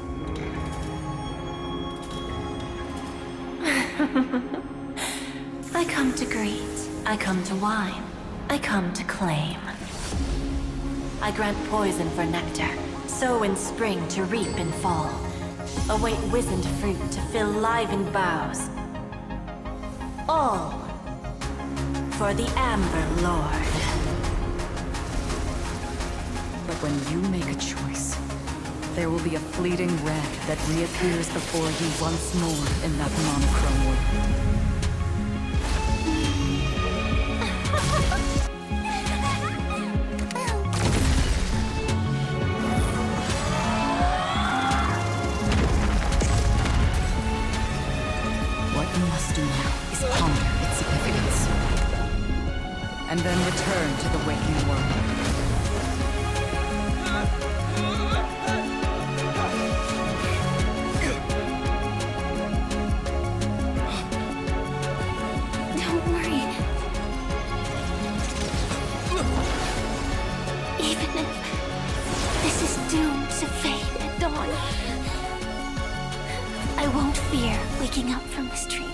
I come to greet. I come to wine. I come to claim. I grant poison for nectar, sow in spring to reap in fall. Await wizened fruit to fill livened boughs. All for the Amber Lord. But when you make a choice, there will be a fleeting red that reappears before you once more in that monochrome world. What you must do now is ponder its significance, and then return to the waking world. Don't worry. Even if this is doomed to fade at dawn, I won't fear waking up from this dream.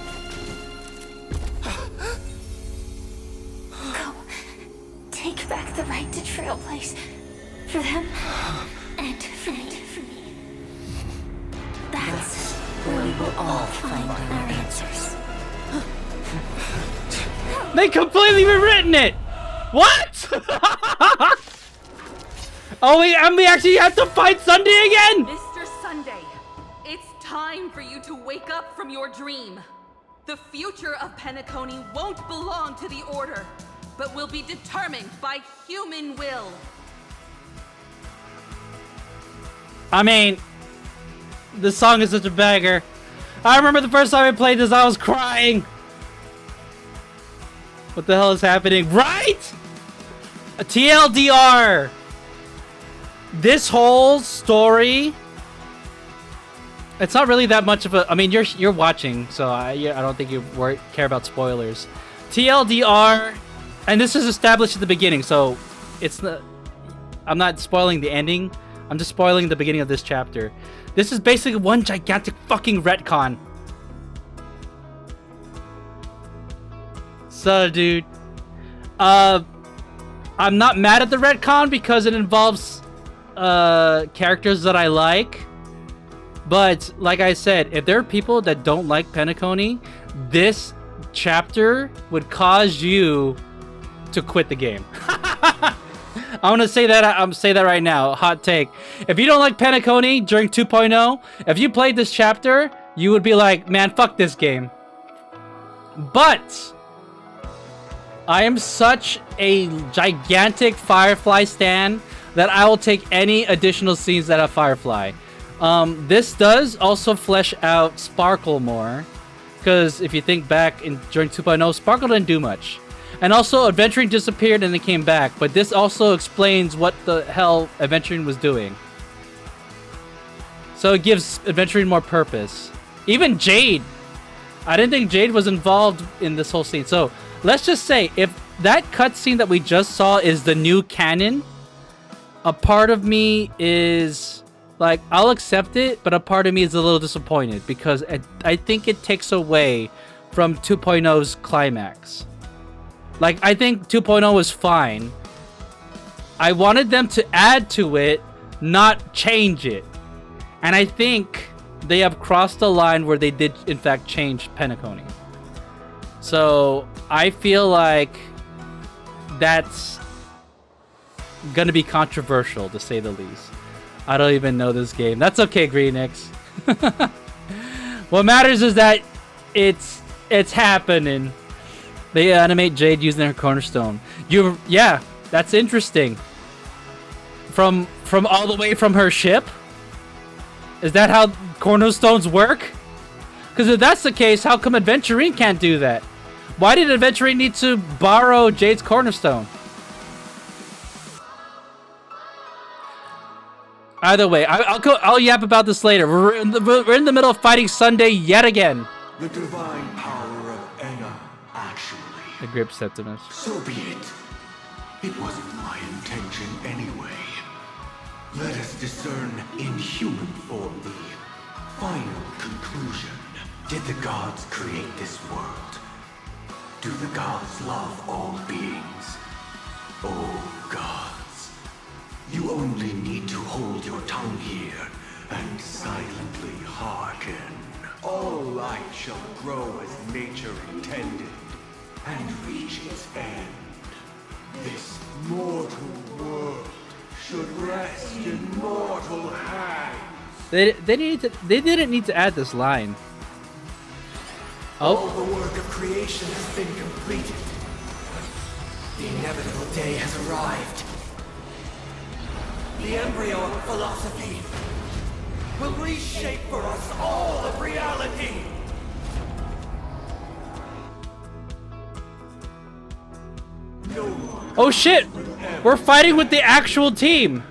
Go. Take back the right to trailblaze. For them, and for me. That's where we will all find our answers. They completely rewritten it! What? Oh, and we actually have to fight Sunday again? Mr. Sunday, it's time for you to wake up from your dream. The future of Penacony won't belong to the Order, but will be determined by human will. I mean, this song is such a banger. I remember the first time I played this, I was crying. What the hell is happening? Right? A TLDR. This whole story, it's not really that much of a. I mean, you're watching, so I don't think you care about spoilers. TLDR, and this is established at the beginning, so it's I'm not spoiling the ending. I'm just spoiling the beginning of this chapter. This is basically one gigantic fucking retcon. So, dude, I'm not mad at the retcon because it involves characters that I like. But like I said, if there are people that don't like Penacony, this chapter would cause you to quit the game. I'm gonna say that. I'm say that right now. Hot take. If you don't like Penacony during 2.0, if you played this chapter, you would be like, man, fuck this game. But I am such a gigantic Firefly stan that I will take any additional scenes that have Firefly. This does also flesh out Sparkle more, because if you think back during 2.0, Sparkle didn't do much. And also, Adventuring disappeared and then came back, but this also explains what the hell Adventuring was doing. So it gives Adventuring more purpose. Even Jade. I didn't think Jade was involved in this whole scene. So let's just say, if that cutscene that we just saw is the new canon, a part of me is like, I'll accept it, but a part of me is a little disappointed because I think it takes away from 2.0's climax. Like, I think 2.0 was fine. I wanted them to add to it, not change it. And I think they have crossed the line where they did, in fact, change Penacony. So, I feel like that's gonna be controversial, to say the least. I don't even know this game. That's okay, Greenix. What matters is that it's happening. They animate Jade using her cornerstone. Yeah, that's interesting. From all the way from her ship? Is that how cornerstones work? Because if that's the case, how come Adventuring can't do that? Why did Adventuring need to borrow Jade's cornerstone? Either way, I'll yap about this later. We're in the middle of fighting Sunday yet again. The divine power of Enna, actually. The Grip Septimus. So be it. It wasn't my intention anyway. Let us discern in human form the final conclusion. Did the gods create this world? Do the gods love all beings? Oh, gods. You only need to hold your tongue here and silently hearken. All life shall grow as nature intended and reach its end. This mortal world should rest in mortal hands. They didn't need to add this line. Oh. All the work of creation has been completed. The inevitable day has arrived. The embryo of philosophy will reshape for us all of reality. Oh shit! We're fighting with the actual team.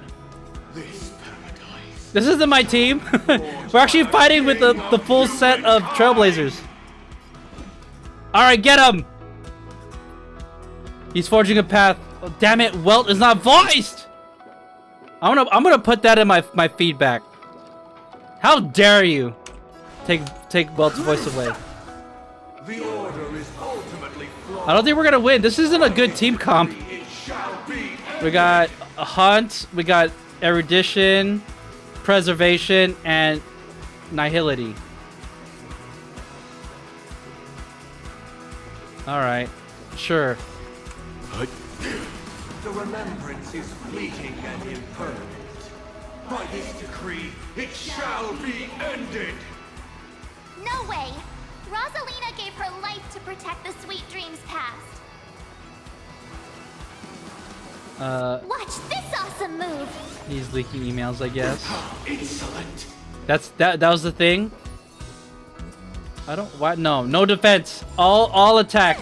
This isn't my team. We're actually fighting with the full set of Trailblazers. Alright, get him! He's forging a path. Oh, damn it, Welt is not voiced! I'm gonna put that in my feedback. How dare you take Welt's voice away. The order is ultimately flawed. I don't think we're gonna win. This isn't a good team comp. We got a Hunt, we got Erudition, Preservation, and Nihility. Alright, sure. The remembrance is fleeting and impermanent. By this decree, it shall be ended. No way! Rosalina gave her life to protect the sweet dreams past. Watch this awesome move! He's leaking emails, I guess. Insolent. That was the thing? I don't what no defense. All attack.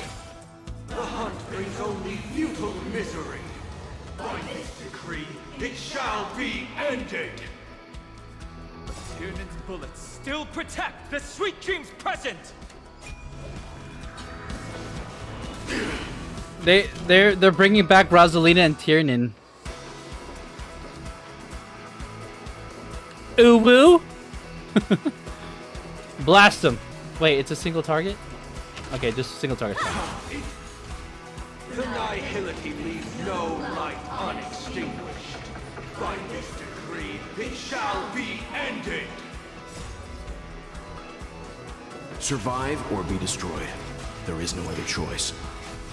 The hunt brings only futile misery. By this decree, it shall be ended. Tiernan's bullets still protect the sweet dreams present. They're bringing back Rosalina and Tiernan. Uwu. Blast him. Wait, it's a single target? Okay, just a single target. The nihility leaves no light unextinguished. By this decree, it shall be ended. Survive or be destroyed. There is no other choice.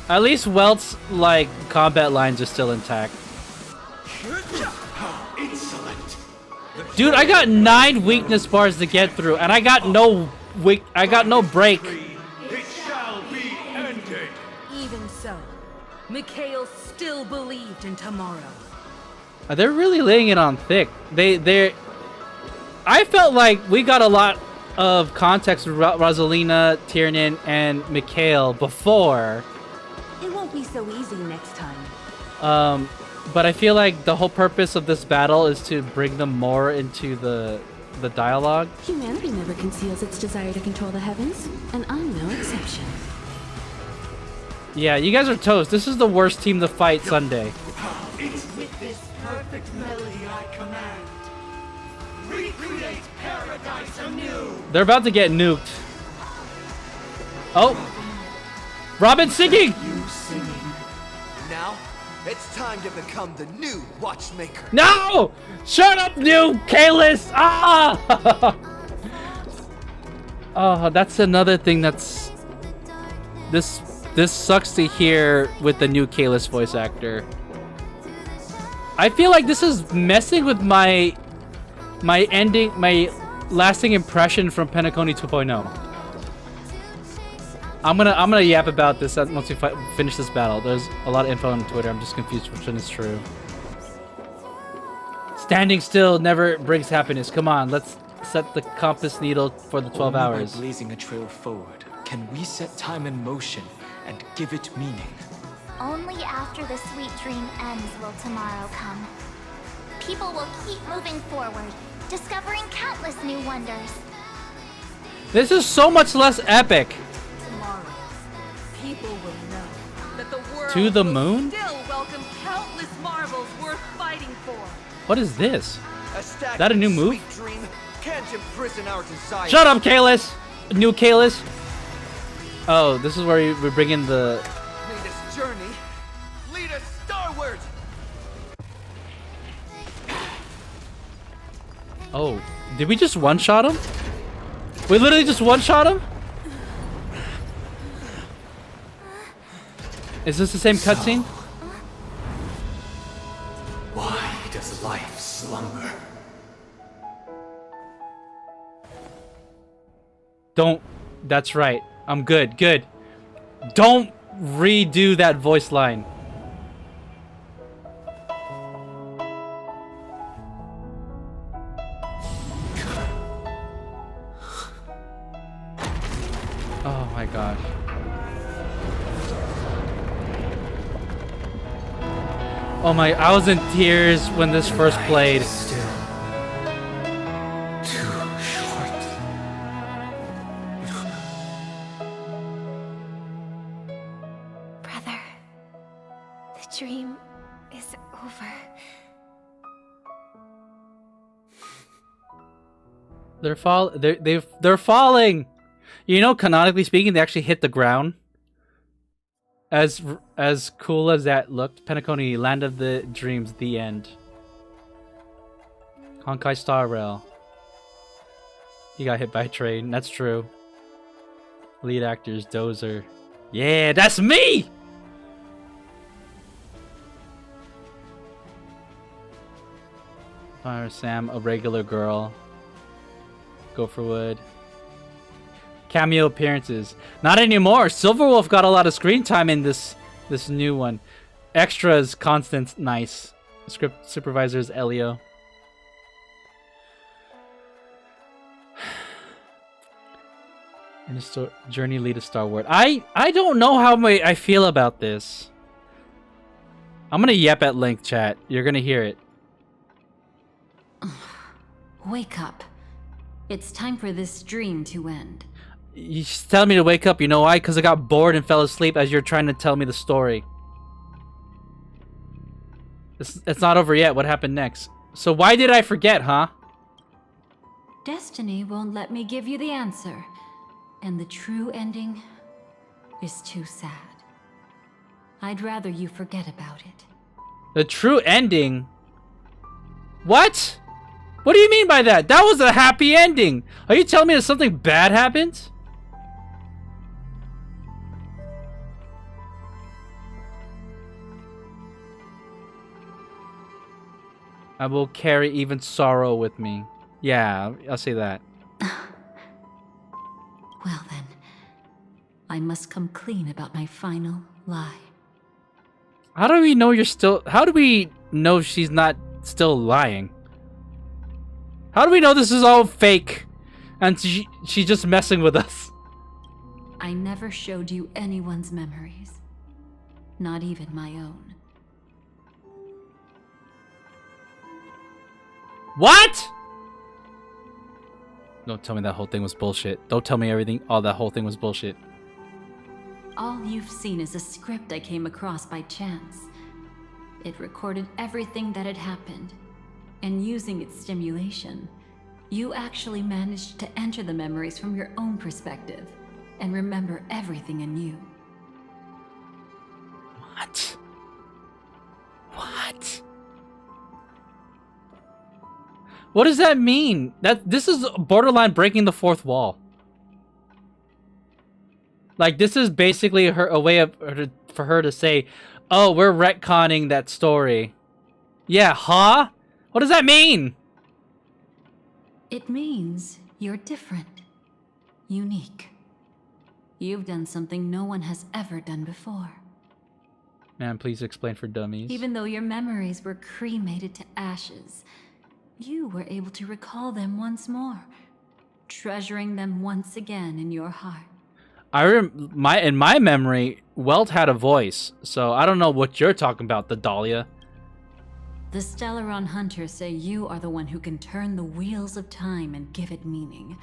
At least Welt's, like, combat lines are still intact. Insolent. Dude, I got 9 weakness bars to get through, and I got no break. It shall be ended. Even so, Mikhail still believed in tomorrow. They're really laying it on thick. I felt like we got a lot of context with Rosalina, Tiernan, and Mikhail before. It won't be so easy next time. But I feel like the whole purpose of this battle is to bring them more into the dialogue. Humanity never conceals its desire to control the heavens, and I'm no exception. Yeah, you guys are toast. This is the worst team to fight Sunday. It's with this perfect melody I command. Recreate paradise anew. They're about to get nuked. Oh! Robin singing! You singing. Now, it's time to become the new watchmaker. No! Shut up, new Kalis! Ah! Oh, that's another thing that's... This sucks to hear with the new Kalis voice actor. I feel like this is messing with my lasting impression from Penacony 2.0. I'm gonna yap about this once we finish this battle. There's a lot of info on Twitter. I'm just confused which one is true. Standing still never brings happiness. Come on, let's set the compass needle for the 12 hours. By blazing a trail forward, can we set time in motion and give it meaning? Only after the sweet dream ends will tomorrow come. People will keep moving forward, discovering countless new wonders. This is so much less epic. Tomorrow, people will know that the world To the will moon? still welcome countless marvels worth fighting for. What is this? A Is that a new move? sweet dream can't imprison our desire. Shut up, Kalis! New Kalis. Oh, this is where we bring in the... May this journey lead us starward. Oh, did we just one-shot him? We literally just one-shot him? Is this the same cutscene? Why does life slumber? Don't. That's right. I'm good. Good. Don't redo that voice line. Oh my gosh. Oh my, I was in tears when this first played. Brother, the dream is over. They're falling. You know, canonically speaking, they actually hit the ground. As cool as that looked, Penacony, Land of the Dreams, the end. Honkai Star Rail. He got hit by a train. That's true. Lead actors, Dozer. Yeah, that's me! Fire Sam, a regular girl. Gopherwood. Cameo appearances. Not anymore. Silverwolf got a lot of screen time in this new one. Extras, Constance, nice. Script supervisors, Elio. And the journey lead to Starward. I don't know how I feel about this. I'm gonna yap at length, chat. You're gonna hear it. Wake up. It's time for this dream to end. You just tell me to wake up. You know why? Because I got bored and fell asleep as you're trying to tell me the story. It's not over yet. What happened next? So why did I forget, huh? Destiny won't let me give you the answer. And the true ending is too sad. I'd rather you forget about it. The true ending? What? What do you mean by that? That was a happy ending. Are you telling me that something bad happened? I will carry even sorrow with me. Yeah, I'll say that. Well then, I must come clean about my final lie. How do we know you're still... How do we know she's not still lying? How do we know this is all fake? And she's just messing with us? I never showed you anyone's memories. Not even my own. What? Don't tell me that whole thing was bullshit. Don't tell me everything... Oh, that whole thing was bullshit. All you've seen is a script I came across by chance. It recorded everything that had happened. And using its stimulation, you actually managed to enter the memories from your own perspective and remember everything anew. What? What? What does that mean? This is borderline breaking the fourth wall. Like, this is basically a way for her to say, oh, we're retconning that story. Yeah, huh? What does that mean? It means you're different. Unique. You've done something no one has ever done before. Man, please explain for dummies. Even though your memories were cremated to ashes, you were able to recall them once more, treasuring them once again in your heart. In my memory, Welt had a voice, so I don't know what you're talking about, the Dahlia. The Stellaron Hunters say you are the one who can turn the wheels of time and give it meaning.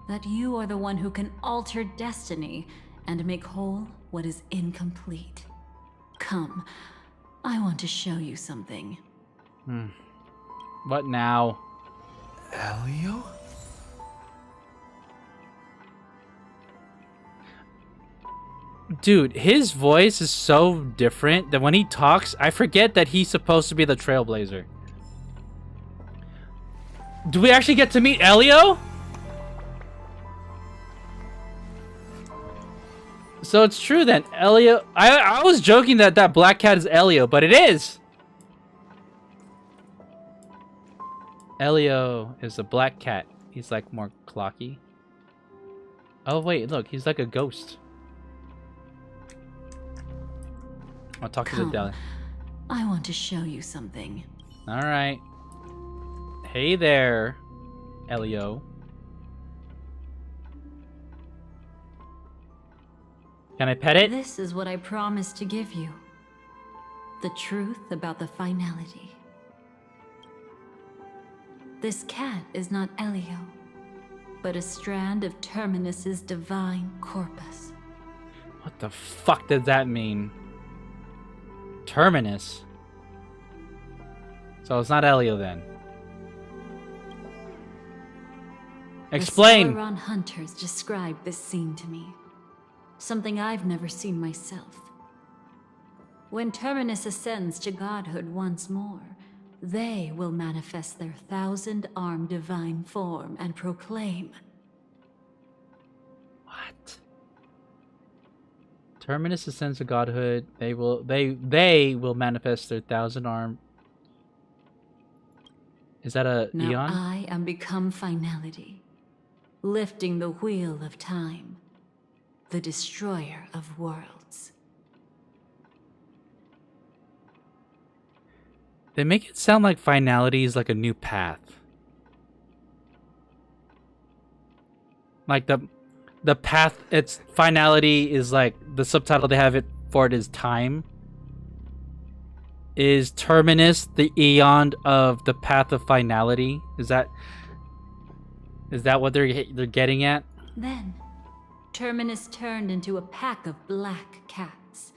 That you are the one who can alter destiny and make whole what is incomplete. Come, I want to show you something. What now? Elio? Dude, his voice is so different that when he talks, I forget that he's supposed to be the Trailblazer. Do we actually get to meet Elio? So it's true then, Elio... I was joking that that black cat is Elio, but it is! Elio is a black cat. He's like more clocky. Oh wait, look, he's like a ghost. I'll talk to the Dahlia. I want to show you something. Alright. Hey there, Elio. Can I pet it? This is what I promised to give you. The truth about the finality. This cat is not Elio, but a strand of Terminus's divine corpus. What the fuck does that mean? Terminus? So it's not Elio then. Explain! The Stellaron Hunters described this scene to me. Something I've never seen myself. When Terminus ascends to godhood once more, they will manifest their 1,000-armed divine form and proclaim. What? Terminus ascends to godhood. They will manifest their 1,000-armed. Is that a now Eon? I am become finality, lifting the wheel of time, the destroyer of worlds. They make it sound like finality is like a new path. Like the path, its finality is like, the subtitle they have it for it is time. Is Terminus the Eon of the path of finality? Is that what they're getting at? Then, Terminus turned into a pack of black cats,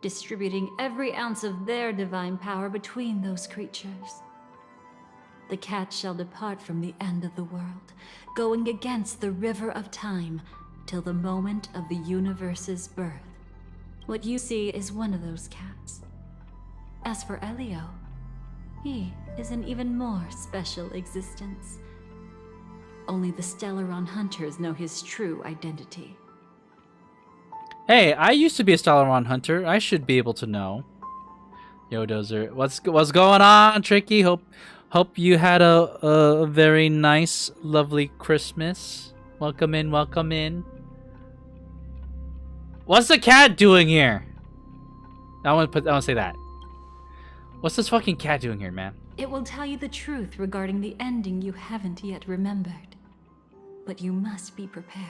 distributing every ounce of their divine power between those creatures. the cat shall depart from the end of the world, going against the river of time, till the moment of the universe's birth. What you see is one of those cats. As for Elio, he is an even more special existence. Only the Stellaron hunters know his true identity. Hey, I used to be a Stellaron hunter. I should be able to know. Yo, Dozer, what's going on, Tricky? Hope you had a very nice, lovely Christmas. Welcome in, welcome in. What's the cat doing here? I want to say that. What's this fucking cat doing here, man? It will tell you the truth regarding the ending you haven't yet remembered. But you must be prepared.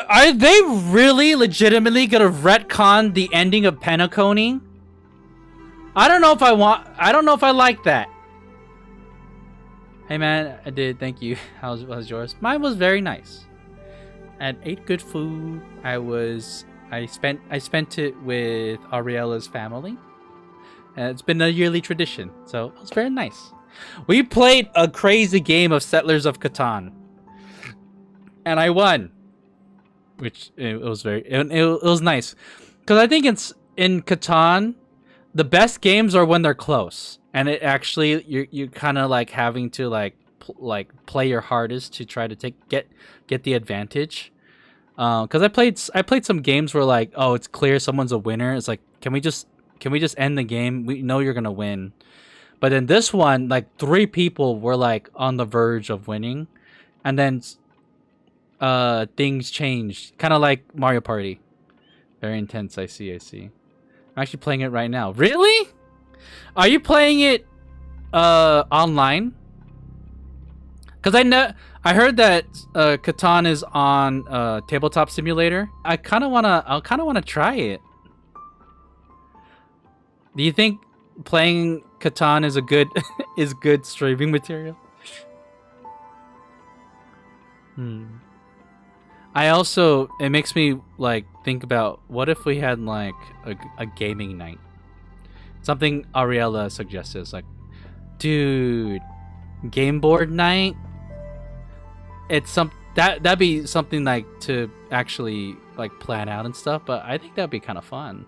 Are they really legitimately gonna retcon the ending of Penacony? I don't know if I like that. Hey man, I did. Thank you. How's yours? Mine was very nice. I ate good food. I spent it with Ariella's family. And it's been a yearly tradition, so it was very nice. We played a crazy game of Settlers of Catan, and I won. Which it was it was nice, because I think it's in Catan, the best games are when they're close, and it actually you're kind of like having to like play your hardest to try to get the advantage. Because I played some games where like, oh, it's clear someone's a winner. It's like, can we just end the game? We know you're gonna win. But in this one, like 3 people were like on the verge of winning, and then things changed, kind of like Mario Party. Very intense. I see. I'm actually playing it right now. Really? Are you playing it online? Because I heard that Catan is on Tabletop Simulator. I kind of wanna try it. Do you think playing Catan is good streaming material? I also, it makes me like think about, what if we had like a gaming night? Something Ariella suggested is like, dude, game board night. It's that'd be something like to actually like plan out and stuff. But I think that'd be kind of fun.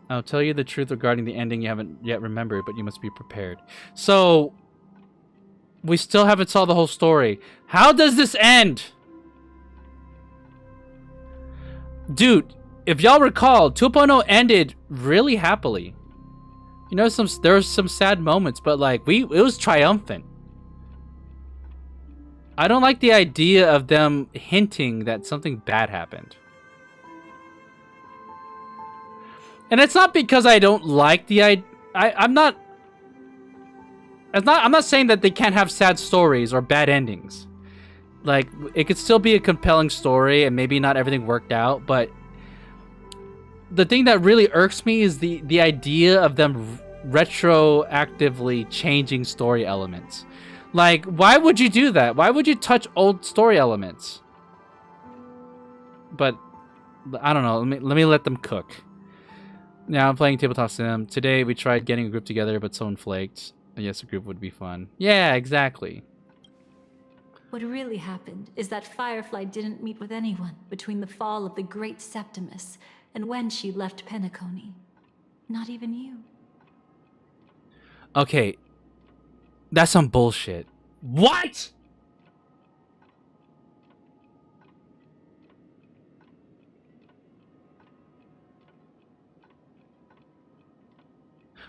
I'll tell you the truth regarding the ending you haven't yet remembered, but you must be prepared. So we still haven't saw the whole story. How does this end? Dude, if y'all recall, 2.0 ended really happily. You know, there was some sad moments, but like it was triumphant. I don't like the idea of them hinting that something bad happened. And it's not because I don't like the idea. I'm not saying that they can't have sad stories or bad endings. Like, it could still be a compelling story and maybe not everything worked out, but the thing that really irks me is the idea of them retroactively changing story elements. Like, why would you do that? Why would you touch old story elements? But I don't know. Let me let them cook. Now I'm playing Tabletop Sim. Today we tried getting a group together, but someone flaked. Yes, a group would be fun. Yeah, exactly. What really happened is that Firefly didn't meet with anyone between the fall of the Great Septimus and when she left Penacony. Not even you. Okay. That's some bullshit. What?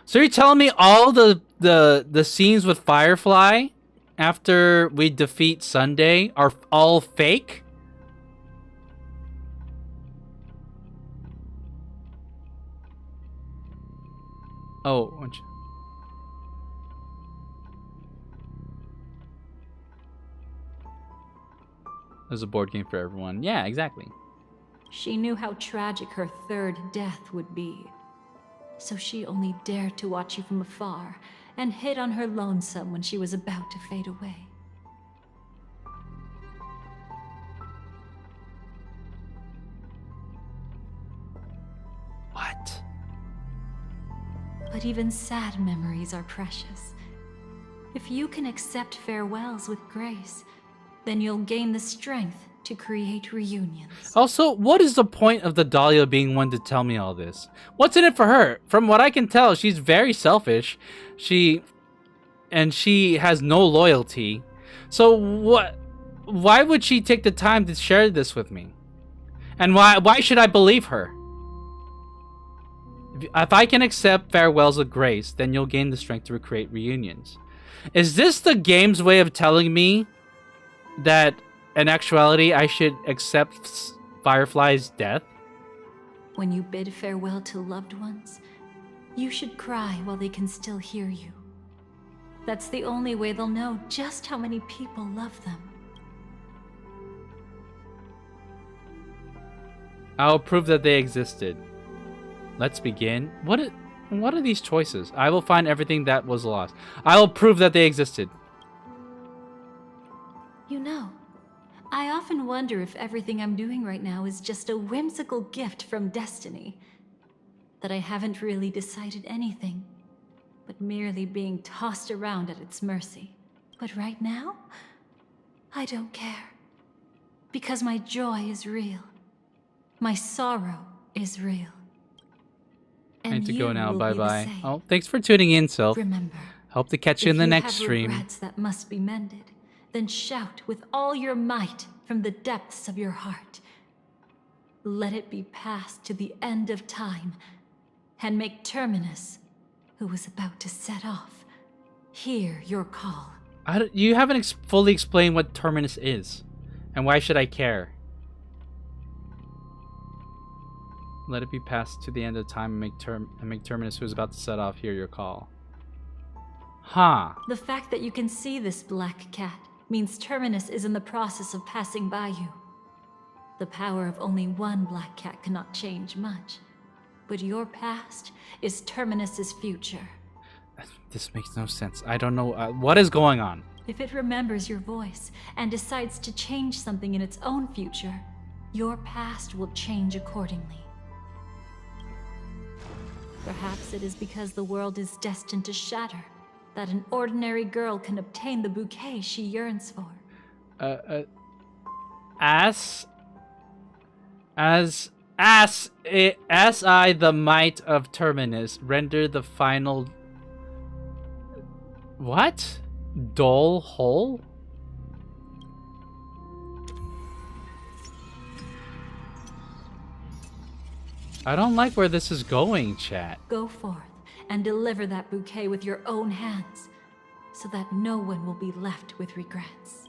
So you're telling me all the scenes with Firefly after we defeat Sunday are all fake? Oh, there's a board game for everyone. Yeah, exactly. She knew how tragic her third death would be. So she only dared to watch you from afar and hid on her lonesome when she was about to fade away. But even sad memories are precious. If you can accept farewells with grace, then you'll gain the strength to create reunions. Also, what is the point of the Dahlia being one to tell me all this? What's in it for her? From what I can tell, she's very selfish. She has no loyalty. So what? Why would she take the time to share this with me? And why should I believe her? If I can accept farewells with grace, then you'll gain the strength to recreate reunions. Is this the game's way of telling me that in actuality I should accept Firefly's death? When you bid farewell to loved ones, you should cry while they can still hear you. That's the only way they'll know just how many people love them. I'll prove that they existed. Let's begin. What are these choices? I will find everything that was lost. I will prove that they existed. You know, I often wonder if everything I'm doing right now is just a whimsical gift from destiny. That I haven't really decided anything, but merely being tossed around at its mercy. But right now, I don't care. Because my joy is real. My sorrow is real. I need to And go you now. will Bye be the bye. same. Oh, thanks for tuning in, Sylph. Remember, hope to catch you in the next stream. If you have regrets that must be mended, then shout with all your might from the depths of your heart. Let it be passed to the end of time, and make Terminus, who is about to set off, hear your call. You haven't fully explained what Terminus is, and why should I care? Let it be passed to the end of time and make Terminus, who is about to set off, hear your call. Huh. The fact that you can see this black cat means Terminus is in the process of passing by you. The power of only one black cat cannot change much, but your past is Terminus's future. This makes no sense. I don't know what is going on. If it remembers your voice and decides to change something in its own future, your past will change accordingly. Perhaps it is because the world is destined to shatter that an ordinary girl can obtain the bouquet she yearns for. As I, the might of Terminus, render the final... What? Dull hole? I don't like where this is going, chat. Go forth and deliver that bouquet with your own hands, so that no one will be left with regrets.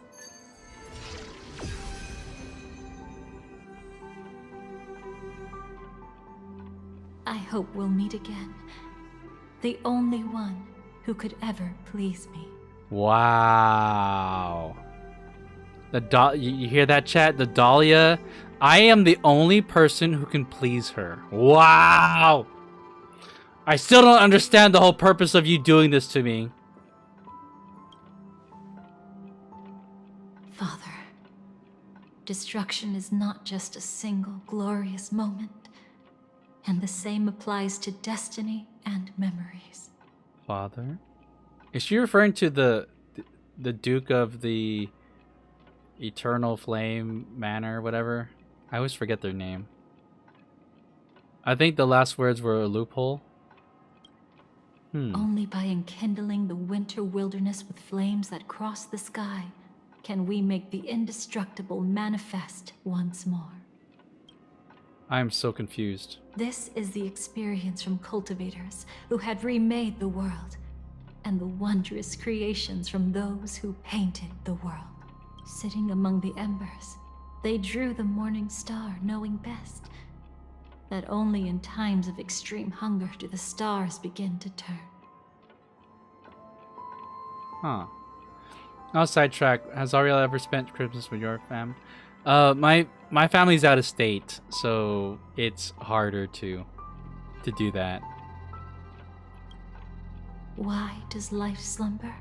I hope we'll meet again. The only one who could ever please me. Wow. You hear that, chat? The Dahlia. I am the only person who can please her. Wow. I still don't understand the whole purpose of you doing this to me. Father, destruction is not just a single glorious moment, and the same applies to destiny and memories. Father? Is she referring to the Duke of the Eternal Flame Manor, whatever? I always forget their name. I think the last words were a loophole. Only by enkindling the winter wilderness with flames that cross the sky can we make the indestructible manifest once more. I am so confused. This is the experience from cultivators who had remade the world, and the wondrous creations from those who painted the world. Sitting among the embers, they drew the morning star, knowing best that only in times of extreme hunger do the stars begin to turn. Huh. I'll sidetrack. Has Ariel ever spent Christmas with your fam? My family's out of state, so it's harder to do that. Why does life slumber?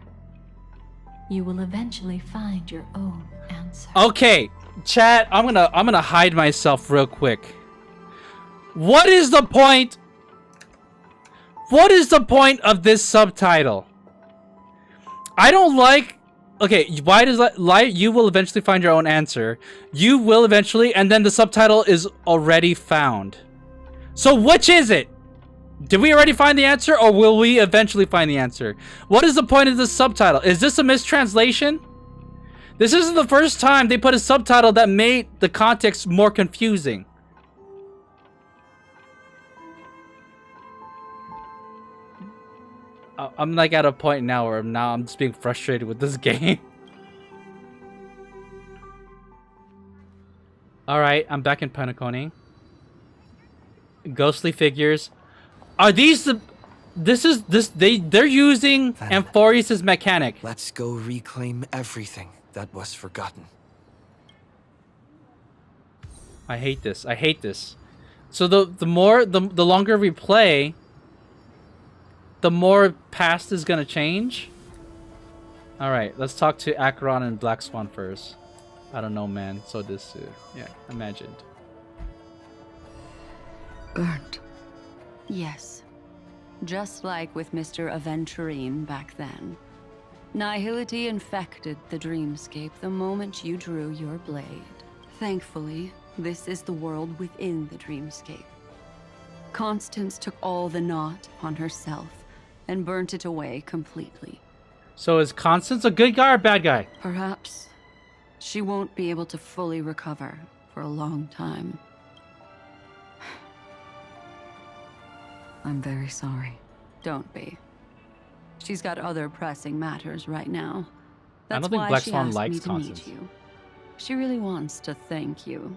You will eventually find your own answer. Okay, chat, I'm gonna hide myself real quick. What is the point? What is the point of this subtitle? I don't like... Okay, why does that... You will eventually find your own answer. You will eventually, and then the subtitle is already found. So which is it? Did we already find the answer, or will we eventually find the answer? What is the point of this subtitle? Is this a mistranslation? This isn't the first time they put a subtitle that made the context more confusing. I'm like at a point now where I'm just being frustrated with this game. Alright, I'm back in Penacony. Ghostly figures. Are these the... They're using Amphorius' mechanic. Let's go reclaim everything that was forgotten. I hate this. I hate this. So the longer we play, the more past is gonna change. All right, let's talk to Acheron and Black Swan first. I don't know, man. So this, yeah, imagined. Burnt. Yes. Just like with Mr. Aventurine back then. Nihility infected the dreamscape the moment you drew your blade. Thankfully, this is the world within the dreamscape. Constance took all the knot on herself and burnt it away completely. So is Constance a good guy or bad guy? Perhaps she won't be able to fully recover for a long time. I'm very sorry. Don't be. She's got other pressing matters right now. That's I don't think why Black she Swan asked likes me to Constance. meet you. She really wants to thank you.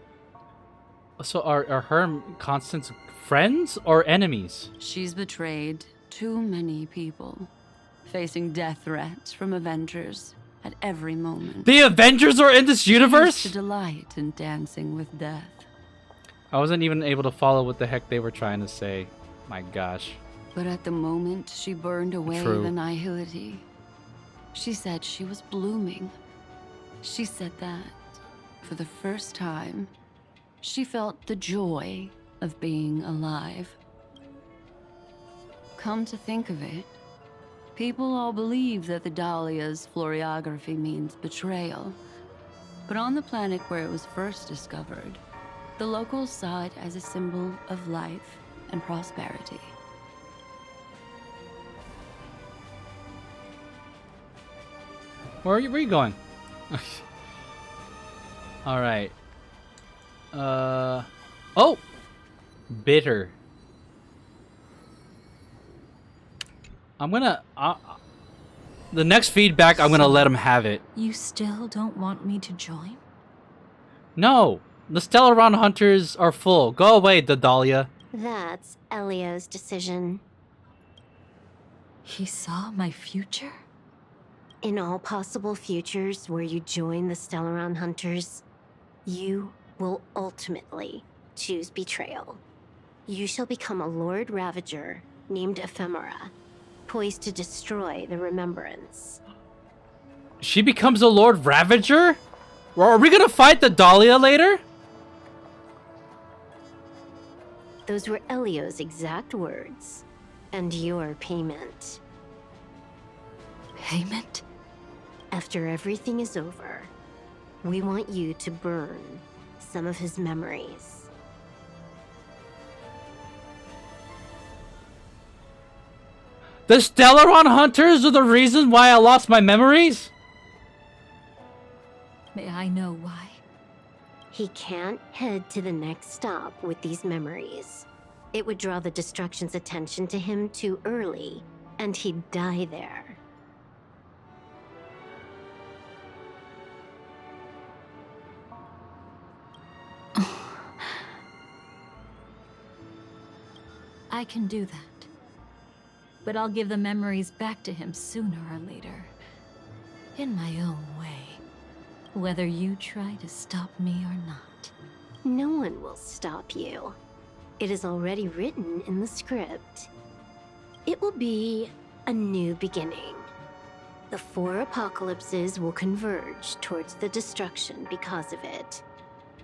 So are her and Constance friends or enemies? She's betrayed too many people, facing death threats from Avengers at every moment. The Avengers are in this universe? She used to delight in dancing with death. I wasn't even able to follow what the heck they were trying to say. My gosh. But at the moment she burned away True. the nihility, she said she was blooming. She said that, for the first time, she felt the joy of being alive. Come to think of it, people all believe that the Dahlia's floriography means betrayal. But on the planet where it was first discovered, the locals saw it as a symbol of life and prosperity. Where are you going? All right. Oh, bitter. I'm gonna. The next feedback, I'm gonna let him have it. You still don't want me to join? No, the Stellaron hunters are full. Go away, Dahlia. That's Elio's decision. He saw my future? In all possible futures where you join the Stellaron Hunters, you will ultimately choose betrayal. You shall become a Lord Ravager named Ephemera, poised to destroy the Remembrance. She becomes a Lord Ravager? Are we gonna fight the Dahlia later? Those were Elio's exact words, and your payment. Payment? After everything is over, we want you to burn some of his memories. The Stellaron hunters are the reason why I lost my memories? May I know why? He can't head to the next stop with these memories. It would draw the Destruction's attention to him too early, and he'd die there. I can do that. But I'll give the memories back to him sooner or later. In my own way. Whether you try to stop me or not. No one will stop you. It is already written in the script. It will be a new beginning. The 4 apocalypses will converge towards the destruction because of it,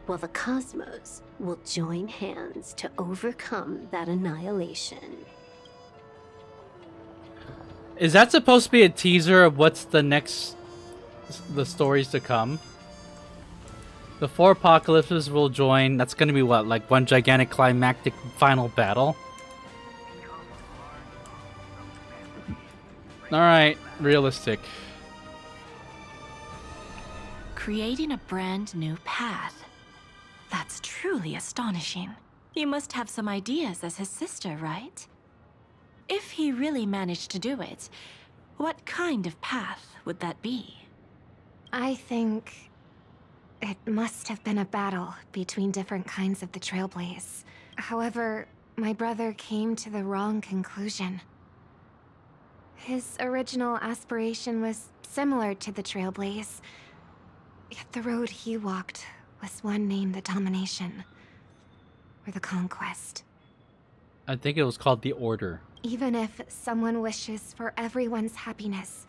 while the cosmos will join hands to overcome that annihilation. Is that supposed to be a teaser of what's the stories to come? The 4 apocalypses will join. That's gonna be what, like one gigantic climactic final battle? Alright, realistic. Creating a brand new path. That's truly astonishing. You must have some ideas as his sister, right? If he really managed to do it, what kind of path would that be? I think it must have been a battle between different kinds of the Trailblaze. However, my brother came to the wrong conclusion. His original aspiration was similar to the Trailblaze, yet the road he walked was one named the Domination, or the Conquest. I think it was called the Order. Even if someone wishes for everyone's happiness,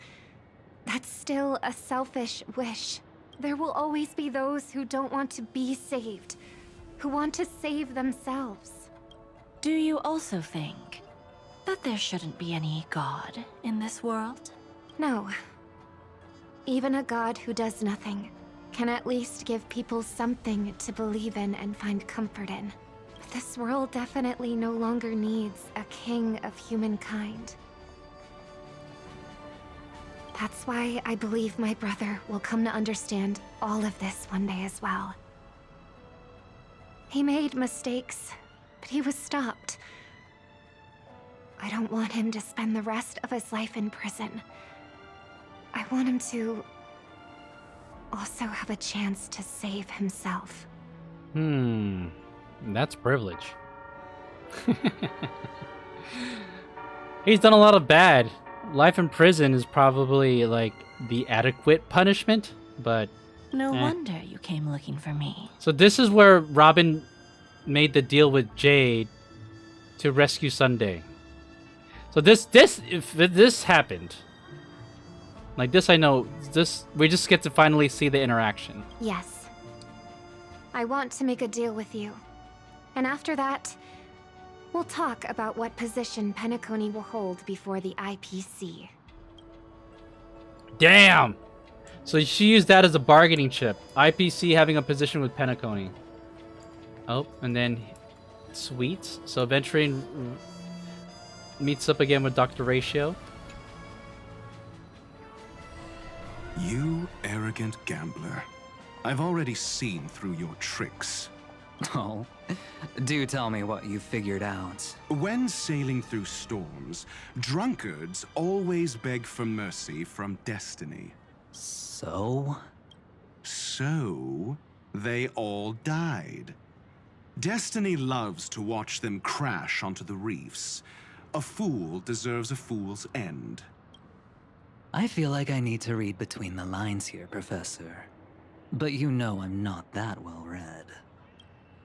that's still a selfish wish. There will always be those who don't want to be saved, who want to save themselves. Do you also think that there shouldn't be any god in this world? No. Even a god who does nothing can at least give people something to believe in and find comfort in. But this world definitely no longer needs a king of humankind. That's why I believe my brother will come to understand all of this one day as well. He made mistakes, but he was stopped. I don't want him to spend the rest of his life in prison. I want him to also have a chance to save himself. That's privilege. He's done a lot of bad. Life in prison is probably like the adequate punishment, but no wonder you came looking for me. So this is where Robin made the deal with Jade to rescue Sunday. So if this happened, like this, I know this. We just get to finally see the interaction. Yes. I want to make a deal with you. And after that, we'll talk about what position Penacony will hold before the IPC. Damn! So she used that as a bargaining chip. IPC having a position with Penacony. Oh, and then sweet. So Venturine meets up again with Dr. Ratio. You arrogant gambler. I've already seen through your tricks. Oh, do tell me what you figured out. When sailing through storms, drunkards always beg for mercy from destiny. So? So, they all died. Destiny loves to watch them crash onto the reefs. A fool deserves a fool's end. I feel like I need to read between the lines here, Professor. But you know I'm not that well read.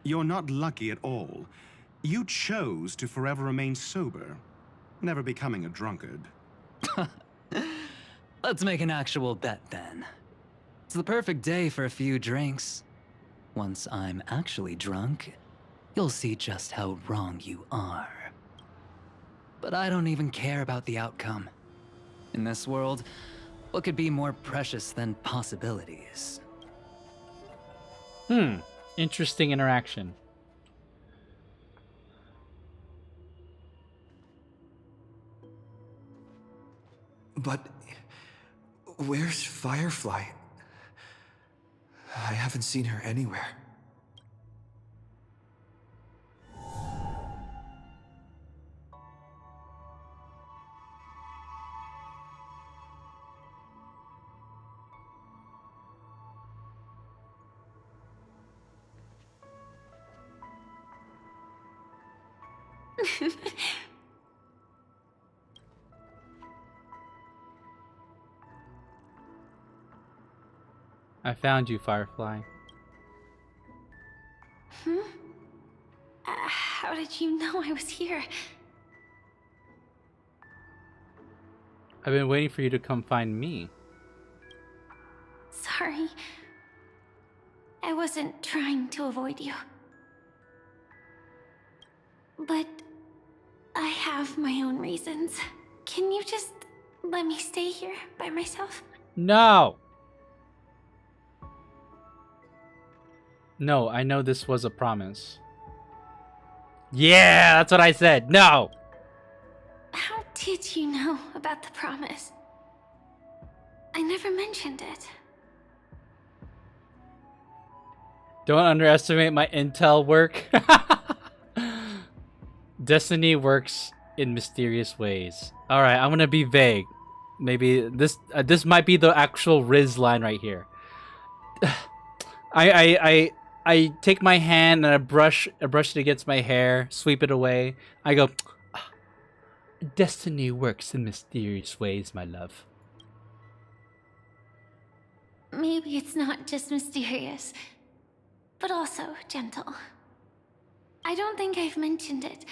You're not lucky at all. You chose to forever remain sober, never becoming a drunkard. Let's make an actual bet then. It's the perfect day for a few drinks. Once I'm actually drunk, you'll see just how wrong you are. But I don't even care about the outcome. In this world, what could be more precious than possibilities? Interesting interaction. But where's Firefly? I haven't seen her anywhere. I found you, Firefly. How did you know I was here? I've been waiting for you to come find me. Sorry. I wasn't trying to avoid you. But I have my own reasons. Can you just let me stay here by myself? No. No, I know this was a promise. Yeah, that's what I said. No. How did you know about the promise? I never mentioned it. Don't underestimate my intel work. Destiny works in mysterious ways. All right, I'm gonna be vague. Maybe this might be the actual Riz line right here. I take my hand and I brush it against my hair, sweep it away. I go, "Ah, destiny works in mysterious ways, my love." Maybe it's not just mysterious, but also gentle. I don't think I've mentioned it,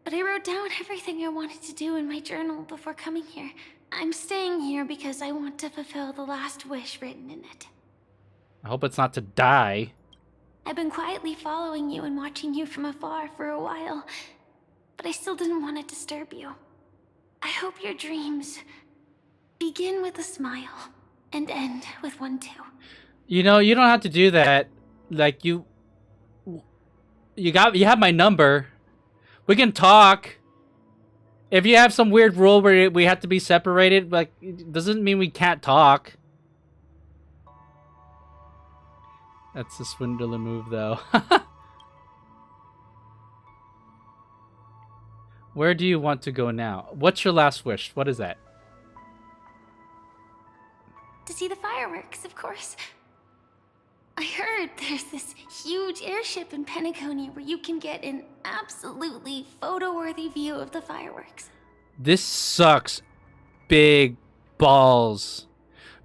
but I wrote down everything I wanted to do in my journal before coming here. I'm staying here because I want to fulfill the last wish written in it. I hope it's not to die. I've been quietly following you and watching you from afar for a while, but I still didn't want to disturb you. I hope your dreams begin with a smile and end with one too. You know, you don't have to do that. Like you have my number. We can talk. If you have some weird rule where we have to be separated, like, it doesn't mean we can't talk. That's a swindler move, though. Where do you want to go now? What's your last wish? What is that? To see the fireworks, of course. I heard there's this huge airship in Penacony where you can get an absolutely photo-worthy view of the fireworks. This sucks big balls.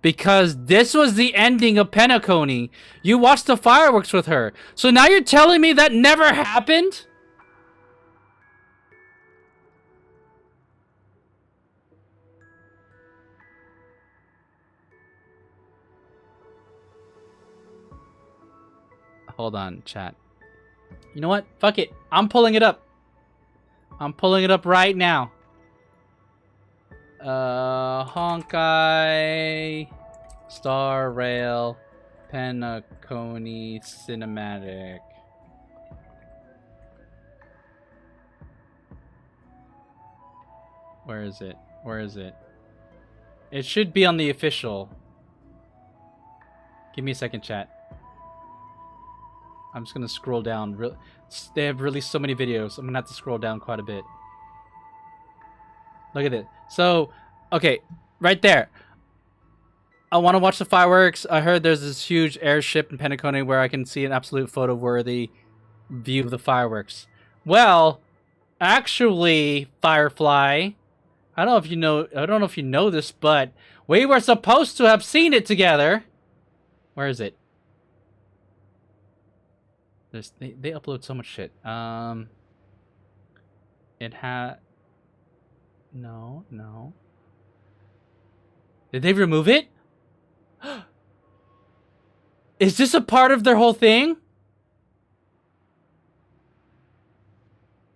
Because this was the ending of Penacony. You watched the fireworks with her. So now you're telling me that never happened? Hold on, chat. You know what? Fuck it. I'm pulling it up. I'm pulling it up right now. Honkai Star Rail Penacony Cinematic. Where is it? Where is it? It should be on the official. Give me a second, chat. I'm just gonna scroll down. They have released so many videos. I'm gonna have to scroll down quite a bit. Look at it. So, okay, right there. I want to watch the fireworks. I heard there's this huge airship in Penacony where I can see an absolute photo-worthy view of the fireworks. Well, actually, Firefly, I don't know if you know this, but we were supposed to have seen it together. Where is it? They upload so much shit. It had... No. Did they remove it? Is this a part of their whole thing?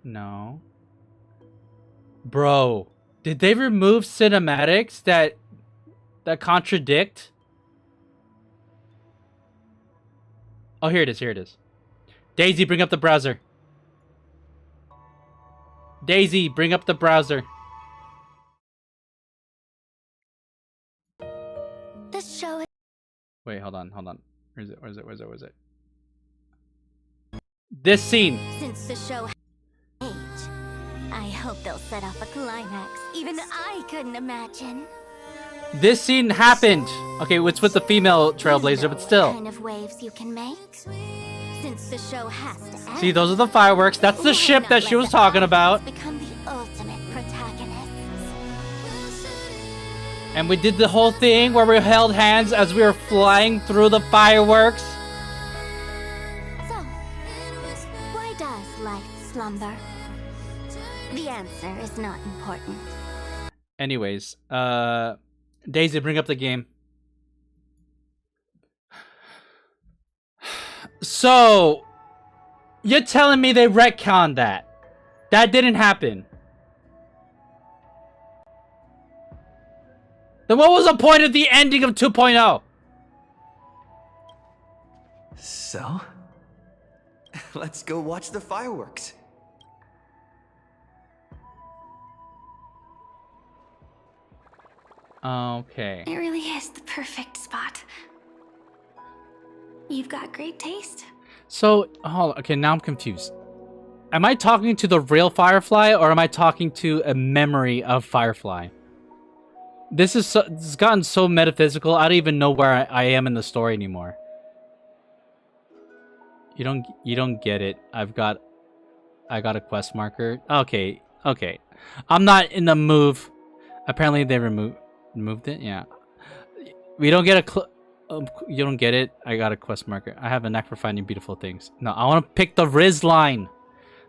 No. Bro, did they remove cinematics that contradict? Oh, here it is. Daisy, bring up the browser. Daisy, bring up the browser. This show. Wait, hold on. Where is it? This scene. Since the show age, I hope they'll set off a climax even I couldn't imagine. This scene happened. Okay, it's with the female trailblazer, but still. Kind of waves you can make. Since the show has to end. See, those are the fireworks. That's the ship that she was talking about. Become the ultimate protagonists. And we did the whole thing where we held hands as we were flying through the fireworks. So, why does life slumber? The answer is not important. Anyways, Daisy, bring up the game. So, you're telling me they retconned that? That didn't happen. Then what was the point of the ending of 2.0? So? Let's go watch the fireworks. Okay. It really is the perfect spot. You've got great taste. So, okay, now I'm confused. Am I talking to the real Firefly, or am I talking to a memory of Firefly? This has gotten so metaphysical, I don't even know where I am in the story anymore. You don't get it. I got a quest marker. Okay. I'm not in the move. Apparently they removed it. Yeah. We don't get you don't get it. I got a quest marker. I have a knack for finding beautiful things. No, I want to pick the Riz line.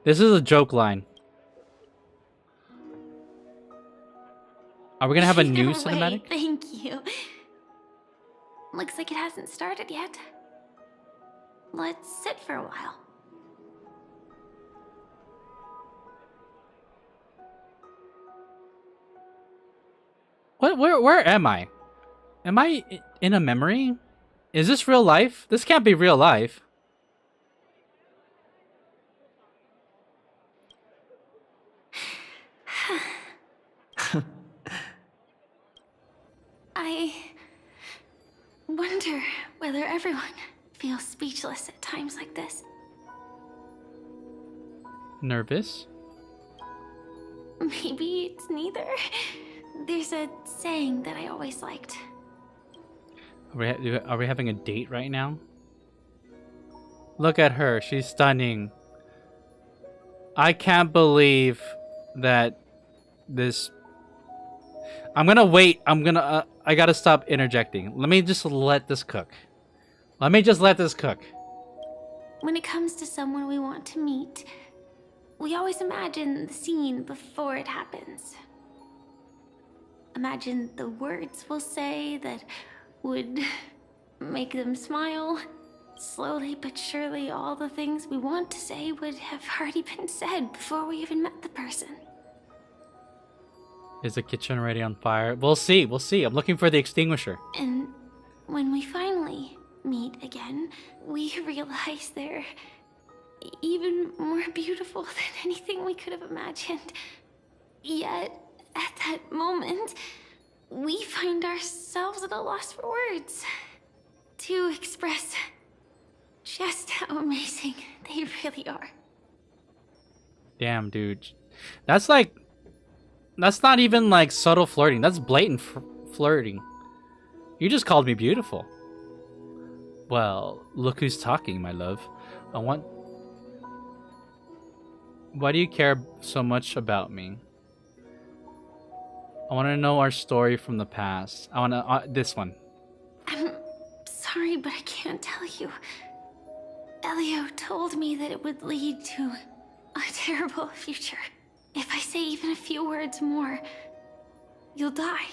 This is a joke line. Are we gonna have a new cinematic? Thank you. Looks like it hasn't started yet. Let's sit for a while. Where am I? Am I in a memory? Is this real life? This can't be real life. I wonder whether everyone feels speechless at times like this. Nervous? Maybe it's neither. There's a saying that I always liked. Are we having a date right now? Look at her. She's stunning. I can't believe that this... I'm gonna wait. I gotta stop interjecting. Let me just let this cook. Let me just let this cook. When it comes to someone we want to meet, we always imagine the scene before it happens. Imagine the words we'll say that would make them smile. Slowly but surely, all the things we want to say would have already been said before we even met the person. Is the kitchen already on fire? We'll see. We'll see. I'm looking for the extinguisher. And when we finally meet again, we realize they're even more beautiful than anything we could have imagined. Yet, at that moment, we find ourselves at a loss for words to express just how amazing they really are. Damn, dude. That's not even like subtle flirting. That's blatant flirting. You just called me beautiful. Well, look who's talking, my love. Why do you care so much about me? I want to know our story from the past. I want to... this one. I'm sorry, but I can't tell you. Elio told me that it would lead to a terrible future. If I say even a few words more, you'll die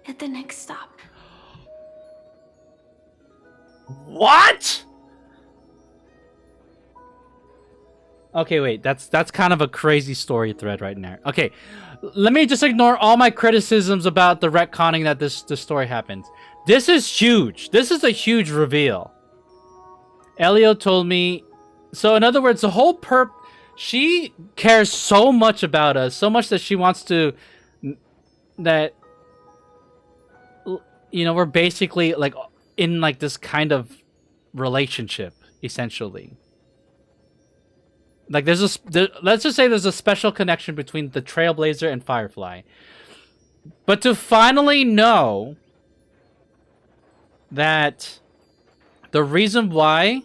at the next stop. What? Okay, wait. That's kind of a crazy story thread right now. Okay, let me just ignore all my criticisms about the retconning that this story happens. This is huge. This is a huge reveal. Elio told me... So, in other words, the whole she cares so much about us, so much that she wants to... That... You know, we're basically, like, in, like, this kind of relationship, essentially. Like, let's just say there's a special connection between the Trailblazer and Firefly. But to finally know that the reason why,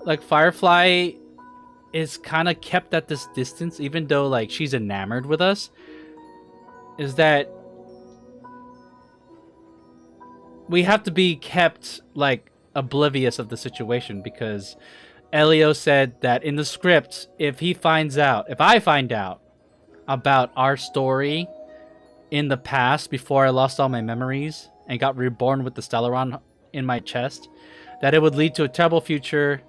like, Firefly is kind of kept at this distance, even though, like, she's enamored with us, is that we have to be kept, like, oblivious of the situation, because Elio said that in the script, if I find out about our story in the past before I lost all my memories and got reborn with the Stellaron in my chest, that it would lead to a terrible future.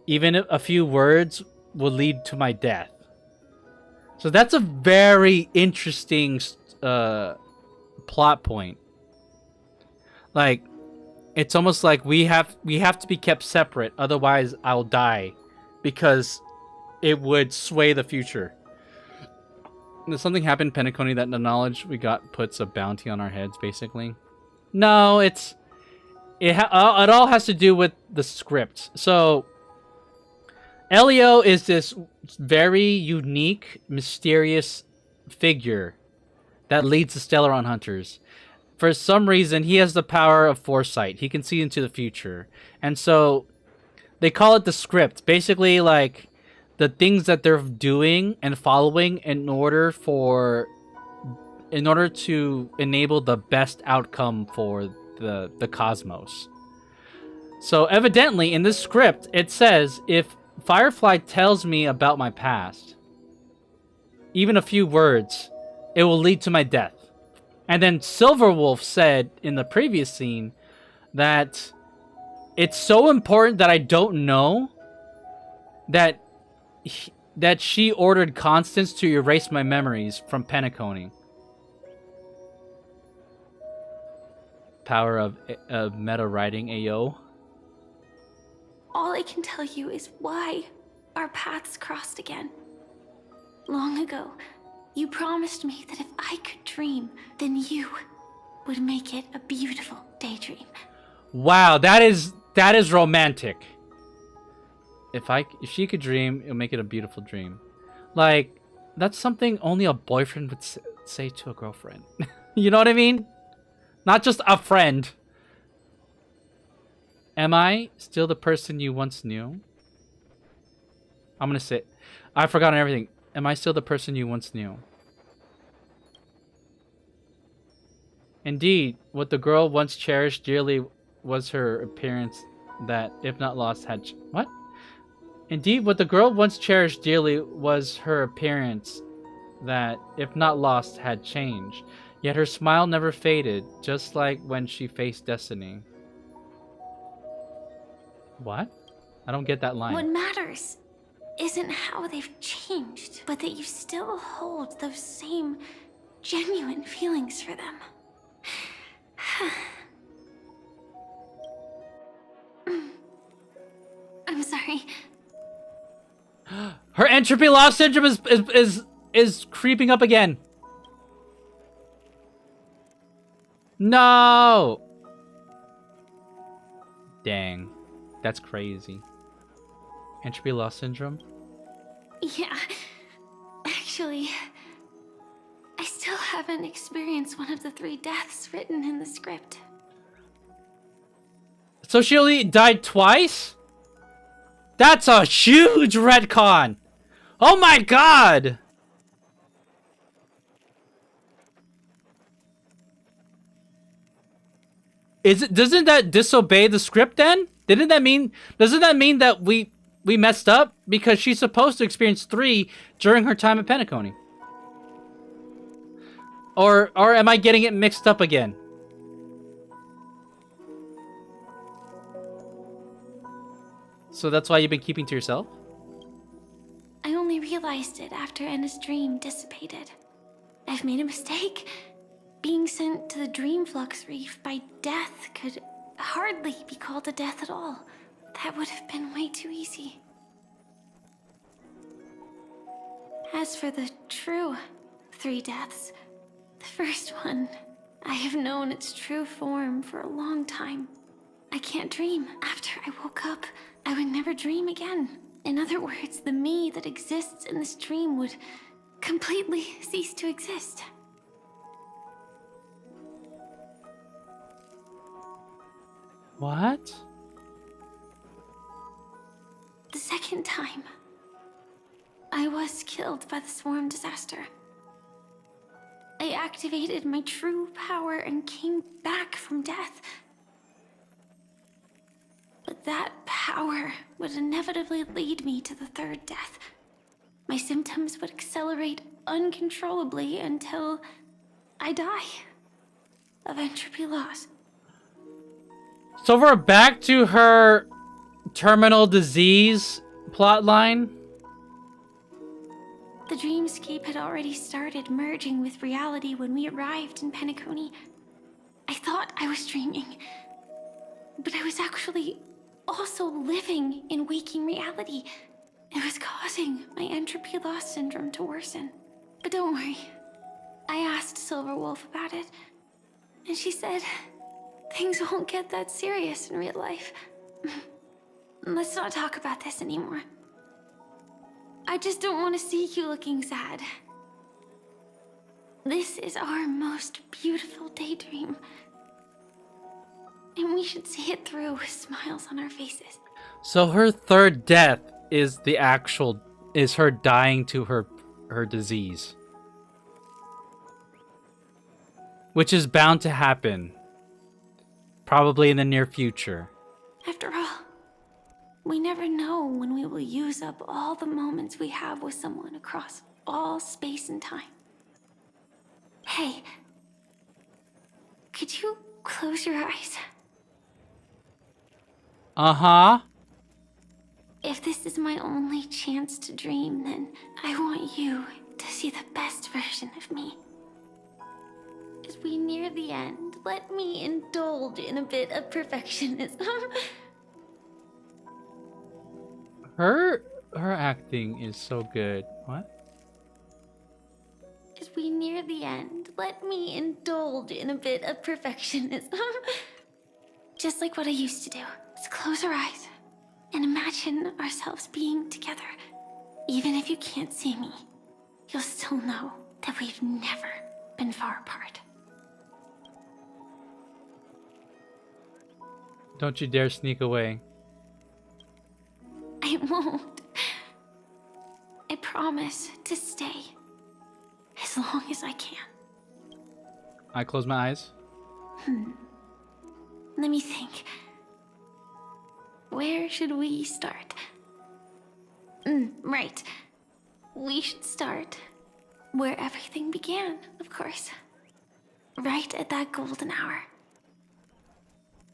Even if a few words would lead to my death. So that's a very interesting plot point. Like, it's almost like we have to be kept separate, otherwise I'll die, because it would sway the future. Does something happen in Penacony that the knowledge we got puts a bounty on our heads, basically? No, it all has to do with the script. So, Elio is this very unique, mysterious figure that leads the Stellaron Hunters. For some reason, he has the power of foresight. He can see into the future. And so, they call it the script. Basically, like, the things that they're doing and following in order to enable the best outcome for the cosmos. So evidently in this script it says if Firefly tells me about my past, even a few words, it will lead to my death. And then Silverwolf said in the previous scene that it's so important that I don't know that she ordered Constance to erase my memories from Penacony. Power of meta writing, ayo. All I can tell you is why our paths crossed again. Long ago, you promised me that if I could dream, then you would make it a beautiful daydream. Wow, that is romantic. If she could dream, it'll make it a beautiful dream. Like, that's something only a boyfriend would say to a girlfriend. You know what I mean? Not just a friend. Am I still the person you once knew? I'm gonna say, I've forgotten everything. Am I still the person you once knew? Indeed, what the girl once cherished dearly was her appearance that, if not lost, had... What? Indeed, what the girl once cherished dearly was her appearance that, if not lost, had changed. Yet her smile never faded, just like when she faced destiny. What? I don't get that line. What matters isn't how they've changed, but that you still hold those same genuine feelings for them. I'm sorry. Her entropy loss syndrome is creeping up again. No. Dang, that's crazy. Entropy loss syndrome. Yeah, actually, I still haven't experienced one of the 3 deaths written in the script. So she only died twice? That's a huge retcon! Oh my god! Doesn't that disobey the script then? Doesn't that mean that we messed up? Because she's supposed to experience 3 during her time at Penacony. Or am I getting it mixed up again? So that's why you've been keeping to yourself? I only realized it after Anna's dream dissipated. I've made a mistake. Being sent to the Dream Flux Reef by death could hardly be called a death at all. That would have been way too easy. As for the true 3 deaths, the first one, I have known its true form for a long time. I can't dream. After I woke up, I would never dream again. In other words, the me that exists in this dream would completely cease to exist. What? The second time, I was killed by the swarm disaster. I activated my true power and came back from death. But that power would inevitably lead me to the 3rd death. My symptoms would accelerate uncontrollably until I die of entropy loss. So we're back to her terminal disease plotline. The dreamscape had already started merging with reality when we arrived in Penacony. I thought I was dreaming, but I was actually also living in waking reality. It was causing my entropy loss syndrome to worsen. But don't worry. I asked Silver Wolf about it, and she said things won't get that serious in real life. Let's not talk about this anymore. I just don't want to see you looking sad. This is our most beautiful daydream. And we should see it through with smiles on our faces. So her third death is her dying to her disease. Which is bound to happen. Probably in the near future. After all, we never know when we will use up all the moments we have with someone across all space and time. Hey, could you close your eyes? Uh-huh. If this is my only chance to dream, then I want you to see the best version of me. As we near the end, let me indulge in a bit of perfectionism. Her acting is so good. What? As we near the end, let me indulge in a bit of perfectionism. Just like what I used to do. Let's close our eyes and imagine ourselves being together. Even if you can't see me, you'll still know that we've never been far apart. Don't you dare sneak away. I won't. I promise to stay as long as I can. I close my eyes. Let me think. Where should we start? Right. We should start where everything began, of course. Right at that golden hour.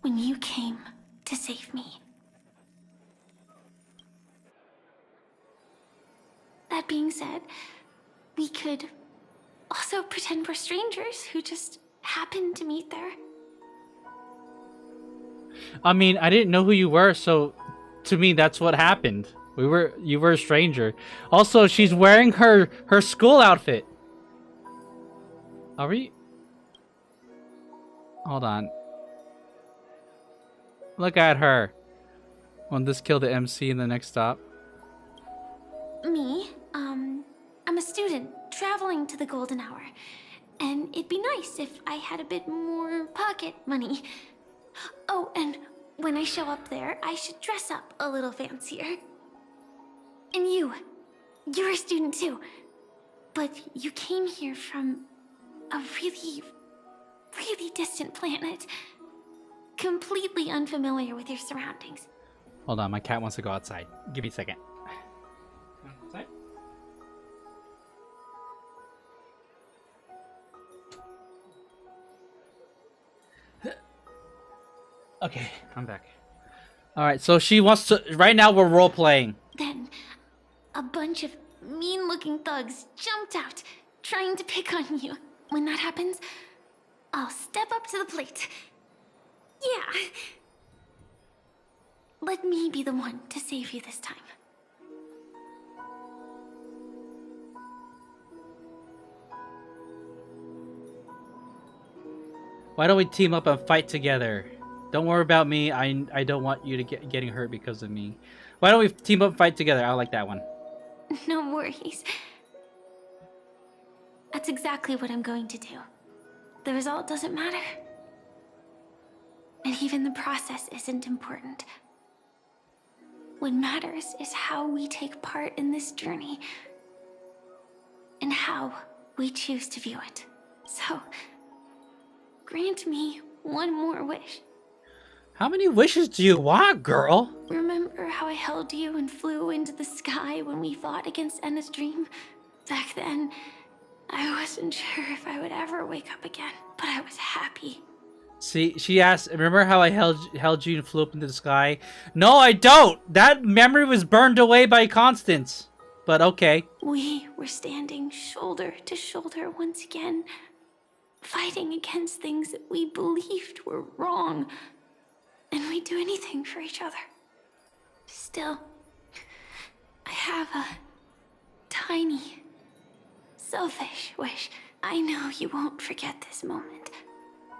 When you came to save me. That being said, we could also pretend we're strangers who just happened to meet there. I mean, I didn't know who you were, so to me that's what happened. You were a stranger. Also, she's wearing her school outfit. Are we? Hold on. Look at her. Won't this kill the MC in the next stop? Me, I'm a student traveling to the golden hour. And it'd be nice if I had a bit more pocket money. Oh, and when I show up there, I should dress up a little fancier. And you're a student too. But you came here from a really, really distant planet. Completely unfamiliar with your surroundings. Hold on, my cat wants to go outside. Give me a second. Outside? Okay, I'm back. Alright, so she wants to... Right now we're role-playing. Then, a bunch of mean-looking thugs jumped out, trying to pick on you. When that happens, I'll step up to the plate. Yeah. Let me be the one to save you this time. Why don't we team up and fight together? Don't worry about me. I don't want you to getting hurt because of me. Why don't we team up and fight together? I like that one. No worries. That's exactly what I'm going to do. The result doesn't matter. And even the process isn't important. What matters is how we take part in this journey. And how we choose to view it. So, grant me one more wish. How many wishes do you want, girl? Remember how I held you and flew into the sky when we fought against Enna's dream? Back then, I wasn't sure if I would ever wake up again, but I was happy. See, she asked, remember how I held you and flew up into the sky? No, I don't! That memory was burned away by Constance. But okay. We were standing shoulder to shoulder once again. fighting against things that we believed were wrong, and we'd do anything for each other. Still, I have a tiny, selfish wish. I know you won't forget this moment.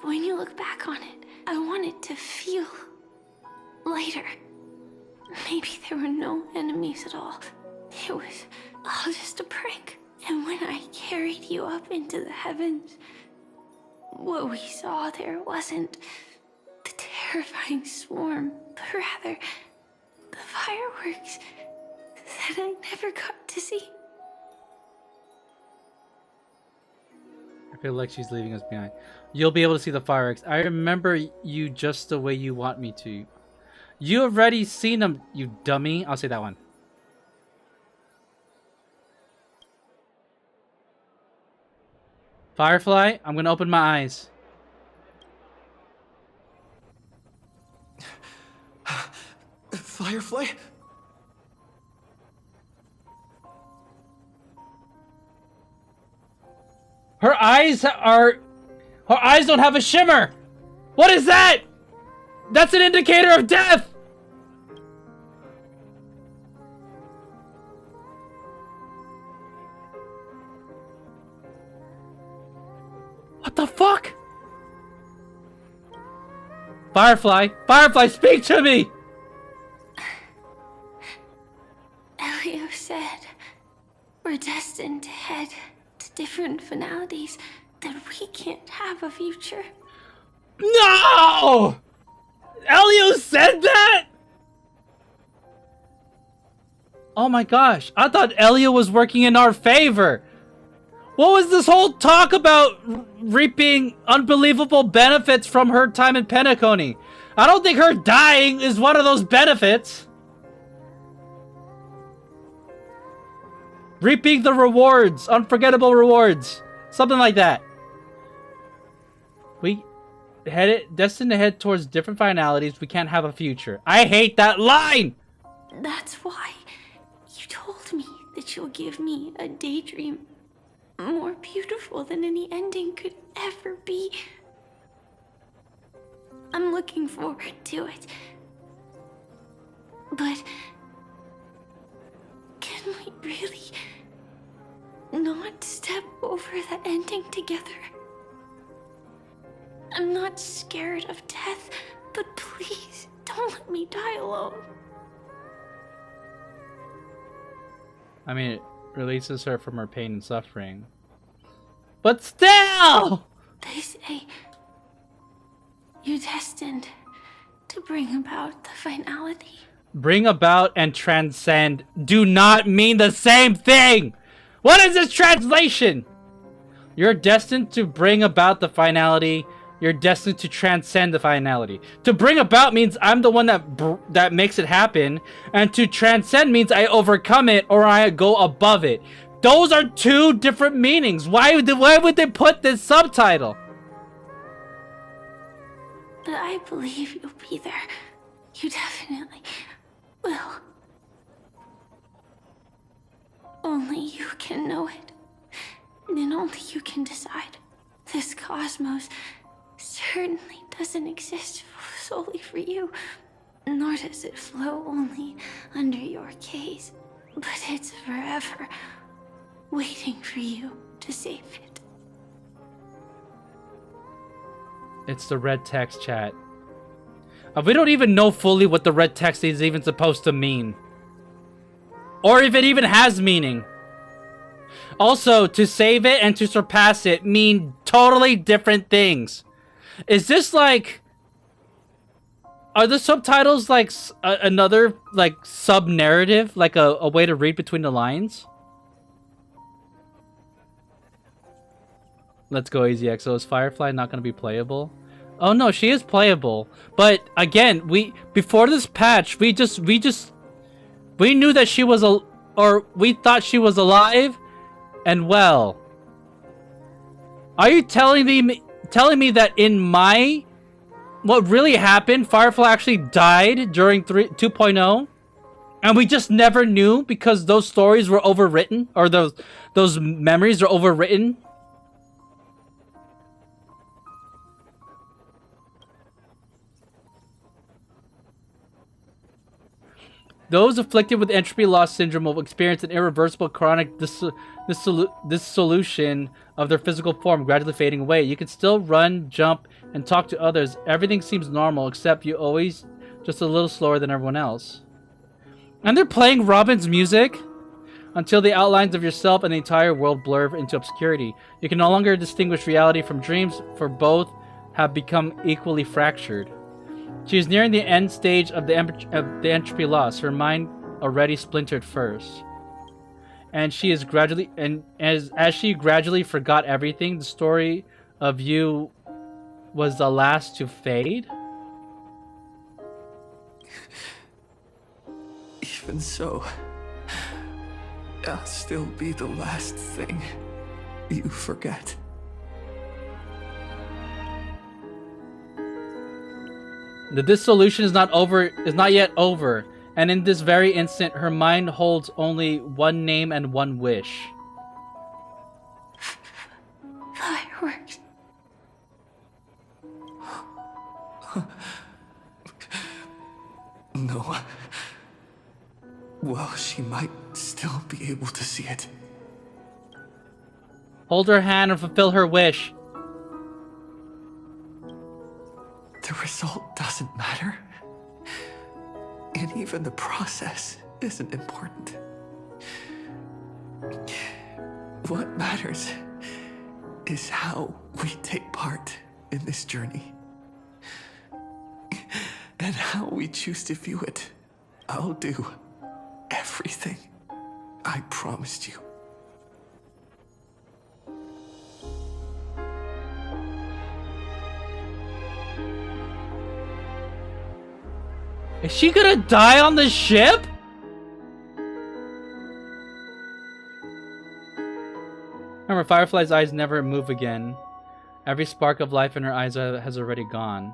But when you look back on it, I want it to feel lighter. Maybe there were no enemies at all. It was all just a prank. And when I carried you up into the heavens, what we saw there wasn't the terrifying swarm, but rather the fireworks that I never got to see. I feel like she's leaving us behind. You'll be able to see the fireworks. I remember you just the way you want me to. You already seen them, you dummy. I'll say that one. Firefly, I'm gonna open my eyes. Firefly? Her eyes don't have a shimmer. What is that? That's an indicator of death. What the fuck? Firefly, Firefly, speak to me. Elio said we're destined to head to different finalities, that we can't have a future. No! Elio said that? Oh my gosh, I thought Elio was working in our favor. What was this whole talk about reaping unbelievable benefits from her time in Penacony? I don't think her dying is one of those benefits. Reaping the rewards, unforgettable rewards, something like that. We destined to head towards different finalities. We can't have a future. I hate that line. That's why you told me that you'll give me a daydream more beautiful than any ending could ever be. I'm looking forward to it. But can we really not step over the ending together? I'm not scared of death, but please don't let me die alone. I mean, it releases her from her pain and suffering. But still! They say you're destined to bring about the finality. Bring about and transcend do not mean the same thing! What is this translation? You're destined to bring about the finality. You're destined to transcend the finality. To bring about means I'm the one that makes it happen. And to transcend means I overcome it or I go above it. Those are two different meanings. Why would they put this subtitle? But I believe you'll be there. You definitely will. Only you can know it. And only you can decide. This cosmos certainly doesn't exist solely for you. Nor does it flow only under your gaze. But it's forever waiting for you to save it. It's the red text, chat. We don't even know fully what the red text is even supposed to mean. Or if it even has meaning. Also, to save it and to surpass it mean totally different things. Is this like... Are the subtitles like another like sub-narrative? Like a way to read between the lines? Let's go, AZXO. Is Firefly not going to be playable? Oh no, she is playable. But again, before this patch, we knew that she was we thought she was alive and well. Are you telling me that in what really happened, Firefly actually died during 2.0? And we just never knew because those stories were overwritten, or those memories are overwritten? Those afflicted with entropy loss syndrome will experience an irreversible chronic dissolution of their physical form, gradually fading away. You can still run, jump, and talk to others. Everything seems normal, except you always just a little slower than everyone else. And they're playing Robin's music until the outlines of yourself and the entire world blur into obscurity. You can no longer distinguish reality from dreams, for both have become equally fractured. She is nearing the end stage of the entropy loss. Her mind already splintered first. And she is gradually, and as she gradually forgot everything, the story of you was the last to fade. Even so, I'll still be the last thing you forget. The dissolution is not yet over, and in this very instant, her mind holds only one name and one wish. Fireworks. No. Well, she might still be able to see it. Hold her hand and fulfill her wish. The result doesn't matter. And even the process isn't important. What matters is how we take part in this journey. And how we choose to view it. I'll do everything I promised you. Is she gonna die on the ship? Remember, Firefly's eyes never move again. Every spark of life in her eyes has already gone.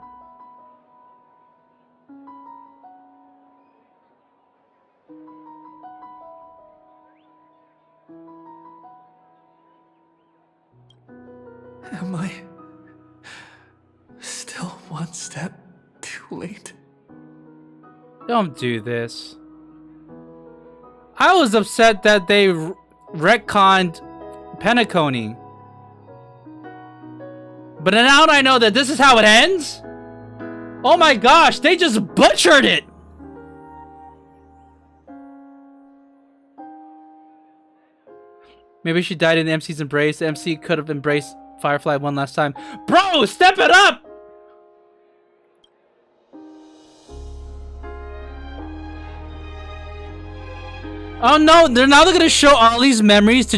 Am I still one step too late? Don't do this. I was upset that they retconned Penacony. But now I know that this is how it ends? Oh my gosh, they just butchered it! Maybe she died in the MC's embrace. The MC could have embraced Firefly one last time. Bro, step it up! Oh no, they're now going to show all these memories to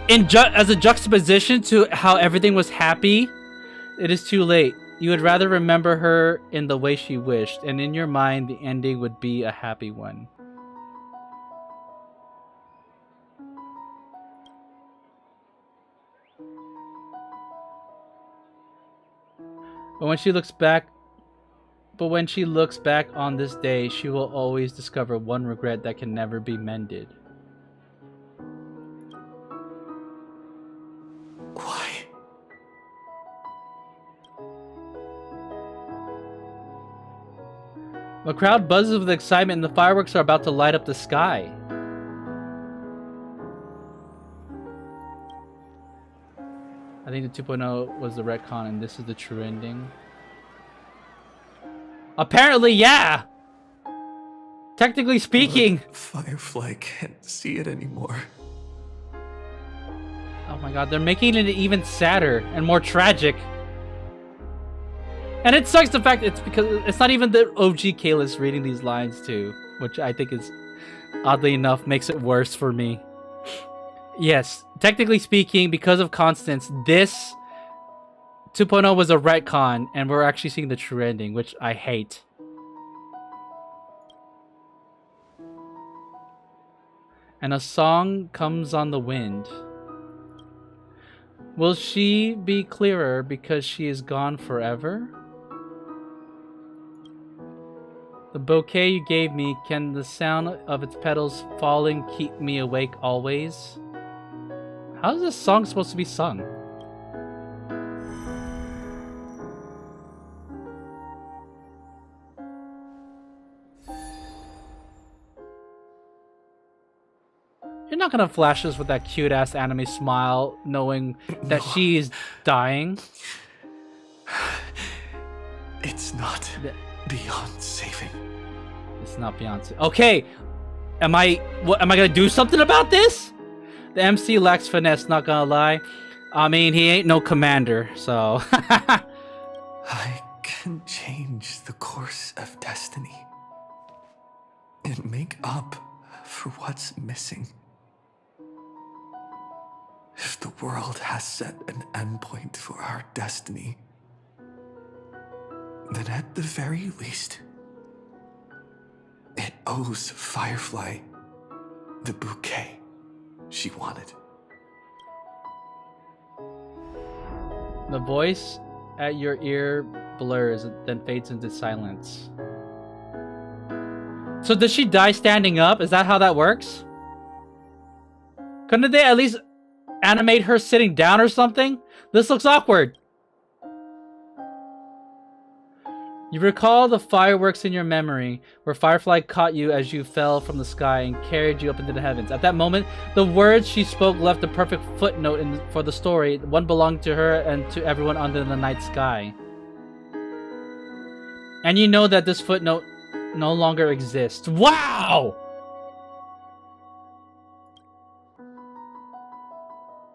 as a juxtaposition to how everything was happy. It is too late. You would rather remember her in the way she wished, and in your mind the ending would be a happy one. But when she looks back on this day, she will always discover one regret that can never be mended. Why? The crowd buzzes with excitement and the fireworks are about to light up the sky. I think the 2.0 was the retcon and this is the true ending. Apparently, yeah! Technically speaking. Firefly can't see it anymore. Oh my god, they're making it even sadder and more tragic. And it sucks the fact it's because it's not even the OG Kalis reading these lines too, which I think is, oddly enough, makes it worse for me. Yes, technically speaking, because of Constance, this 2.0 was a retcon, and we're actually seeing the true ending, which I hate. And a song comes on the wind. Will she be clearer because she is gone forever? The bouquet you gave me, can the sound of its petals falling keep me awake always? How is this song supposed to be sung? not gonna flash us with that cute ass anime smile, knowing that she's dying. It's not beyond saving. It's not beyond. Okay, am I gonna do something about this? The MC lacks finesse, not gonna lie. I mean, he ain't no commander, so. I can change the course of destiny and make up for what's missing. If the world has set an endpoint for our destiny, then at the very least, it owes Firefly the bouquet she wanted. The voice at your ear blurs, then fades into silence. So does she die standing up? Is that how that works? Couldn't they at least animate her sitting down or something? This looks awkward. You recall the fireworks in your memory, where Firefly caught you as you fell from the sky and carried you up into the heavens. At that moment, the words she spoke left a perfect footnote for the story. One belonged to her and to everyone under the night sky. And you know that this footnote no longer exists. Wow!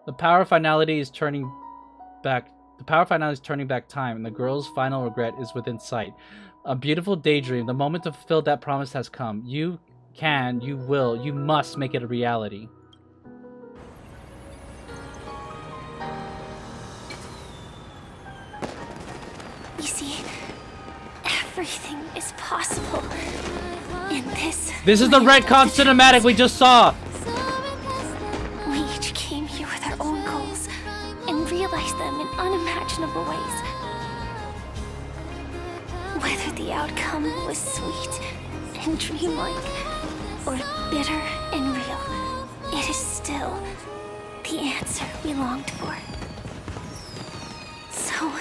The power of finality is turning back. The power of finality is turning back time, and the girl's final regret is within sight. A beautiful daydream. The moment to fulfill that promise has come. You can, you will, you must make it a reality. You see, everything is possible in this. This is the retcon cinematic we just saw. We each came here with our own goals and realized them in unimaginable ways. Whether the outcome was sweet and dreamlike or bitter and real, it is still the answer we longed for. So,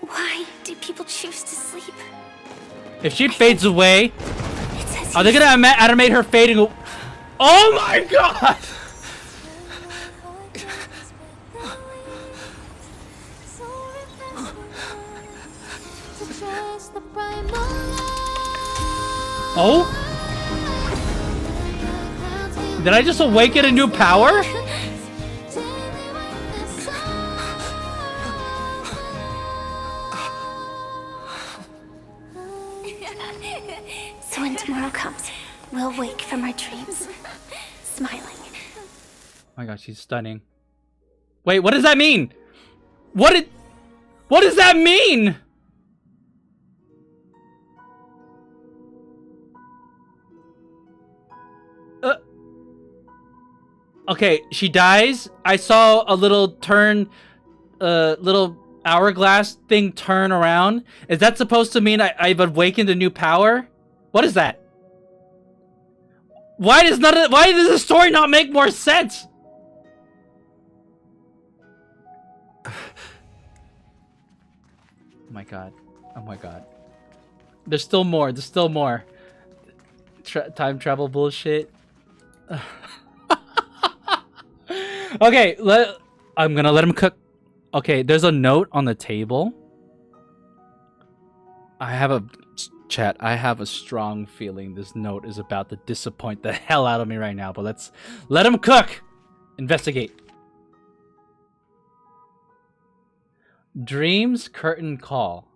why do people choose to sleep? If she fades away, are they gonna animate her fading away? Oh my god! Oh? Did I just awaken a new power? So when tomorrow comes, we'll wake from our dreams, smiling. Oh my god, she's stunning. Wait, what does that mean? What does that mean? Okay, she dies. I saw a little turn, little hourglass thing turn around. Is that supposed to mean I've awakened a new power? What is that? Why does the story not make more sense? Oh my god. Oh my god. There's still more. There's still more. Time travel bullshit. Okay, I'm gonna let him cook. Okay, there's a note on the table. I have a strong feeling this note is about to disappoint the hell out of me right now, but let's let him cook. Investigate. Dreams curtain call.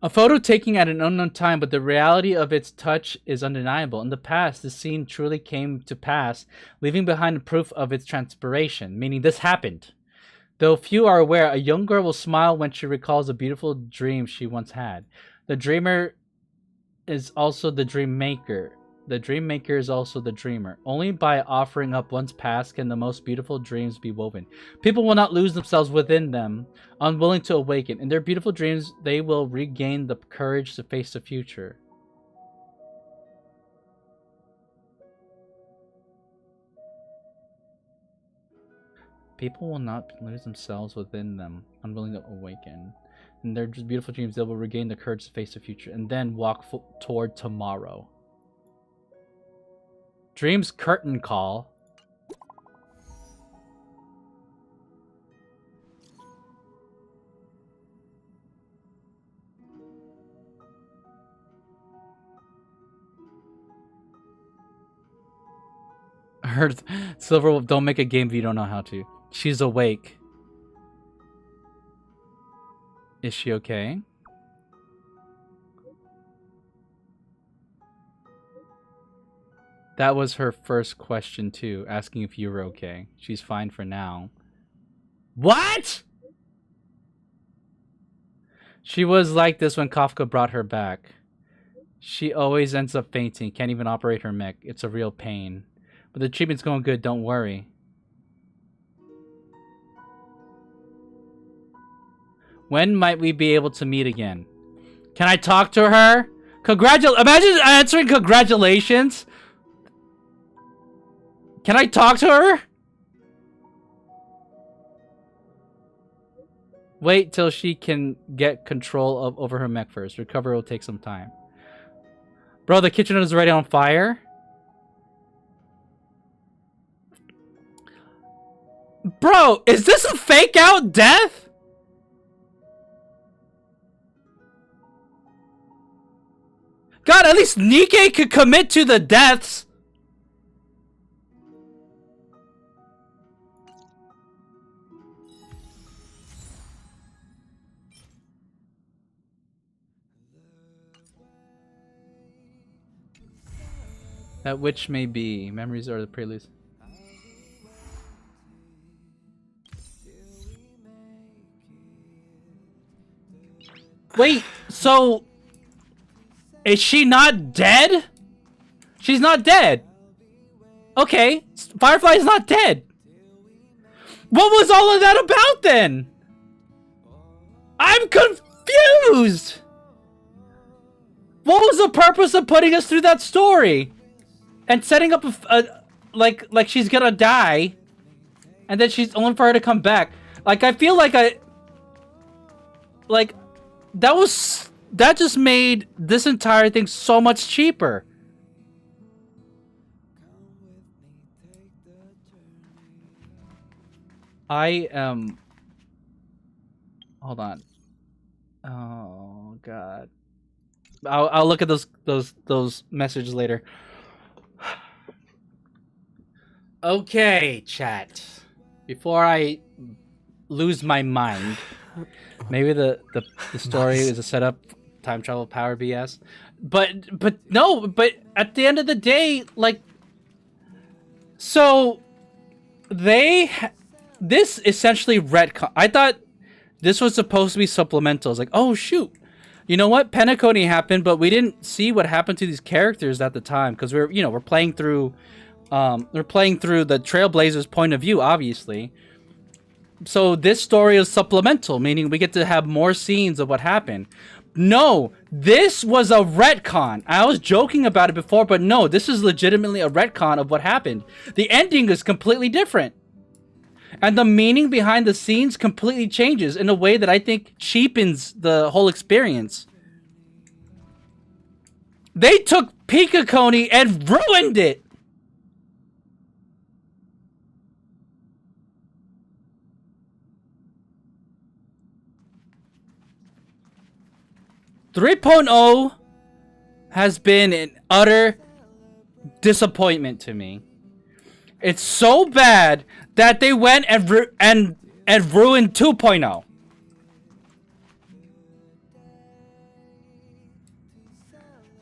A photo taken at an unknown time, but the reality of its touch is undeniable. In the past, the scene truly came to pass, leaving behind proof of its transpiration, meaning this happened. Though few are aware, a young girl will smile when she recalls a beautiful dream she once had. The dreamer is also the dream maker. The dream maker is also the dreamer. Only by offering up one's past can the most beautiful dreams be woven. People will not lose themselves within them, unwilling to awaken. In their beautiful dreams, they will regain the courage to face the future. People will not lose themselves within them, unwilling to awaken. In their beautiful dreams, they will regain the courage to face the future and then walk toward tomorrow. Dreams curtain call. I heard Silverwolf, don't make a game if you don't know how to. She's awake. Is she okay? That was her first question too, asking if you were okay. She's fine for now. What? She was like this when Kafka brought her back. She always ends up fainting, can't even operate her mech. It's a real pain. But the treatment's going good, don't worry. When might we be able to meet again? Can I talk to her? Imagine answering congratulations. Can I talk to her? Wait till she can get control over her mech first. Recovery will take some time. Bro, the kitchen is already on fire. Bro, is this a fake out death? God, at least Nikke could commit to the deaths. That which may be. Memories are the preludes. Wait, so is she not dead? She's not dead. Okay, Firefly's not dead. What was all of that about then? I'm confused. What was the purpose of putting us through that story and setting up like she's gonna die, and then she's only for her to come back? Like, I feel like that just made this entire thing so much cheaper. I am. Hold on. Oh God. I'll look at those messages later. Okay, chat. Before I lose my mind, maybe the story is a setup, time travel, power BS, but no. But at the end of the day, like, so this essentially retcon. I thought this was supposed to be supplemental. It's like, oh shoot, you know what? Penacony happened, but we didn't see what happened to these characters at the time because we're playing through the Trailblazers' point of view, obviously. So this story is supplemental, meaning we get to have more scenes of what happened. No, this was a retcon. I was joking about it before, but no, this is legitimately a retcon of what happened. The ending is completely different. And the meaning behind the scenes completely changes in a way that I think cheapens the whole experience. They took Penacony and ruined it! .0 has been an utter disappointment to me. It's so bad that they went and ruined 2.0.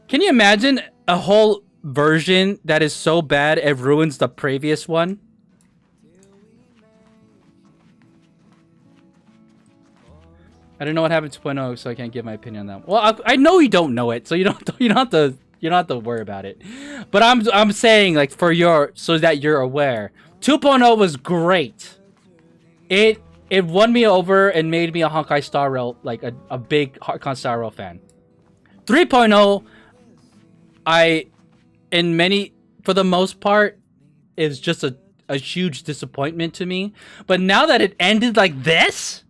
Can you imagine a whole version that is so bad it ruins the previous one? I don't know what happened to 2.0, so I can't give my opinion on that. Well, I know you don't know it, so you don't have to worry about it. But I'm saying, like, so that you're aware. 2.0 was great. It won me over and made me a Honkai Star Rail, like a big Honkai Star Rail fan. 3.0, for the most part, is just a huge disappointment to me. But now that it ended like this,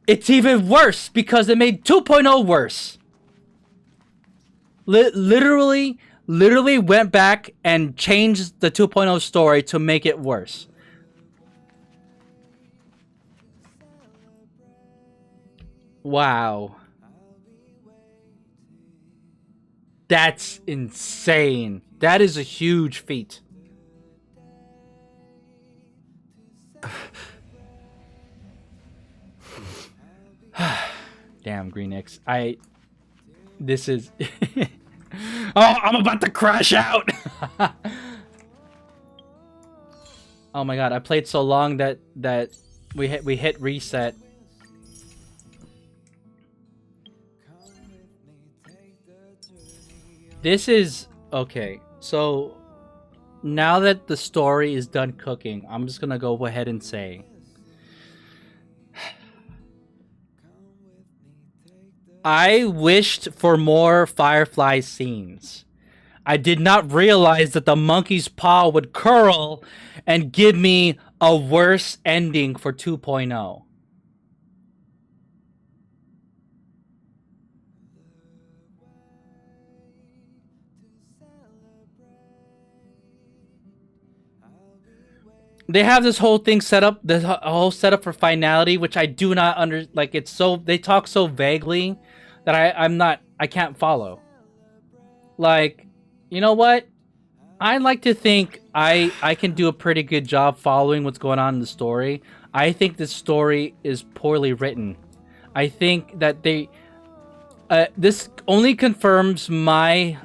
It's even worse because it made 2.0 worse. Literally went back and changed the 2.0 story to make it worse. Wow. That's insane. That is a huge feat. Damn, Green X. This is... Oh, I'm about to crash out! Oh my god, I played so long that we hit reset. This is... Okay, so... Now that the story is done cooking, I'm just gonna go ahead and say... I wished for more Firefly scenes. I did not realize that the monkey's paw would curl and give me a worse ending for 2.0. They have this whole thing set up, this whole setup for finality, which I do not like. It's so, they talk so vaguely that I can't follow. Like, you know what? I like to think I can do a pretty good job following what's going on in the story. I think this story is poorly written. I think that they this only confirms my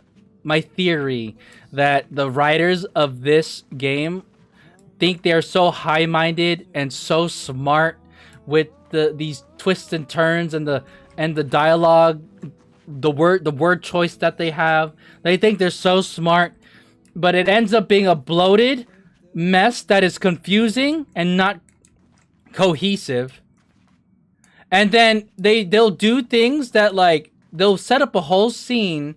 theory that the writers of this game think they're so high-minded and so smart with these twists and turns and the dialogue, the word choice that they have. They think they're so smart, but it ends up being a bloated mess that is confusing and not cohesive. And then they'll do things that, like, they'll set up a whole scene,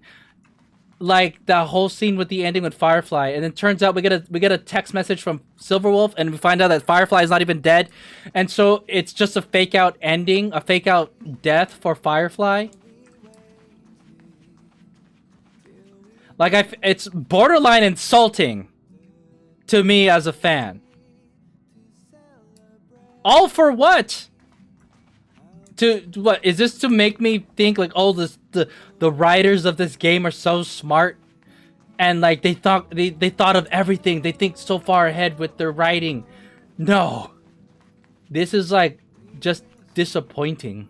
like the whole scene with the ending with Firefly, and then turns out we get a text message from Silverwolf, and we find out that Firefly is not even dead, and so it's just a fake out ending, a fake out death for Firefly. Like, it's borderline insulting to me as a fan. All for what? What is this, to make me think like, oh, the writers of this game are so smart, and like they thought of everything. They think so far ahead with their writing. No, this is like just disappointing.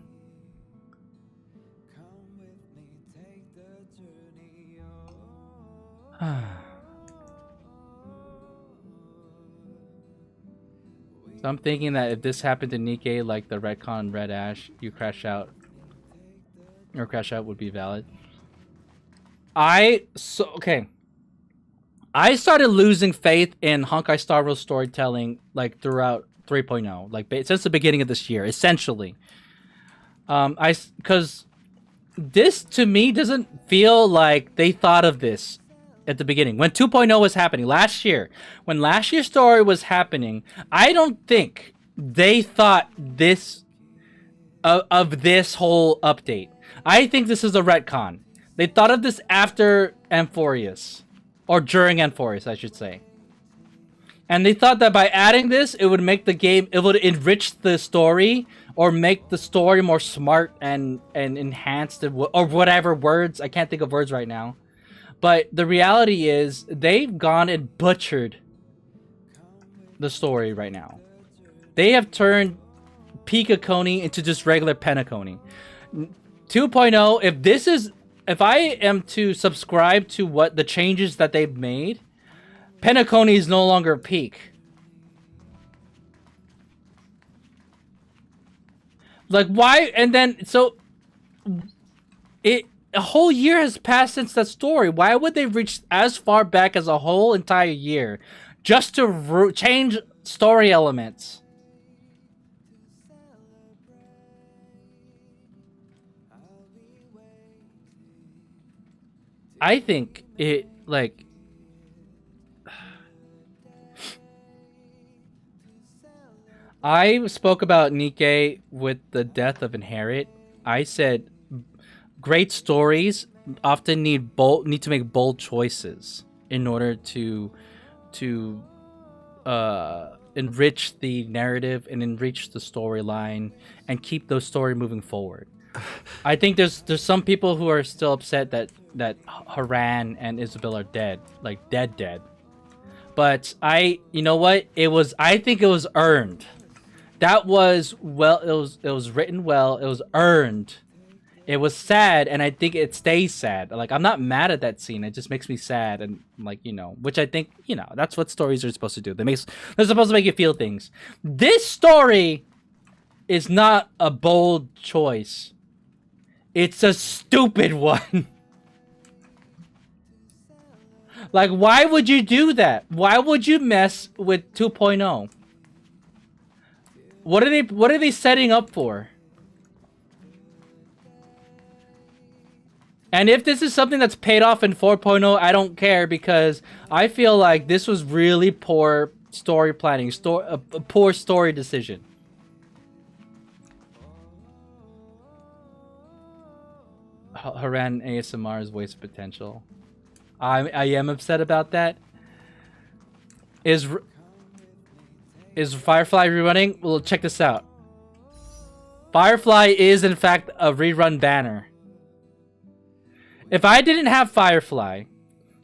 So I'm thinking that if this happened to Nikke, like the retcon Red Ash, you crash out. Or crash out would be valid. Okay. I started losing faith in Honkai Star Rail storytelling like throughout 3.0, like since the beginning of this year, essentially. Because this to me doesn't feel like they thought of this at the beginning. When 2.0 was happening last year, when last year's story was happening, I don't think they thought this of this whole update. I think this is a retcon. They thought of this after Amphorius, or during Amphorius, I should say. And they thought that by adding this, it would make the game, it would enrich the story, or make the story more smart and enhanced, or whatever words. I can't think of words right now. But the reality is, they've gone and butchered the story right now. They have turned Pika-Koni into just regular Penacony. 2.0, if I am to subscribe to what the changes that they've made, Penacony is no longer peak. Like, why? And then, so a whole year has passed since that story. Why would they reach as far back as a whole entire year just to change story elements? I think it, like... I spoke about Nikke with the death of Inherit. I said great stories often need to make bold choices in order to enrich the narrative and enrich the storyline and keep those story moving forward. I think there's some people who are still upset that Haran and Isabel are dead, like dead. But you know what? I think it was earned. That was it was written well. It was earned. It was sad, and I think it stays sad. Like, I'm not mad at that scene. It just makes me sad, and like, you know, which I think, you know, that's what stories are supposed to do. They're supposed to make you feel things. This story is not a bold choice. It's a stupid one. Like, why would you do that? Why would you mess with 2.0? What are they setting up for? And if this is something that's paid off in 4.0, I don't care, because I feel like this was really poor story planning, a poor story decision. Haran ASMR's waste potential. I am upset about that. Is Firefly rerunning? Well, check this out. Firefly is in fact a rerun banner. If I didn't have Firefly,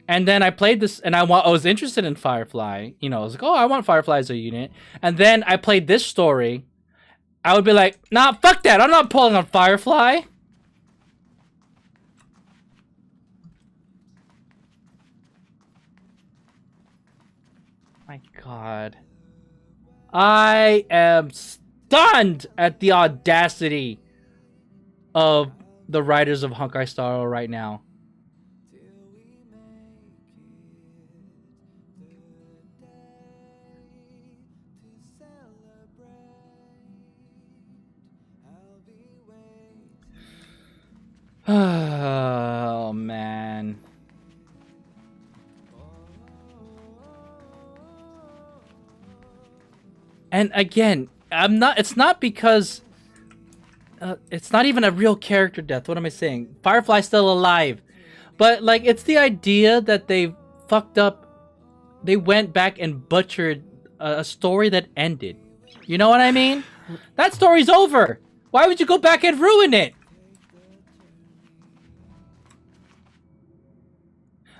and then I played this, and I was interested in Firefly, you know, I was like, oh, I want Firefly as a unit, and then I played this story, I would be like, nah, fuck that, I'm not pulling on Firefly. My God. I am stunned at the audacity of the writers of Honkai Star Rail right now. Oh, man. And again, it's not because it's not even a real character death. What am I saying? Firefly's still alive. But like, it's the idea that they fucked up. They went back and butchered a story that ended. You know what I mean? That story's over. Why would you go back and ruin it?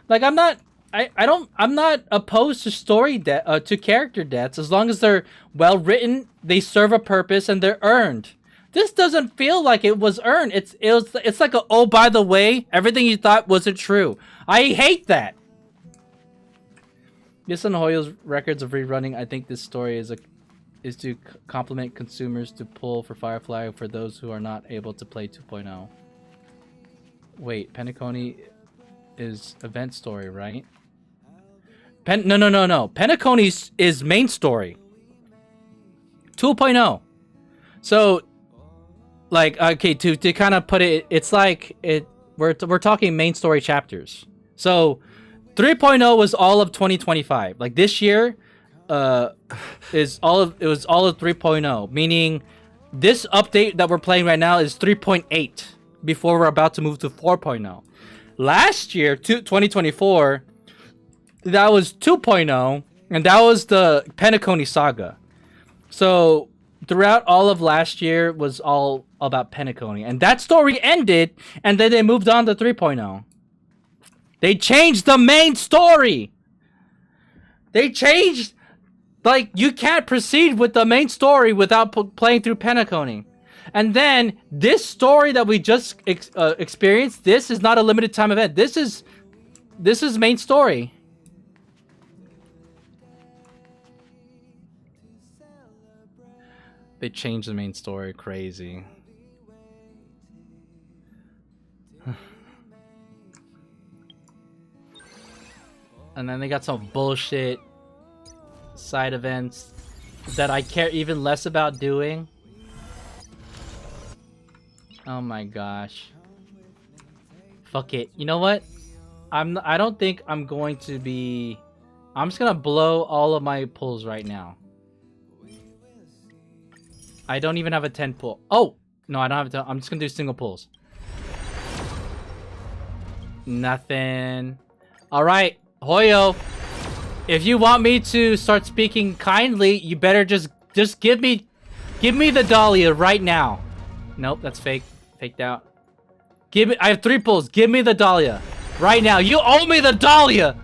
Like, I'm not opposed to to character deaths as long as they're well written, they serve a purpose, and they're earned. This doesn't feel like it was earned. It's like a, oh, by the way, everything you thought wasn't true. I hate that. Based on Hoyo's records of rerunning, I think this story is to complement consumers to pull for Firefly for those who are not able to play 2.0. Wait, Penacony is event story, right? No. Penacony is main story. 2.0. So, like, okay, to kind of put it, it's like we're talking main story chapters. So, 3.0 was all of 2025. Like, this year, it was all of 3.0. Meaning, this update that we're playing right now is 3.8 before we're about to move to 4.0. Last year, 2024, that was 2.0, and that was the Penacony saga. So, throughout all of last year was all about Penacony. And that story ended, and then they moved on to 3.0. They changed the main story! They changed... Like, you can't proceed with the main story without playing through Penacony. And then, this story that we just experienced, this is not a limited time event. This is main story. They changed the main story. Crazy. And then they got some bullshit side events that I care even less about doing. Oh my gosh. Fuck it. You know what? I don't think I'm going to be... I'm just gonna blow all of my pulls right now. I don't even have a 10 pull. Oh! No, I don't have a 10. I'm just gonna do single pulls. Nothing. Alright, Hoyo. If you want me to start speaking kindly, you better just give me the Dahlia right now. Nope, that's fake. Faked out. Give me, I have 3 pulls. Give me the Dahlia. Right now. You owe me the Dahlia!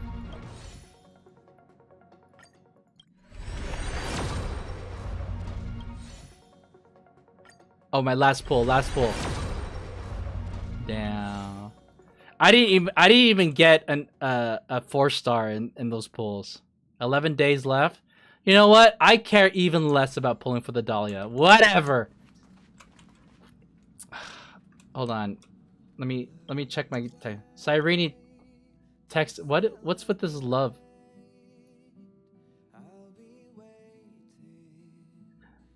Oh, my last pull. Damn. I didn't even get a 4-star in those pulls. 11 days left. You know what? I care even less about pulling for the Dahlia. Whatever. Hold on. Let me check my Cyrene text. What's with this love?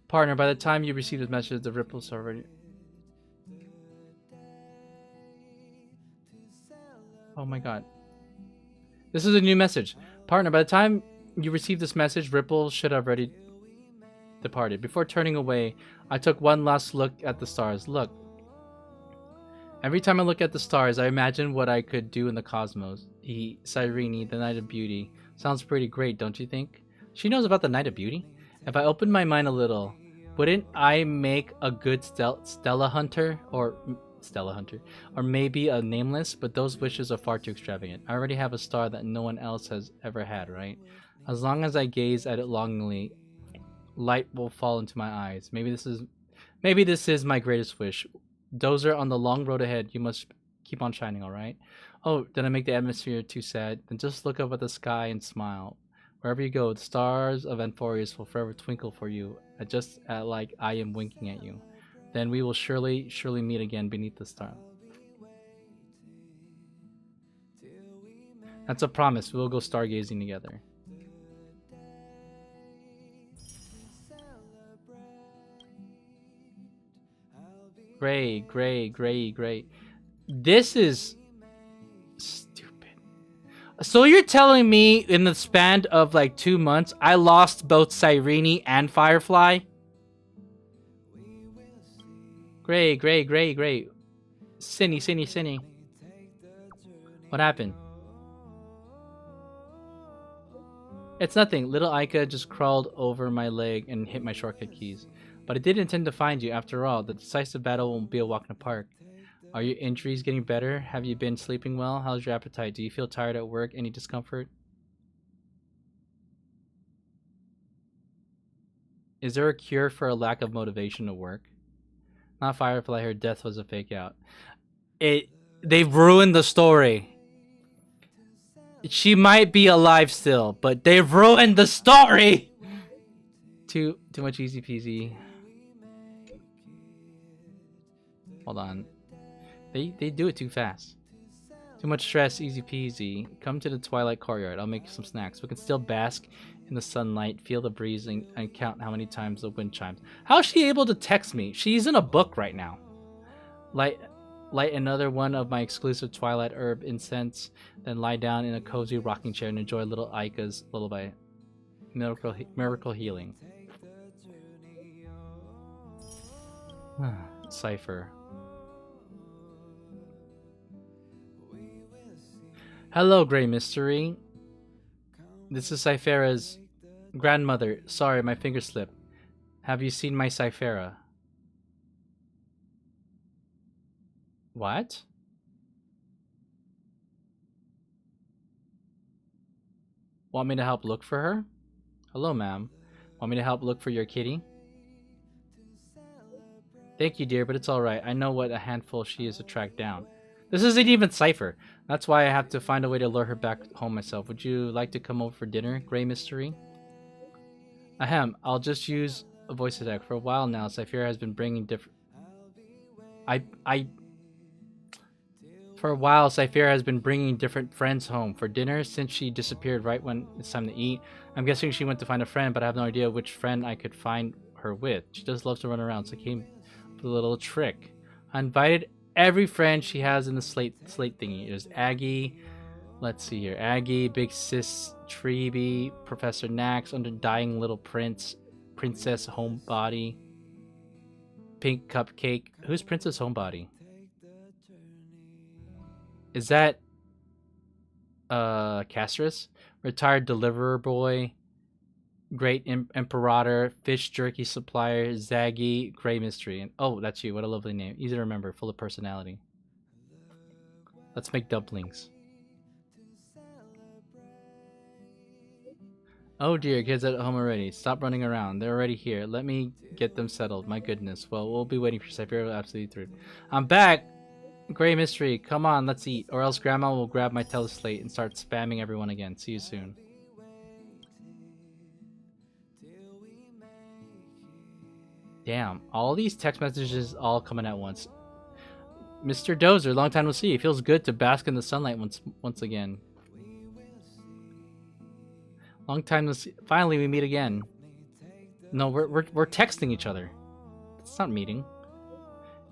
Partner, by the time you receive this message, the ripples are already... Oh my god. This is a new message. Partner, by the time you receive this message, ripples should have already departed. Before turning away, I took one last look at the stars. Look. Every time I look at the stars, I imagine what I could do in the cosmos. Cyrene, the Night of Beauty. Sounds pretty great, don't you think? She knows about the Night of Beauty? If I opened my mind a little, wouldn't I make a good Stella Hunter? Or maybe a Nameless? But those wishes are far too extravagant. I already have a star that no one else has ever had, right? As long as I gaze at it longingly, light will fall into my eyes. Maybe this is my greatest wish. Dozer, on the long road ahead, you must keep on shining, alright? Oh, did I make the atmosphere too sad? Then just look up at the sky and smile. Wherever you go, the stars of Anthorius will forever twinkle for you, like I am winking at you. Then we will surely meet again beneath the star. That's a promise. We will go stargazing together. Great. This is stupid. So you're telling me in the span of like 2 months, I lost both Cyrene and Firefly? Great. Cinny. What happened? It's nothing. Little Aika just crawled over my leg and hit my shortcut keys. But I did intend to find you. After all, the decisive battle won't be a walk in the park. Are your injuries getting better? Have you been sleeping well? How's your appetite? Do you feel tired at work? Any discomfort? Is there a cure for a lack of motivation to work? Not Firefly, her death was a fake out. They've ruined the story. She might be alive still, but they've ruined the story! Too much easy peasy. Hold on. They do it too fast. Too much stress, easy peasy. Come to the Twilight Courtyard. I'll make you some snacks. We can still bask in the sunlight, feel the breeze, and count how many times the wind chimes. How is she able to text me? She's in a book right now. Light another one of my exclusive Twilight herb incense, then lie down in a cozy rocking chair and enjoy little Aika's lullaby. Miracle healing. Cipher. Hello, Grey Mystery. This is Cyphera's grandmother. Sorry, my finger slipped. Have you seen my Cyphera? What? Want me to help look for her? Hello, ma'am. Want me to help look for your kitty? Thank you, dear, but it's alright. I know what a handful she is to track down. This isn't even Cypher. That's why I have to find a way to lure her back home myself. Would you like to come over for dinner, Grey Mystery? Ahem, I'll just use a voice attack. For a while now, Cyphera has been bringing different... For a while, Cyphera has been bringing different friends home for dinner since she disappeared right when it's time to eat. I'm guessing she went to find a friend, but I have no idea which friend I could find her with. She just loves to run around, so I came with a little trick. I invited every friend she has in the slate thingy. There's Aggie. Let's see here. Aggie, Big Sis, Treeby, Professor Nax, Undying Little Prince, Princess Homebody. pink cupcake. Who's Princess Homebody? Is that Castris? Retired deliverer boy, great imperator, fish jerky supplier, Zaggy, gray mystery. And oh, that's you. What a lovely name. Easy to remember, full of personality. Let's make dumplings. Oh dear, kids at home already. Stop running around. They're already here. Let me get them settled. My goodness. Well, we'll be waiting for Cypher. Absolutely through. I'm back! Gray mystery. Come on, let's eat. Or else Grandma will grab my teleslate and start spamming everyone again. See you soon. Damn. All these text messages all coming at once. Mr. Dozer, long time no see. It feels good to bask in the sunlight once again. Long time no see. Finally, we meet again. No, we're texting each other. It's not meeting.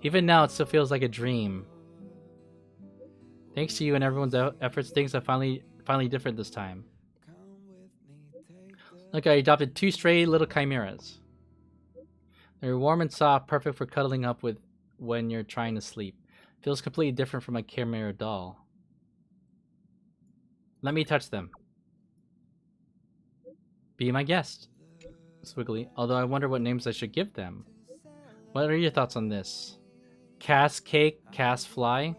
Even now, it still feels like a dream. Thanks to you and everyone's efforts, things are finally different this time. Look, I adopted 2 stray little chimeras. They're warm and soft, perfect for cuddling up with when you're trying to sleep. Feels completely different from a chimera doll. Let me touch them. Be my guest. Swiggly. Although I wonder what names I should give them. What are your thoughts on this? Cass Cake, Cass Fly?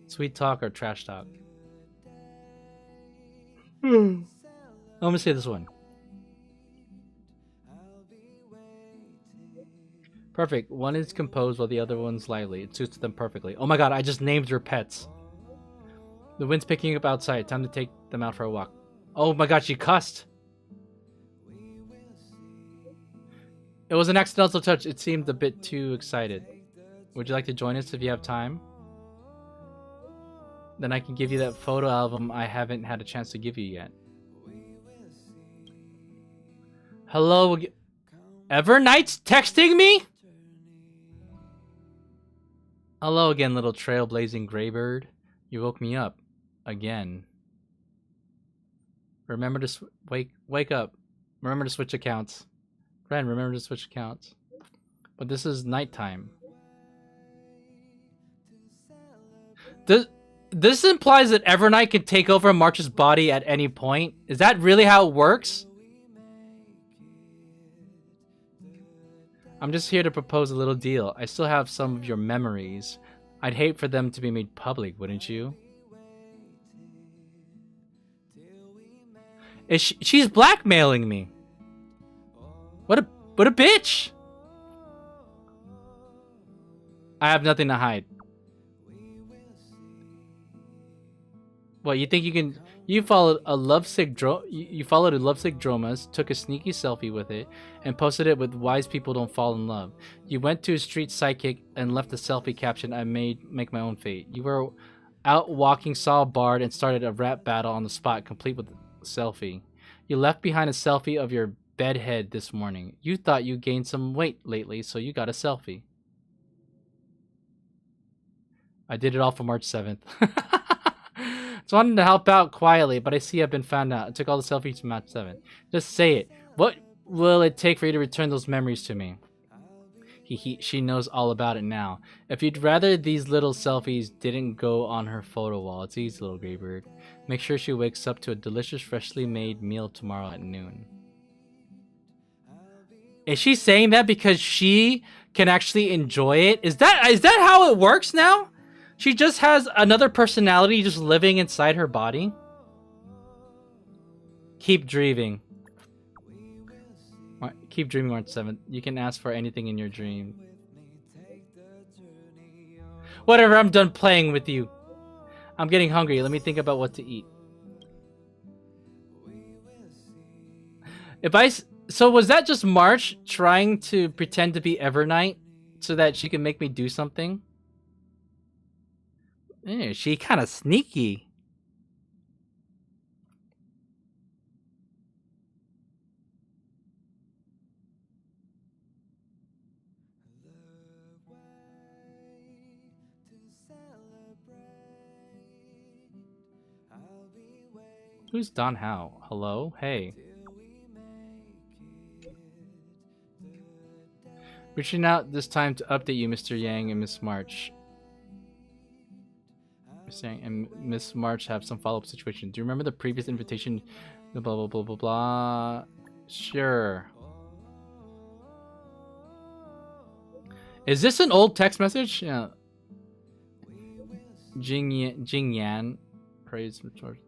Sweet talk or trash talk? Let me say this one. Perfect. One is composed while the other one's lively. It suits them perfectly. Oh my god, I just named your pets. The wind's picking up outside. Time to take them out for a walk. Oh my god, she cussed. It was an accidental touch. It seemed a bit too excited. Would you like to join us if you have time? Then I can give you that photo album I haven't had a chance to give you yet. Hello again. Evernight's texting me? Hello again, little trailblazing graybird. You woke me up. Again. Remember to wake up. Remember to switch accounts. Ren, remember to switch accounts. But this is nighttime. This implies that Evernight can take over March's body at any point. Is that really how it works? I'm just here to propose a little deal. I still have some of your memories. I'd hate for them to be made public, wouldn't you? She's blackmailing me. What a bitch! I have nothing to hide. What, you think you can... You followed a lovesick Dromas, took a sneaky selfie with it, and posted it with "Wise people don't fall in love." You went to a street psychic and left a selfie caption, "I make my own fate." You were out walking, saw a bard, and started a rap battle on the spot, complete with a selfie. You left behind a selfie of your bedhead this morning. You thought you gained some weight lately, so you got a selfie. I did it all for March 7th. Just wanted to help out quietly, but I see I've been found out. I took all the selfies from March 7th. Just say it. What will it take for you to return those memories to me? She knows all about it now. If you'd rather these little selfies didn't go on her photo wall, it's easy, little graybird. Make sure she wakes up to a delicious, freshly made meal tomorrow at noon. Is she saying that because she can actually enjoy it? Is that how it works now? She just has another personality just living inside her body? Keep dreaming. Keep dreaming, March 7th. You can ask for anything in your dream. Whatever, I'm done playing with you. I'm getting hungry. Let me think about what to eat. So was that just March trying to pretend to be Evernight so that she can make me do something? Yeah, she kind of sneaky. Who's Don Howe? Hello? Hey. Reaching out this time to update you, Mr. Yang and Miss March. Mr. Yang and Miss March have some follow-up situation. Do you remember the previous invitation? Blah blah blah blah blah. Sure. Is this an old text message? Yeah. Jing Yan. Praise for George.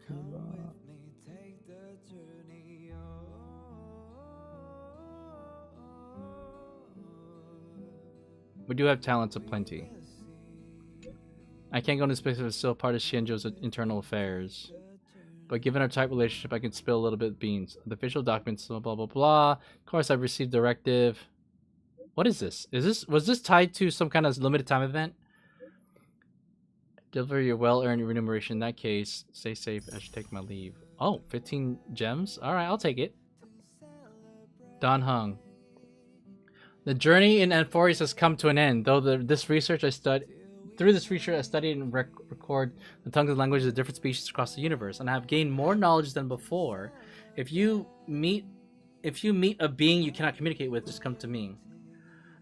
We do have talents aplenty. I can't go into space if it's still part of Xianzhou's internal affairs. But given our tight relationship, I can spill a little bit of beans. The official documents, blah blah blah. Of course, I've received directive. What is this? Was this tied to some kind of limited time event? Deliver your well-earned remuneration. In that case, stay safe. I should take my leave. Oh, 15 gems? Alright, I'll take it. Don Hung. The journey in Amphoris has come to an end. Though through this research I studied and record the tongues and languages of different species across the universe, and I have gained more knowledge than before. If you meet a being you cannot communicate with, just come to me.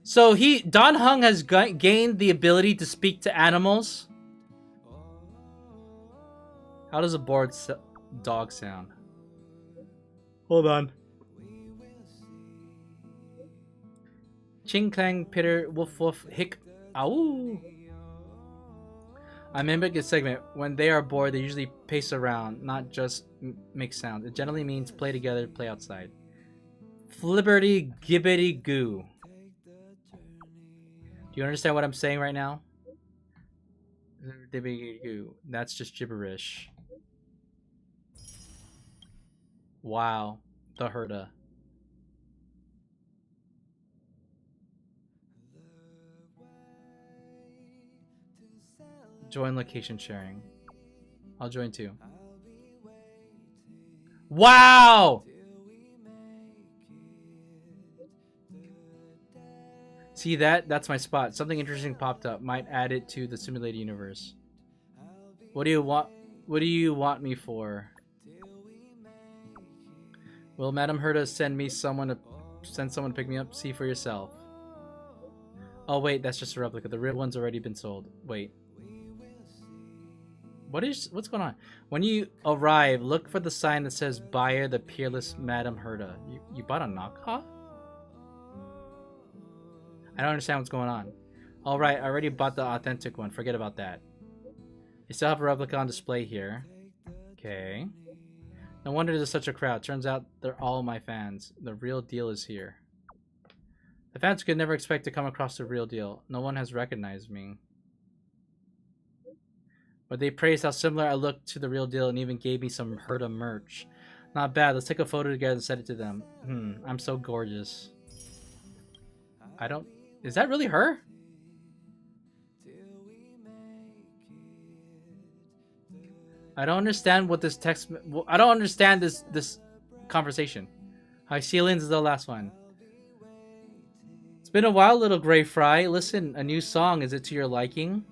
So Don Hung has gained the ability to speak to animals. How does a bored dog sound? Hold on. Ching clang pitter woof woof hick ow. I mimic a segment. When they are bored, they usually pace around, not just make sound. It generally means play together, play outside. Flibberty gibbity goo. Do you understand what I'm saying right now? That's just gibberish. Wow. The Herda. Join location sharing. I'll join too. Wow! See that? That's my spot. Something interesting popped up. Might add it to the simulated universe. What do you want? What do you want me for? Will Madame Herda send someone to pick me up? See for yourself. Oh wait, that's just a replica. The real one's already been sold. Wait. What's going on? When you arrive, look for the sign that says "Buyer the Peerless Madame Herda." You bought a knockoff? I don't understand what's going on. Alright, I already bought the authentic one. Forget about that. You still have a replica on display here. Okay. No wonder there's such a crowd. Turns out they're all my fans. The real deal is here. The fans could never expect to come across the real deal. No one has recognized me. But they praised how similar I looked to the real deal and even gave me some Herda merch. Not bad. Let's take a photo together and send it to them. I'm so gorgeous. Is that really her? I don't understand what this text... I don't understand this conversation. High Ceilings is the last one. It's been a while, little Gray Fry. Listen, a new song. Is it to your liking?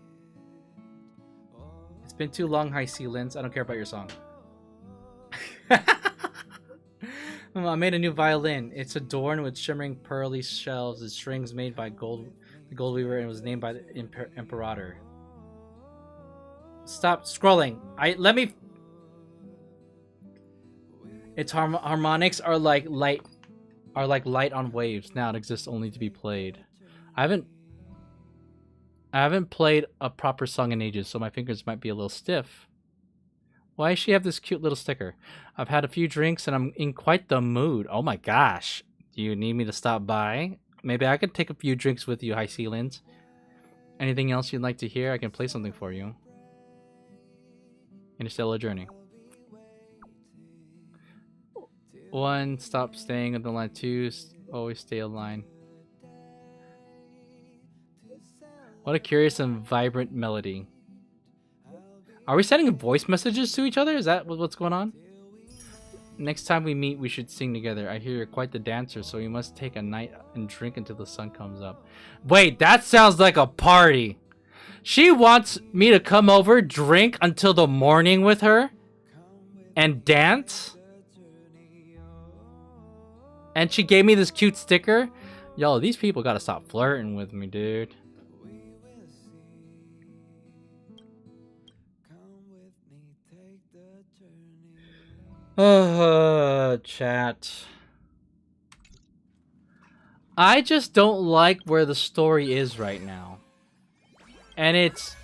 It's been too long, High Ceilings. I don't care about your song. I made a new violin. It's adorned with shimmering pearly shells and strings made by the gold weaver, and was named by the Imperator. Stop scrolling. Let me. Its harmonics are like light on waves. Now it exists only to be played. I haven't played a proper song in ages, so my fingers might be a little stiff. Why does she have this cute little sticker? I've had a few drinks and I'm in quite the mood. Oh my gosh. Do you need me to stop by? Maybe I could take a few drinks with you, High Ceilings. Anything else you'd like to hear? I can play something for you. Interstellar Journey. 1. Stop staying on the line. 2. Always stay aligned. What a curious and vibrant melody. Are we sending voice messages to each other? Is that what's going on? Next time we meet, we should sing together. I hear you're quite the dancer, so we must take a night and drink until the sun comes up. Wait, that sounds like a party. She wants me to come over, drink until the morning with her, and dance? And she gave me this cute sticker? Yo, these people gotta stop flirting with me, dude. Chat. I just don't like where the story is right now. And it's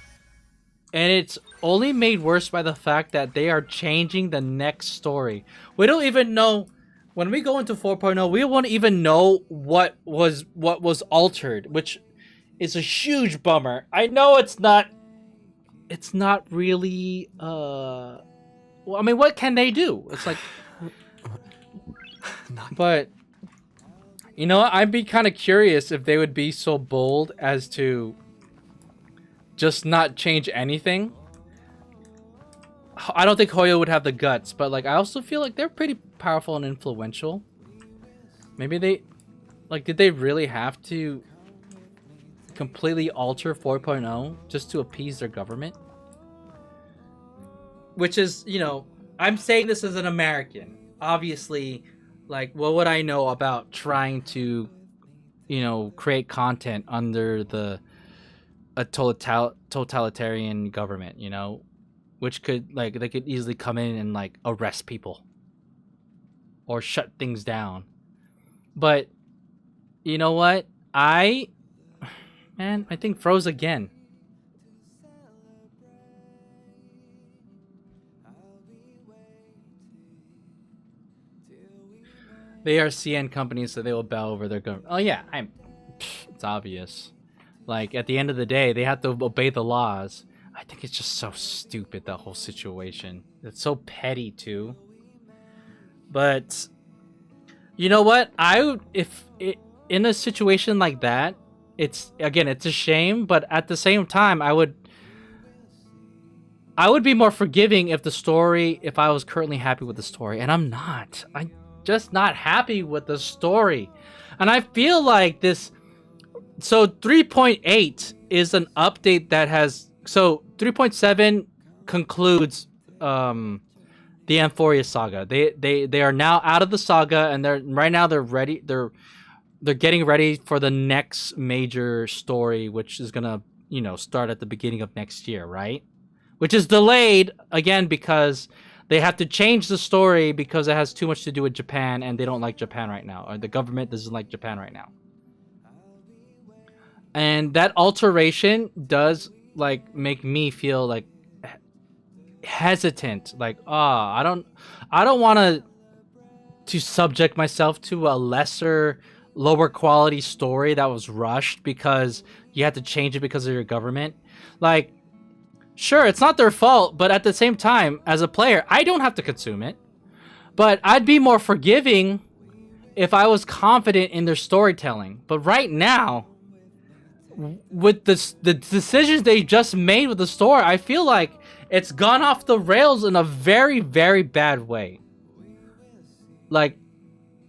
only made worse by the fact that they are changing the next story. We don't even know when we go into 4.0, we won't even know what was altered, which is a huge bummer. I know it's not really well, I mean, what can they do? It's like but you know, I'd be kind of curious if they would be so bold as to just not change anything. I don't think Hoyo would have the guts, but like I also feel like they're pretty powerful and influential. Maybe they like did they really have to completely alter 4.0 just to appease their government? Which is, you know, I'm saying this as an American. Obviously, like what would I know about trying to, you know, create content under a totalitarian government, you know? Which could, like, they could easily come in and, like, arrest people. Or shut things down. But, you know what? Man, I think froze again. They are CN companies, so they will bow over their government. Oh, yeah, it's obvious. Like, at the end of the day, they have to obey the laws. I think it's just so stupid, that whole situation. It's so petty too. But you know what? In a situation like that, it's a shame, but at the same time, I would be more forgiving if I was currently happy with the story, and I'm not. I'm just not happy with the story. And I feel like this. So 3.8 is an update that has. So 3.7 concludes the Amphoria saga. They are now out of the saga, and they're ready. They're getting ready for the next major story, which is gonna, you know, start at the beginning of next year, right? Which is delayed again because they have to change the story because it has too much to do with Japan, and they don't like Japan right now, or the government doesn't like Japan right now. And that alteration does like make me feel like hesitant, like I don't want to subject myself to a lower quality story that was rushed because you had to change it because of your government. Like, sure, it's not their fault, but at the same time, as a player, I don't have to consume it. But I'd be more forgiving if I was confident in their storytelling. But right now, with the decisions they just made with the story, I feel like it's gone off the rails in a very, very bad way. Like,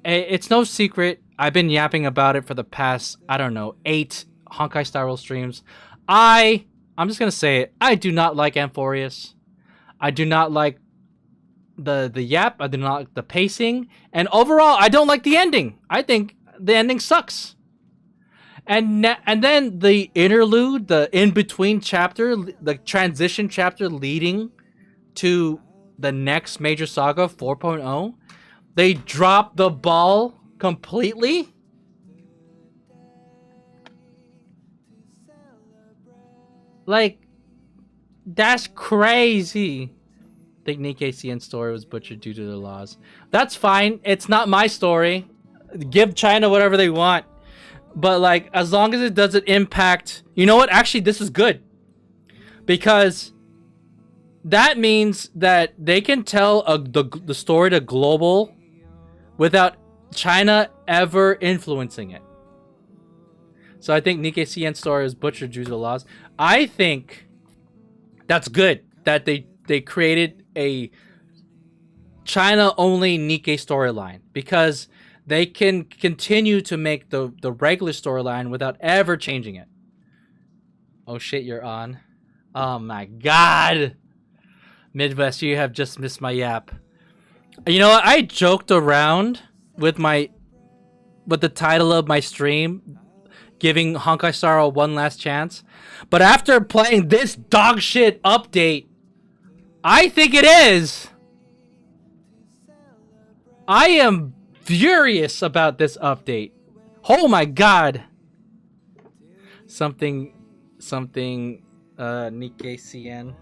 it's no secret. I've been yapping about it for the past, I don't know, 8 Honkai Star Rail streams. I'm just gonna say it. I do not like Amphorius. I do not like the yap. I do not like the pacing. And overall, I don't like the ending. I think the ending sucks. And then the interlude, the in-between chapter, the transition chapter leading to the next major saga, 4.0, they dropped the ball completely. Like, that's crazy. I think Nikkei CN story was butchered due to the laws. That's fine. It's not my story. Give China whatever they want. But, like, as long as it doesn't impact... You know what? Actually, this is good. Because that means that they can tell the story to global without China ever influencing it. So I think Nikkei CN story is butchered due to the laws. I think that's good that they created a China-only Nikkei storyline, because they can continue to make the regular storyline without ever changing it. Oh shit, you're on. Oh my god. Midwest, you have just missed my yap. You know what? I joked around with my with the title of my stream, giving Honkai Star Rail one last chance. But after playing this dog shit update, I think it is. I am furious about this update. Oh my god. Something Nikkei CN.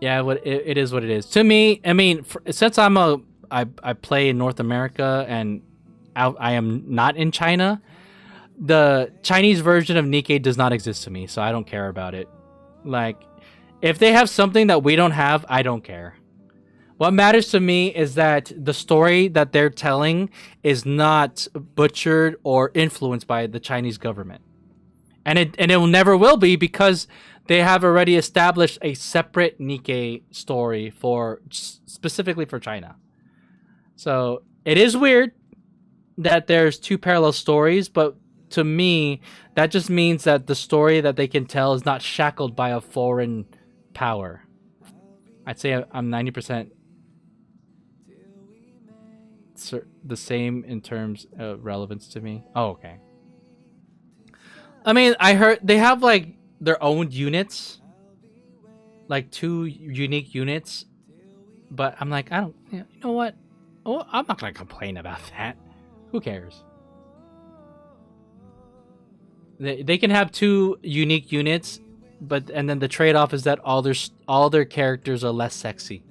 Yeah, it is what it is. To me, I mean, since I play in North America and I am not in China, the Chinese version of Nikkei does not exist to me, so I don't care about it. Like, if they have something that we don't have, I don't care. What matters to me is that the story that they're telling is not butchered or influenced by the Chinese government. And it never will be, because they have already established a separate Nikkei story specifically for China. So it is weird that there's two parallel stories, but to me, that just means that the story that they can tell is not shackled by a foreign power. I'd say I'm 90% the same in terms of relevance to me. Oh, okay. I mean, I heard they have like their own units, like 2 unique units, but I'm like, you know what? Oh, I'm not gonna complain about that. Who cares? They can have 2 unique units, and then the trade-off is that all their characters are less sexy,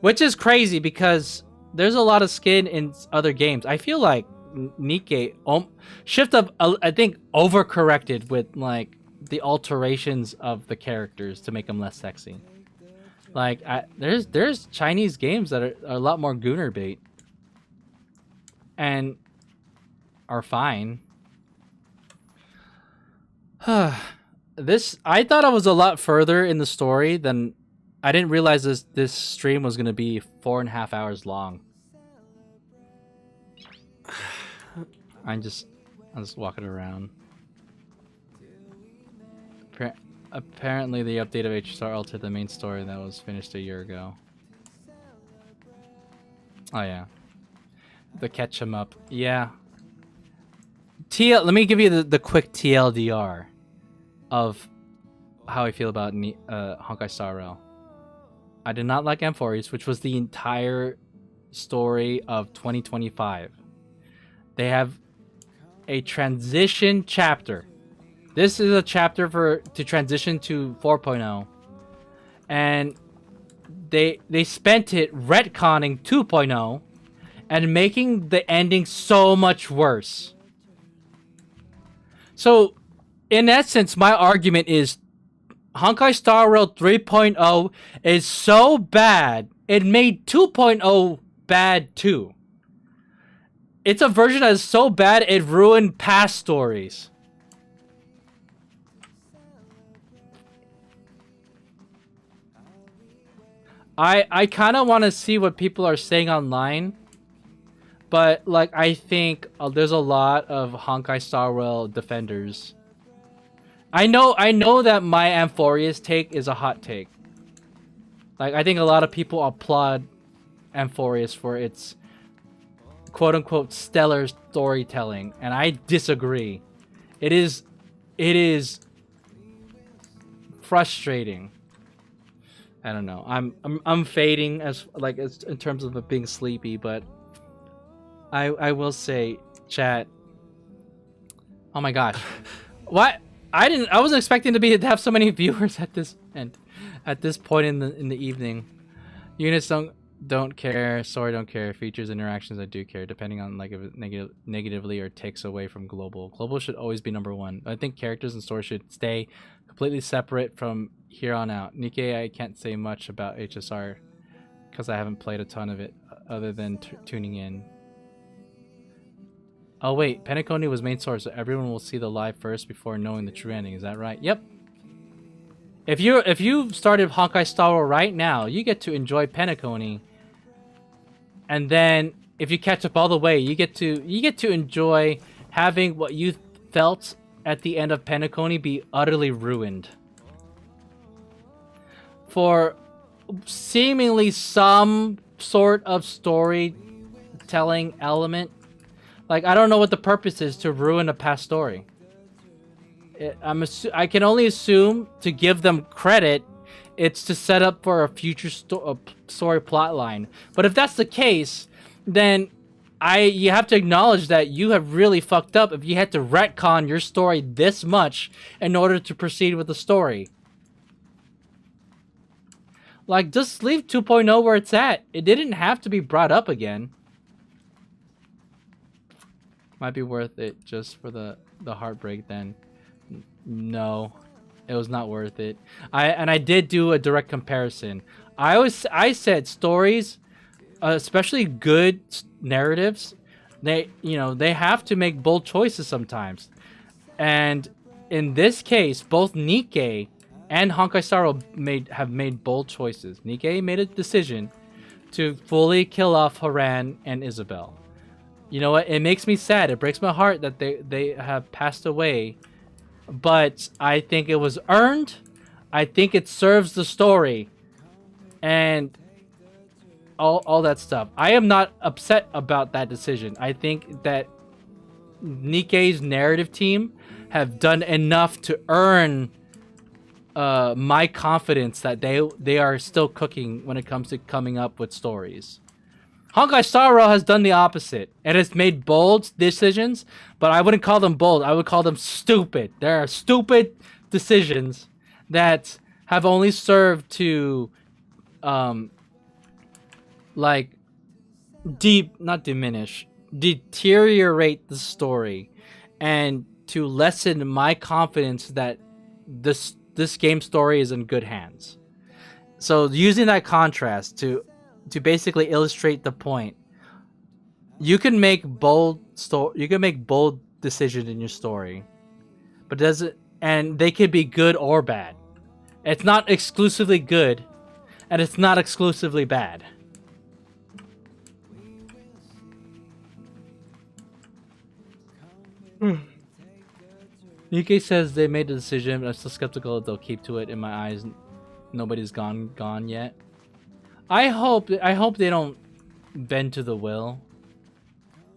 which is crazy because there's a lot of skin in other games. I feel like Nikkei Shift of I think overcorrected with like the alterations of the characters to make them less sexy. Like there's Chinese games that are a lot more gooner bait and are fine. I thought I was a lot further in the story than I didn't realize this stream was gonna be 4.5 hours long. I'm just walking around. Apparently the update of HSR altered the main story that was finished a year ago. Oh yeah. The catch 'em up. Yeah. Let me give you the quick TLDR of how I feel about Honkai Star Rail. I did not like Amphoreus, which was the entire story of 2025. They have a transition chapter. This is a chapter to transition to 4.0. And they spent it retconning 2.0 and making the ending so much worse. So, in essence, my argument is Honkai Star Rail 3.0 is so bad, it made 2.0 bad too. It's a version that is so bad, it ruined past stories. I kind of want to see what people are saying online. But, like, I think there's a lot of Honkai Star Rail defenders. I know that my Amphoreus take is a hot take. Like, I think a lot of people applaud Amphoreus for its quote-unquote stellar storytelling, and I disagree. It is frustrating. I don't know. I'm fading as in terms of it being sleepy, but I will say, chat. Oh my gosh, what? I wasn't expecting to have so many viewers at this point in the evening. Units don't care. Story don't care. Features, interactions, I do care. Depending on like if it negatively or takes away from global. Global should always be #1. I think characters and story should stay completely separate from here on out. Nikkei, I can't say much about HSR because I haven't played a ton of it other than tuning in. Oh wait, Penacony was main source, so everyone will see the live first before knowing the true ending. Is that right? Yep. If you started Honkai Star Rail right now, you get to enjoy Penacony. And then if you catch up all the way, you get to enjoy having what you felt at the end of Penacony be utterly ruined. For seemingly some sort of storytelling element Like, I don't know what the purpose is to ruin a past story. I can only assume, to give them credit, it's to set up for a future story plot line. But if that's the case, then you have to acknowledge that you have really fucked up if you had to retcon your story this much in order to proceed with the story. Like, just leave 2.0 where it's at. It didn't have to be brought up again. Might be worth it just for the heartbreak then. No, it was not worth it. I did do a direct comparison. I said stories, especially good narratives, they have to make bold choices sometimes. And in this case, both Nikke and Honkai Star Rail have made bold choices. Nikke made a decision to fully kill off Haran and Isabel. You know what? It makes me sad. It breaks my heart that they have passed away. But I think it was earned. I think it serves the story. And all that stuff. I am not upset about that decision. I think that Nikke's narrative team have done enough to earn my confidence that they are still cooking when it comes to coming up with stories. Honkai Star Rail has done the opposite. It has made bold decisions, but I wouldn't call them bold. I would call them stupid. There are stupid decisions that have only served to, like, not diminish, deteriorate the story, and to lessen my confidence that this game story is in good hands. So using that contrast to basically illustrate the point, you can make bold decisions in your story, but and they could be good or bad. It's not exclusively good, and it's not exclusively bad. Nikke says they made the decision, but I'm still skeptical they'll keep to it. In my eyes, nobody's gone yet. I hope they don't bend to the will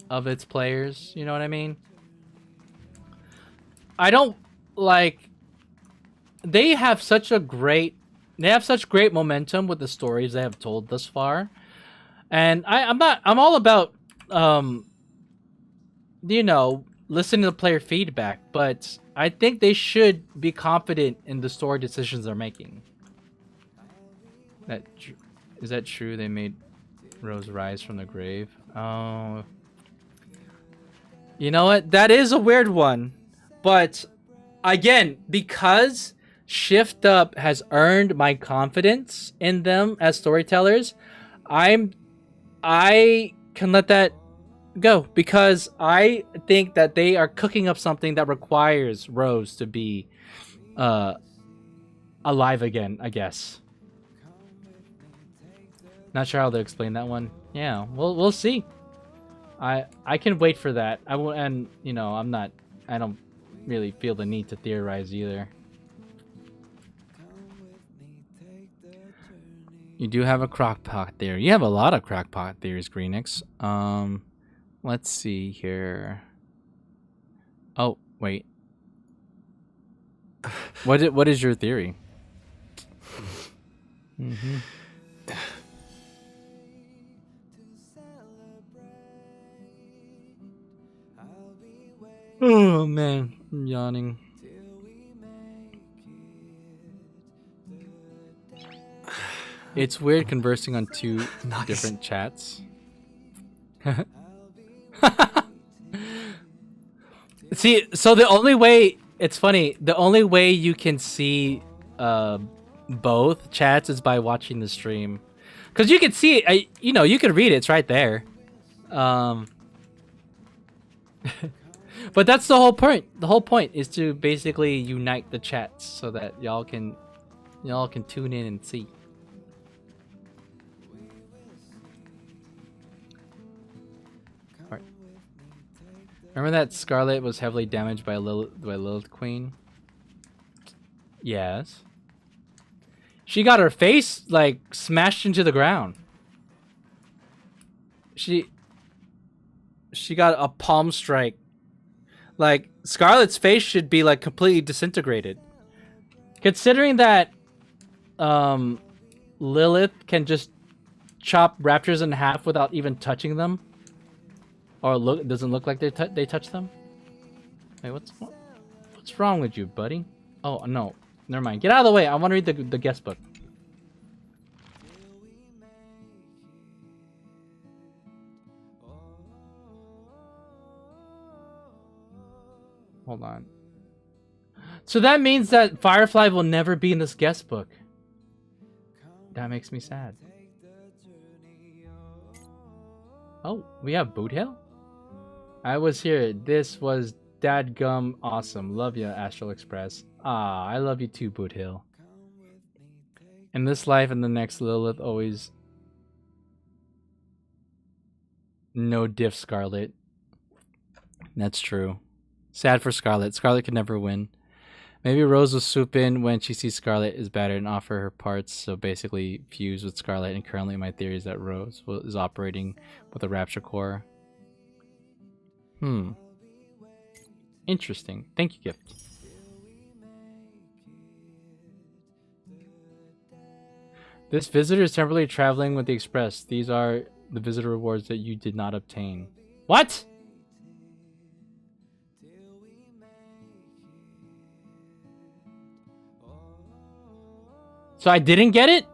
of its players. You know what I mean? I don't like. They have such great momentum with the stories they have told thus far, and I'm all about listening to player feedback, but I think they should be confident in the story decisions they're making. Is that true? They made Rose rise from the grave. Oh, you know what? That is a weird one, but again, because Shift Up has earned my confidence in them as storytellers, I can let that go, because I think that they are cooking up something that requires Rose to be alive again, I guess. Not sure how to explain that one. Yeah, we'll see. I can wait for that. I don't really feel the need to theorize either. You do have a crockpot theory. You have a lot of crockpot theories, Greenix. Let's see here. Oh, wait. What is your theory? Mm-hmm. Oh man, I'm yawning. It's weird conversing on two different chats. See, so the only way, it's funny, the only way you can see both chats is by watching the stream. Because you can see it, you can read it, it's right there. But that's the whole point. The whole point is to basically unite the chats so that y'all can tune in and see. Alright. Remember that Scarlet was heavily damaged by Lilith Queen? Yes. She got her face like smashed into the ground. she got a palm strike. Like, Scarlet's face should be, like, completely disintegrated. Considering that, Lilith can just chop raptors in half without even touching them. Or doesn't look like they touch them. Hey, what's wrong with you, buddy? Oh, no. Never mind. Get out of the way. I want to read the guest book. Hold on. So that means that Firefly will never be in this guest book. That makes me sad. Oh, we have Boot Hill? I was here. This was dadgum awesome. Love ya, Astral Express. Ah, I love you too, Boot Hill. In this life and the next, Lilith always... No diff, Scarlet. That's true. Sad for Scarlet. Scarlet could never win. Maybe Rose will swoop in when she sees Scarlet is battered and offer her parts, so basically fuse with Scarlet, and currently my theory is that Rose is operating with a Rapture Core. Interesting. Thank you, Gift. This visitor is temporarily traveling with the Express. These are the visitor rewards that you did not obtain. What? So I didn't get it?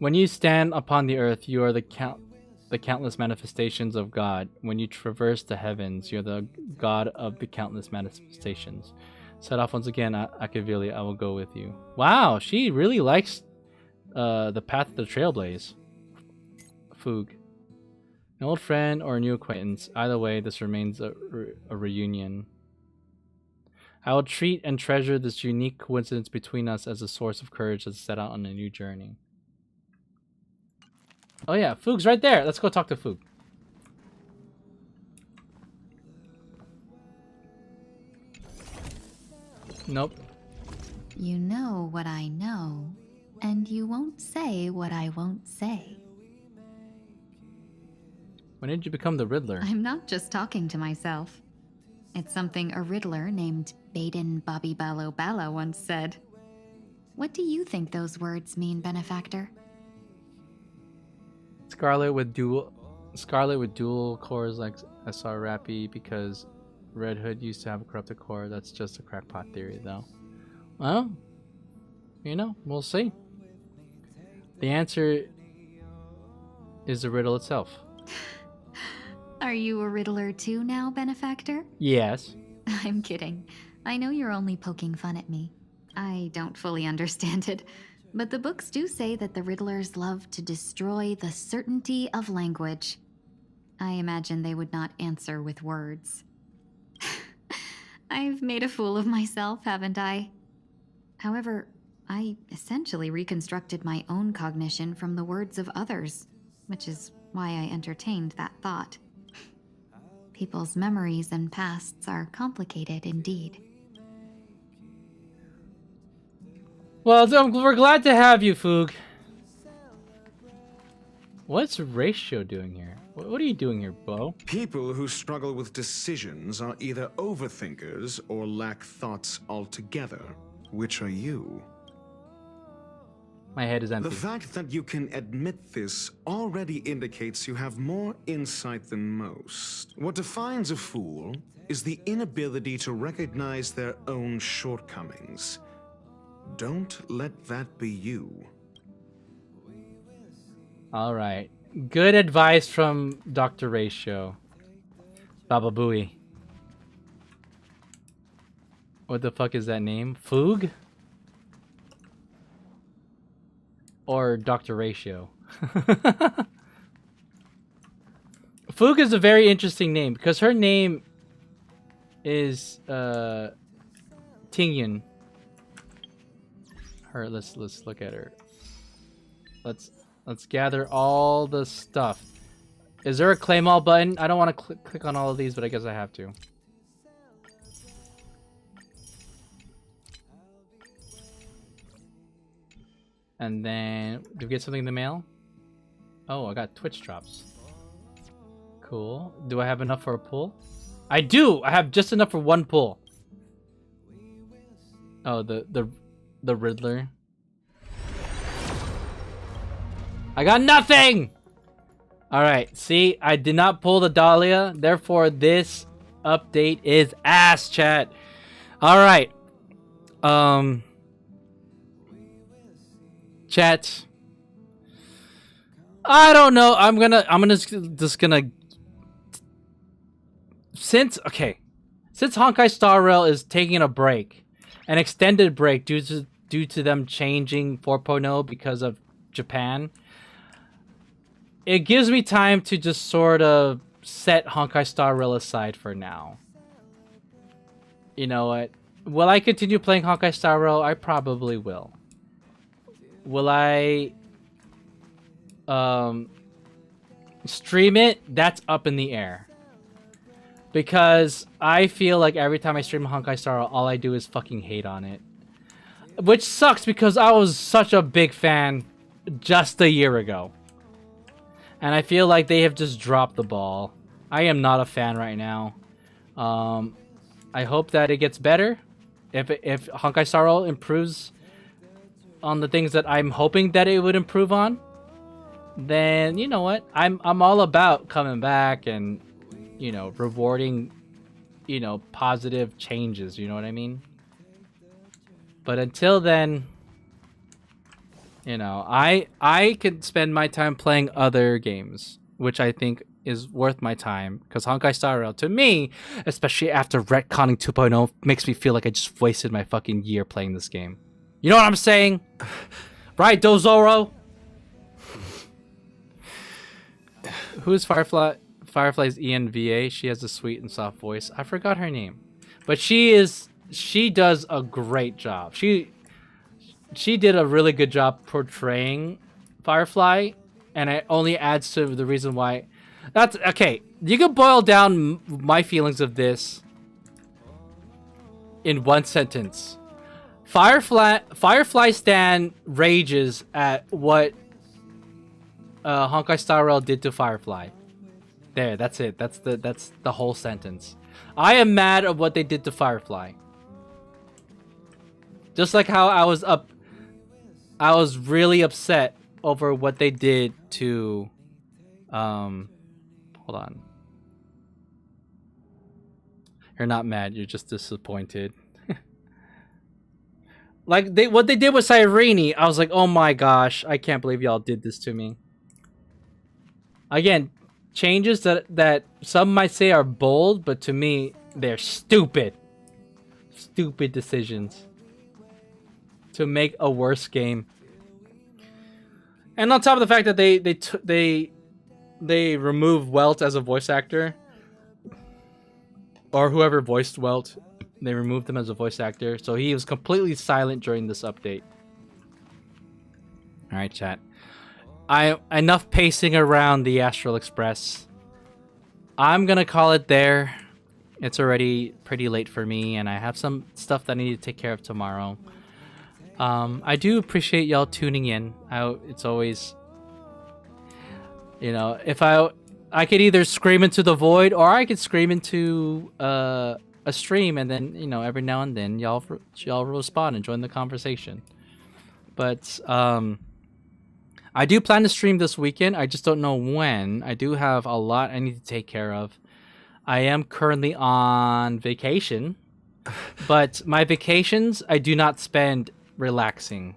When you stand upon the earth, you are the countless manifestations of God. When you traverse the heavens, you are the God of the countless manifestations. Set off once again, Akavili, I will go with you. Wow, she really likes the path of the Trailblaze. Foog. An old friend or a new acquaintance. Either way, this remains a reunion. I will treat and treasure this unique coincidence between us as a source of courage as set out on a new journey. Oh yeah, Foog's right there. Let's go talk to Foog. Nope. You know what I know, and you won't say what I won't say. When did you become the Riddler? I'm not just talking to myself. It's something a Riddler named Baden Bobby Ballo Balla once said. What do you think those words mean, Benefactor? Scarlet with dual cores like SR Rappy because Red Hood used to have a corrupted core. That's just a crackpot theory, though. Well, you know, we'll see. The answer is the riddle itself. Are you a Riddler too now, Benefactor? Yes. I'm kidding. I know you're only poking fun at me. I don't fully understand it, but the books do say that the Riddlers love to destroy the certainty of language. I imagine they would not answer with words. I've made a fool of myself, haven't I? However, I essentially reconstructed my own cognition from the words of others, which is why I entertained that thought. People's memories and pasts are complicated indeed. Well, we're glad to have you, Foog. What's Ratio doing here? What are you doing here, Bo? People who struggle with decisions are either overthinkers or lack thoughts altogether. Which are you? My head is empty. The fact that you can admit this already indicates you have more insight than most. What defines a fool is the inability to recognize their own shortcomings. Don't let that be you. All right. Good advice from Dr. Ratio. Baba Booey. What the fuck is that name? Foog? Or Dr. Ratio? Foog is a very interesting name because her name is Tingyun. Let's look at her. Let's gather all the stuff. Is there a claim all button? I don't want to click on all of these, but I guess I have to. And then, did we get something in the mail? Oh, I got Twitch drops. Cool. Do I have enough for a pull? I do! I have just enough for one pull. Oh, the Riddler. I got nothing! Alright, see, I did not pull the Dahlia, therefore this update is ass, chat. Alright. Chat. I don't know. I'm just gonna since Honkai Star Rail is taking a break, an extended break due to them changing 4.0 because of Japan. It gives me time to just sort of set Honkai Star Rail aside for now. You know what? Will I continue playing Honkai Star Rail? I probably will. Will I stream it? That's up in the air. Because I feel like every time I stream Honkai Star Rail, all I do is fucking hate on it. Which sucks because I was such a big fan just a year ago. And I feel like they have just dropped the ball. I am not a fan right now. I hope that it gets better. If Honkai Star Rail improves on the things that I'm hoping that it would improve on, then you know what? I'm all about coming back and, you know, rewarding, you know, positive changes, you know what I mean? But until then, you know, I could spend my time playing other games, which I think is worth my time, because Honkai Star Rail, to me, especially after retconning 2.0, makes me feel like I just wasted my fucking year playing this game. You know what I'm saying? Right, Dozoro? Who's Firefly? Firefly's ENVA. She has a sweet and soft voice. I forgot her name. But she does a great job. She did a really good job portraying Firefly, and it only adds to the reason why. That's okay. You can boil down my feelings of this in one sentence. Firefly Stan rages at what Honkai Star Rail did to Firefly. There, that's it. That's the whole sentence. I am mad at what they did to Firefly. Just like how I was really upset over what they did to hold on. You're not mad, you're just disappointed. Like what they did with Cyrene, I was like, "Oh my gosh, I can't believe y'all did this to me." Again, changes that some might say are bold, but to me, they're stupid. Stupid decisions to make a worse game. And on top of the fact that they removed Welt as a voice actor, or whoever voiced Welt, they removed him as a voice actor, so he was completely silent during this update. All right, chat. Enough pacing around the Astral Express. I'm gonna call it there. It's already pretty late for me, and I have some stuff that I need to take care of tomorrow. I do appreciate y'all tuning in. It's always, you know, if I could either scream into the void, or I could scream into a stream, and then, you know, every now and then y'all respond and join the conversation. But I do plan to stream this weekend. I just don't know when. I do have a lot I need to take care of. I am currently on vacation, but my vacations I do not spend relaxing.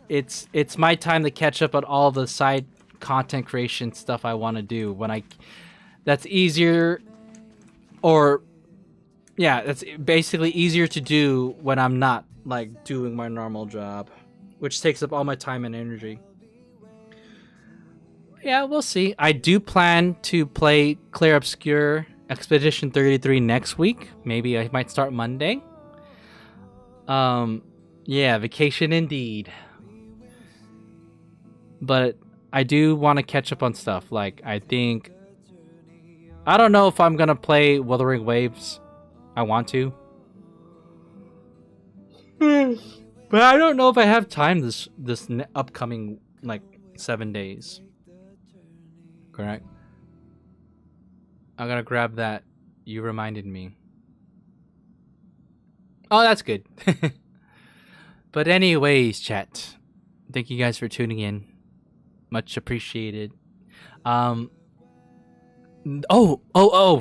It's my time to catch up on all the side content creation stuff I want to do that's easier, or yeah, that's basically easier to do when I'm not like doing my normal job, which takes up all my time and energy. Yeah, we'll see. I do plan to play Clear Obscure Expedition 33 next week. Maybe I might start Monday. Yeah, vacation indeed. But I do want to catch up on stuff. Like, I don't know if I'm gonna play Wuthering Waves. I want to. But I don't know if I have time this upcoming, like, 7 days. Correct? I gotta grab that. You reminded me. Oh, that's good. But anyways, chat. Thank you guys for tuning in. Much appreciated.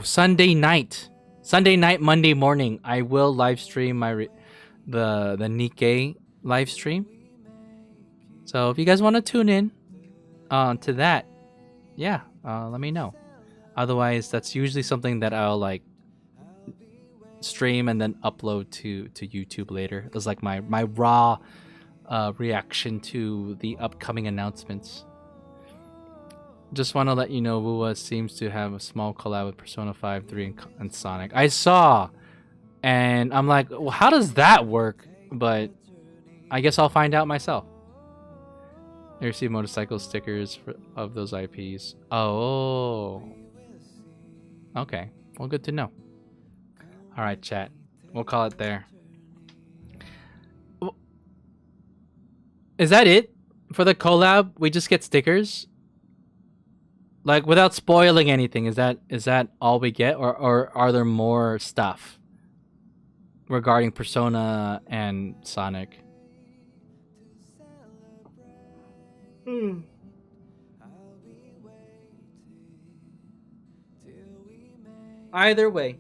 Sunday night, Monday morning, I will live stream my the Nikkei live stream. So if you guys want to tune in to that, yeah, let me know. Otherwise, that's usually something that I'll like stream and then upload to YouTube later. It's like my raw reaction to the upcoming announcements. Just want to let you know, Wuwa seems to have a small collab with Persona 5, 3, and Sonic. I saw, and I'm like, well, how does that work? But I guess I'll find out myself. I received motorcycle stickers of those IPs. Oh. Okay. Well, good to know. All right, chat. We'll call it there. Is that it for the collab? We just get stickers? Like, without spoiling anything, is that all we get, or are there more stuff regarding Persona and Sonic? Either way,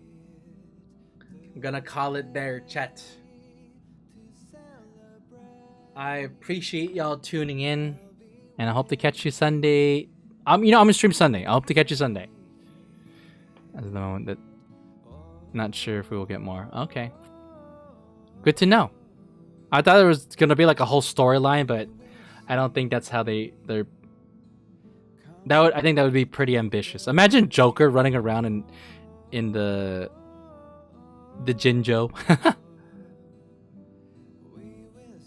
I'm gonna call it there, chat. I appreciate y'all tuning in, and I hope to catch you Sunday. I'm gonna stream Sunday. I hope to catch you Sunday. At the moment, that not sure if we will get more. Okay, good to know. I thought there was gonna be like a whole storyline, but I don't think that's how they're. I think that would be pretty ambitious. Imagine Joker running around in the Jinjo.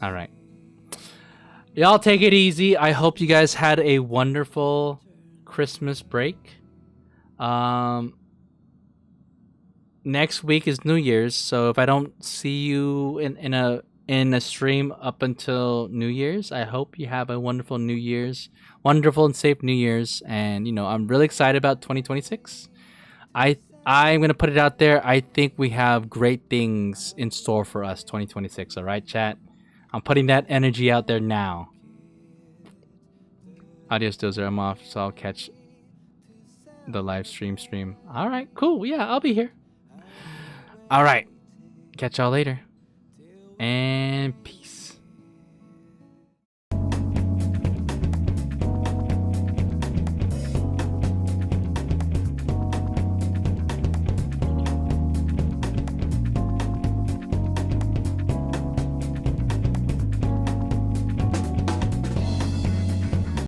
All right. Y'all take it easy. I hope you guys had a wonderful Christmas break. Next week is New Year's, so if I don't see you in a stream up until New Year's, I hope you have a wonderful New Year's, wonderful and safe New Year's, and I'm really excited about 2026. I'm gonna put it out there. I think we have great things in store for us 2026. All right, chat. I'm putting that energy out there now. Adios, Dozer. I'm off, so I'll catch the live stream. All right, cool. Yeah, I'll be here. All right. Catch y'all later. And peace.